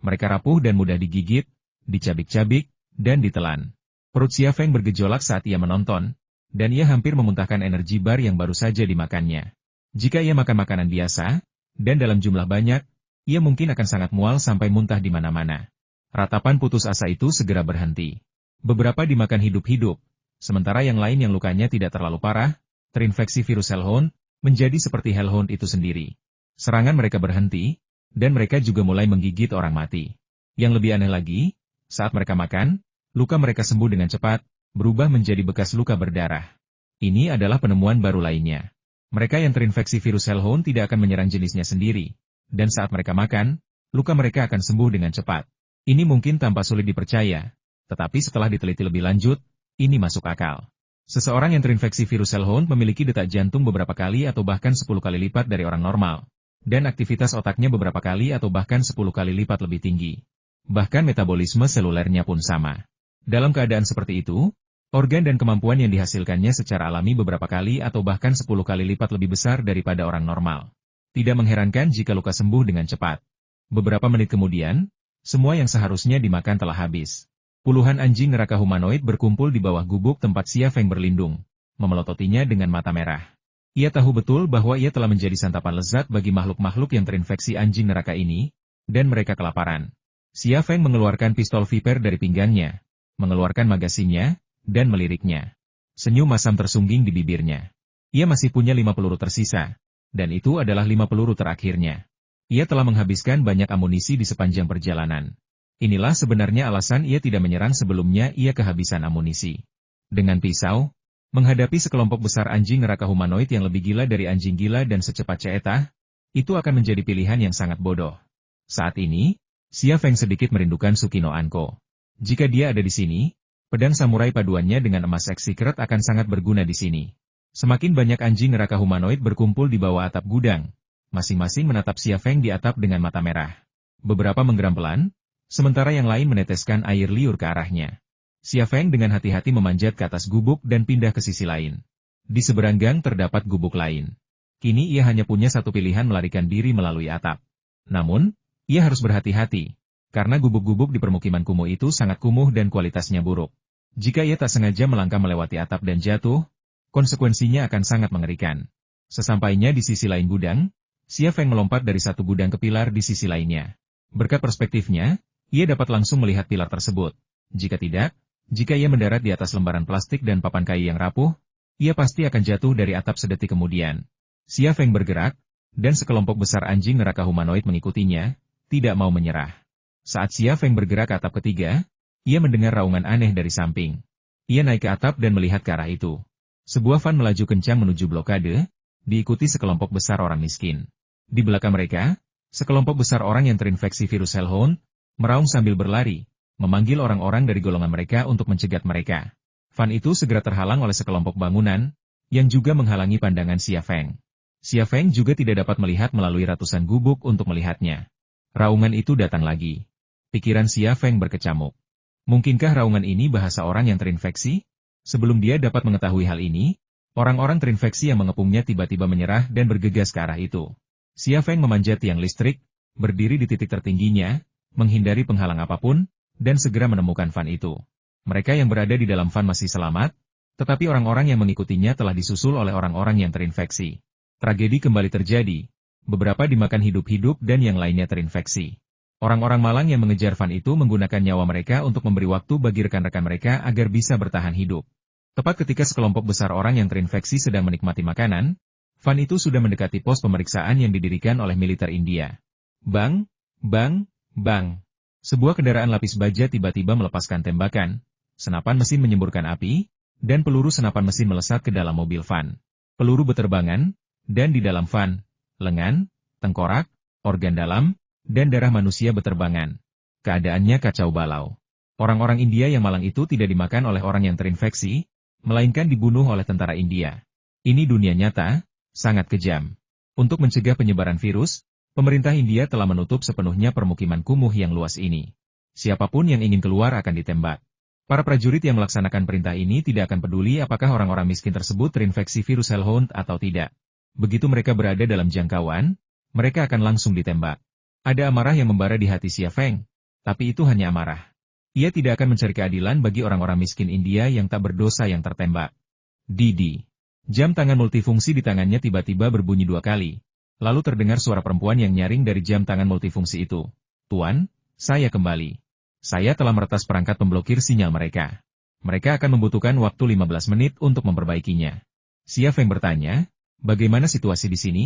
Mereka rapuh dan mudah digigit, dicabik-cabik, dan ditelan. Perut Xia Feng bergejolak saat ia menonton, dan ia hampir memuntahkan energi bar yang baru saja dimakannya. Jika ia makan makanan biasa, dan dalam jumlah banyak, ia mungkin akan sangat mual sampai muntah di mana-mana. Ratapan putus asa itu segera berhenti. Beberapa dimakan hidup-hidup, sementara yang lain yang lukanya tidak terlalu parah, terinfeksi virus Hellhound, menjadi seperti Hellhound itu sendiri. Serangan mereka berhenti, dan mereka juga mulai menggigit orang mati. Yang lebih aneh lagi, saat mereka makan, luka mereka sembuh dengan cepat, berubah menjadi bekas luka berdarah. Ini adalah penemuan baru lainnya. Mereka yang terinfeksi virus Hellhound tidak akan menyerang jenisnya sendiri, dan saat mereka makan, luka mereka akan sembuh dengan cepat. Ini mungkin tampak sulit dipercaya, tetapi setelah diteliti lebih lanjut, ini masuk akal. Seseorang yang terinfeksi virus Hellhound memiliki detak jantung beberapa kali atau bahkan 10 kali lipat dari orang normal, dan aktivitas otaknya beberapa kali atau bahkan 10 kali lipat lebih tinggi. Bahkan metabolisme selulernya pun sama. Dalam keadaan seperti itu, organ dan kemampuan yang dihasilkannya secara alami beberapa kali atau bahkan 10 kali lipat lebih besar daripada orang normal. Tidak mengherankan jika luka sembuh dengan cepat. Beberapa menit kemudian, semua yang seharusnya dimakan telah habis. Puluhan anjing neraka humanoid berkumpul di bawah gubuk tempat Xia Feng berlindung, memelototinya dengan mata merah. Ia tahu betul bahwa ia telah menjadi santapan lezat bagi makhluk-makhluk yang terinfeksi anjing neraka ini, dan mereka kelaparan. Xia Feng mengeluarkan pistol Viper dari pinggangnya, mengeluarkan magasinnya, dan meliriknya. Senyum masam tersungging di bibirnya. Ia masih punya 5 peluru tersisa, dan itu adalah 5 peluru terakhirnya. Ia telah menghabiskan banyak amunisi di sepanjang perjalanan. Inilah sebenarnya alasan ia tidak menyerang sebelumnya ia kehabisan amunisi. Dengan pisau, menghadapi sekelompok besar anjing neraka humanoid yang lebih gila dari anjing gila dan secepat ceetah, itu akan menjadi pilihan yang sangat bodoh. Saat ini, Xia Feng sedikit merindukan Sukino Anko. Jika dia ada di sini, pedang samurai paduannya dengan emas X Secret akan sangat berguna di sini. Semakin banyak anjing neraka humanoid berkumpul di bawah atap gudang. Masing-masing menatap Xia Feng di atap dengan mata merah. Beberapa menggeram pelan, sementara yang lain meneteskan air liur ke arahnya. Xia Feng dengan hati-hati memanjat ke atas gubuk dan pindah ke sisi lain. Di seberang gang terdapat gubuk lain. Kini ia hanya punya satu pilihan melarikan diri melalui atap. Namun, ia harus berhati-hati, karena gubuk-gubuk di permukiman kumuh itu sangat kumuh dan kualitasnya buruk. Jika ia tak sengaja melangkah melewati atap dan jatuh, konsekuensinya akan sangat mengerikan. Sesampainya di sisi lain gudang, Xia Feng melompat dari satu gudang ke pilar di sisi lainnya. Berkat perspektifnya, ia dapat langsung melihat pilar tersebut. Jika tidak, jika ia mendarat di atas lembaran plastik dan papan kayu yang rapuh, ia pasti akan jatuh dari atap sedetik kemudian. Xia Feng bergerak, dan sekelompok besar anjing neraka humanoid mengikutinya, tidak mau menyerah. Saat Xia Feng bergerak ke atap ketiga, ia mendengar raungan aneh dari samping. Ia naik ke atap dan melihat ke arah itu. Sebuah van melaju kencang menuju blokade, diikuti sekelompok besar orang miskin. Di belakang mereka, sekelompok besar orang yang terinfeksi virus Hellhound, meraung sambil berlari, memanggil orang-orang dari golongan mereka untuk mencegat mereka. Van itu segera terhalang oleh sekelompok bangunan, yang juga menghalangi pandangan Xia Feng. Xia Feng juga tidak dapat melihat melalui ratusan gubuk untuk melihatnya. Raungan itu datang lagi. Pikiran Xia Feng berkecamuk. Mungkinkah raungan ini bahasa orang yang terinfeksi? Sebelum dia dapat mengetahui hal ini, orang-orang terinfeksi yang mengepungnya tiba-tiba menyerah dan bergegas ke arah itu. Xia Feng memanjat tiang listrik, berdiri di titik tertingginya, menghindari penghalang apapun, dan segera menemukan van itu. Mereka yang berada di dalam van masih selamat, Tetapi orang-orang yang mengikutinya telah disusul oleh orang-orang yang terinfeksi. Tragedi kembali terjadi. Beberapa dimakan hidup-hidup dan yang lainnya terinfeksi. Orang-orang malang yang mengejar Van itu menggunakan nyawa mereka untuk memberi waktu bagi rekan-rekan mereka agar bisa bertahan hidup. Tepat ketika sekelompok besar orang yang terinfeksi sedang menikmati makanan, Van itu sudah mendekati pos pemeriksaan yang didirikan oleh militer India. Bang, bang, bang. Sebuah kendaraan lapis baja tiba-tiba melepaskan tembakan, senapan mesin menyemburkan api, dan peluru senapan mesin melesat ke dalam mobil Van. Peluru beterbangan, dan di dalam Van, lengan, tengkorak, organ dalam, dan darah manusia beterbangan. Keadaannya kacau balau. Orang-orang India yang malang itu tidak dimakan oleh orang yang terinfeksi, melainkan dibunuh oleh tentara India. Ini dunia nyata, sangat kejam. Untuk mencegah penyebaran virus, pemerintah India telah menutup sepenuhnya permukiman kumuh yang luas ini. Siapapun yang ingin keluar akan ditembak. Para prajurit yang melaksanakan perintah ini tidak akan peduli apakah orang-orang miskin tersebut terinfeksi virus hellhound atau tidak. Begitu mereka berada dalam jangkauan, mereka akan langsung ditembak. Ada amarah yang membara di hati Xia Feng, tapi itu hanya amarah. Ia tidak akan mencari keadilan bagi orang-orang miskin India yang tak berdosa yang tertembak. Didi. Jam tangan multifungsi di tangannya tiba-tiba berbunyi 2 kali. Lalu terdengar suara perempuan yang nyaring dari jam tangan multifungsi itu. Tuan, saya kembali. Saya telah meretas perangkat pemblokir sinyal mereka. Mereka akan membutuhkan waktu 15 menit untuk memperbaikinya. Xia Feng bertanya, bagaimana situasi di sini?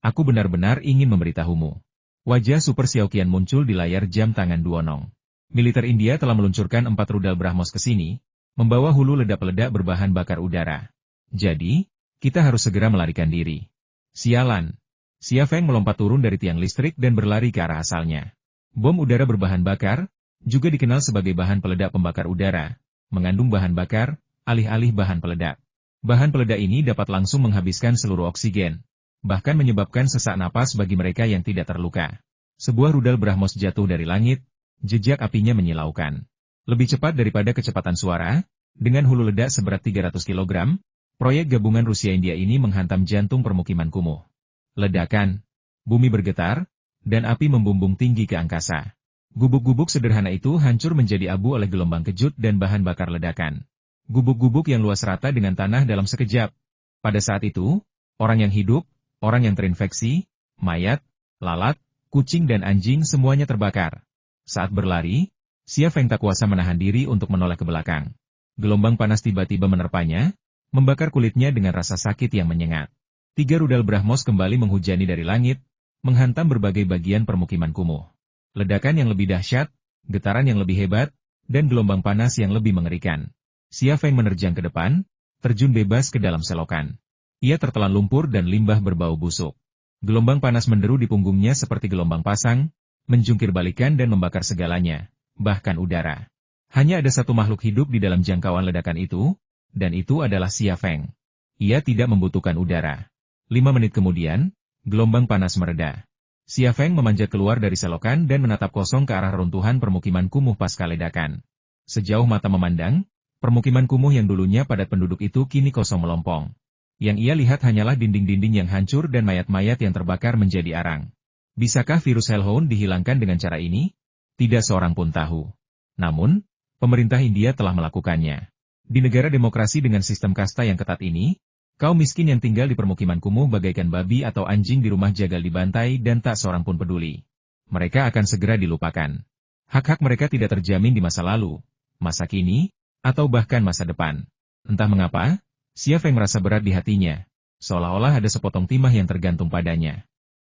Aku benar-benar ingin memberitahumu. Wajah Super Xiaoqian muncul di layar jam tangan Duonong. Militer India telah meluncurkan 4 rudal BrahMos ke sini, membawa hulu ledak-peledak berbahan bakar udara. Jadi, kita harus segera melarikan diri. Sialan. Xia Feng melompat turun dari tiang listrik dan berlari ke arah asalnya. Bom udara berbahan bakar, juga dikenal sebagai bahan peledak pembakar udara, mengandung bahan bakar, alih-alih bahan peledak. Bahan peledak ini dapat langsung menghabiskan seluruh oksigen, bahkan menyebabkan sesak napas bagi mereka yang tidak terluka. Sebuah rudal BrahMos jatuh dari langit, jejak apinya menyilaukan. Lebih cepat daripada kecepatan suara, dengan hulu ledak seberat 300 kg, proyek gabungan Rusia-India ini menghantam jantung permukiman kumuh. Ledakan, bumi bergetar, dan api membumbung tinggi ke angkasa. Gubuk-gubuk sederhana itu hancur menjadi abu oleh gelombang kejut dan bahan bakar ledakan. Gubuk-gubuk yang luas rata dengan tanah dalam sekejap. Pada saat itu, orang yang hidup, orang yang terinfeksi, mayat, lalat, kucing dan anjing semuanya terbakar. Saat berlari, Xia Feng tak kuasa menahan diri untuk menoleh ke belakang. Gelombang panas tiba-tiba menerpanya, membakar kulitnya dengan rasa sakit yang menyengat. 3 rudal BrahMos kembali menghujani dari langit, menghantam berbagai bagian permukiman kumuh. Ledakan yang lebih dahsyat, getaran yang lebih hebat, dan gelombang panas yang lebih mengerikan. Xia Feng menerjang ke depan, terjun bebas ke dalam selokan. Ia tertelan lumpur dan limbah berbau busuk. Gelombang panas menderu di punggungnya seperti gelombang pasang, menjungkir balikan dan membakar segalanya, bahkan udara. Hanya ada satu makhluk hidup di dalam jangkauan ledakan itu, dan itu adalah Xia Feng. Ia tidak membutuhkan udara. 5 menit kemudian, gelombang panas mereda. Xia Feng memanjat keluar dari selokan dan menatap kosong ke arah runtuhan permukiman kumuh pasca ledakan. Sejauh mata memandang, permukiman kumuh yang dulunya padat penduduk itu kini kosong melompong. Yang ia lihat hanyalah dinding-dinding yang hancur dan mayat-mayat yang terbakar menjadi arang. Bisakah virus hellhound dihilangkan dengan cara ini? Tidak seorang pun tahu. Namun, pemerintah India telah melakukannya. Di negara demokrasi dengan sistem kasta yang ketat ini, kaum miskin yang tinggal di permukiman kumuh bagaikan babi atau anjing di rumah jagal dibantai dan tak seorang pun peduli. Mereka akan segera dilupakan. Hak-hak mereka tidak terjamin di masa lalu, masa kini, atau bahkan masa depan. Entah mengapa, Xia Feng merasa berat di hatinya, seolah-olah ada sepotong timah yang tergantung padanya.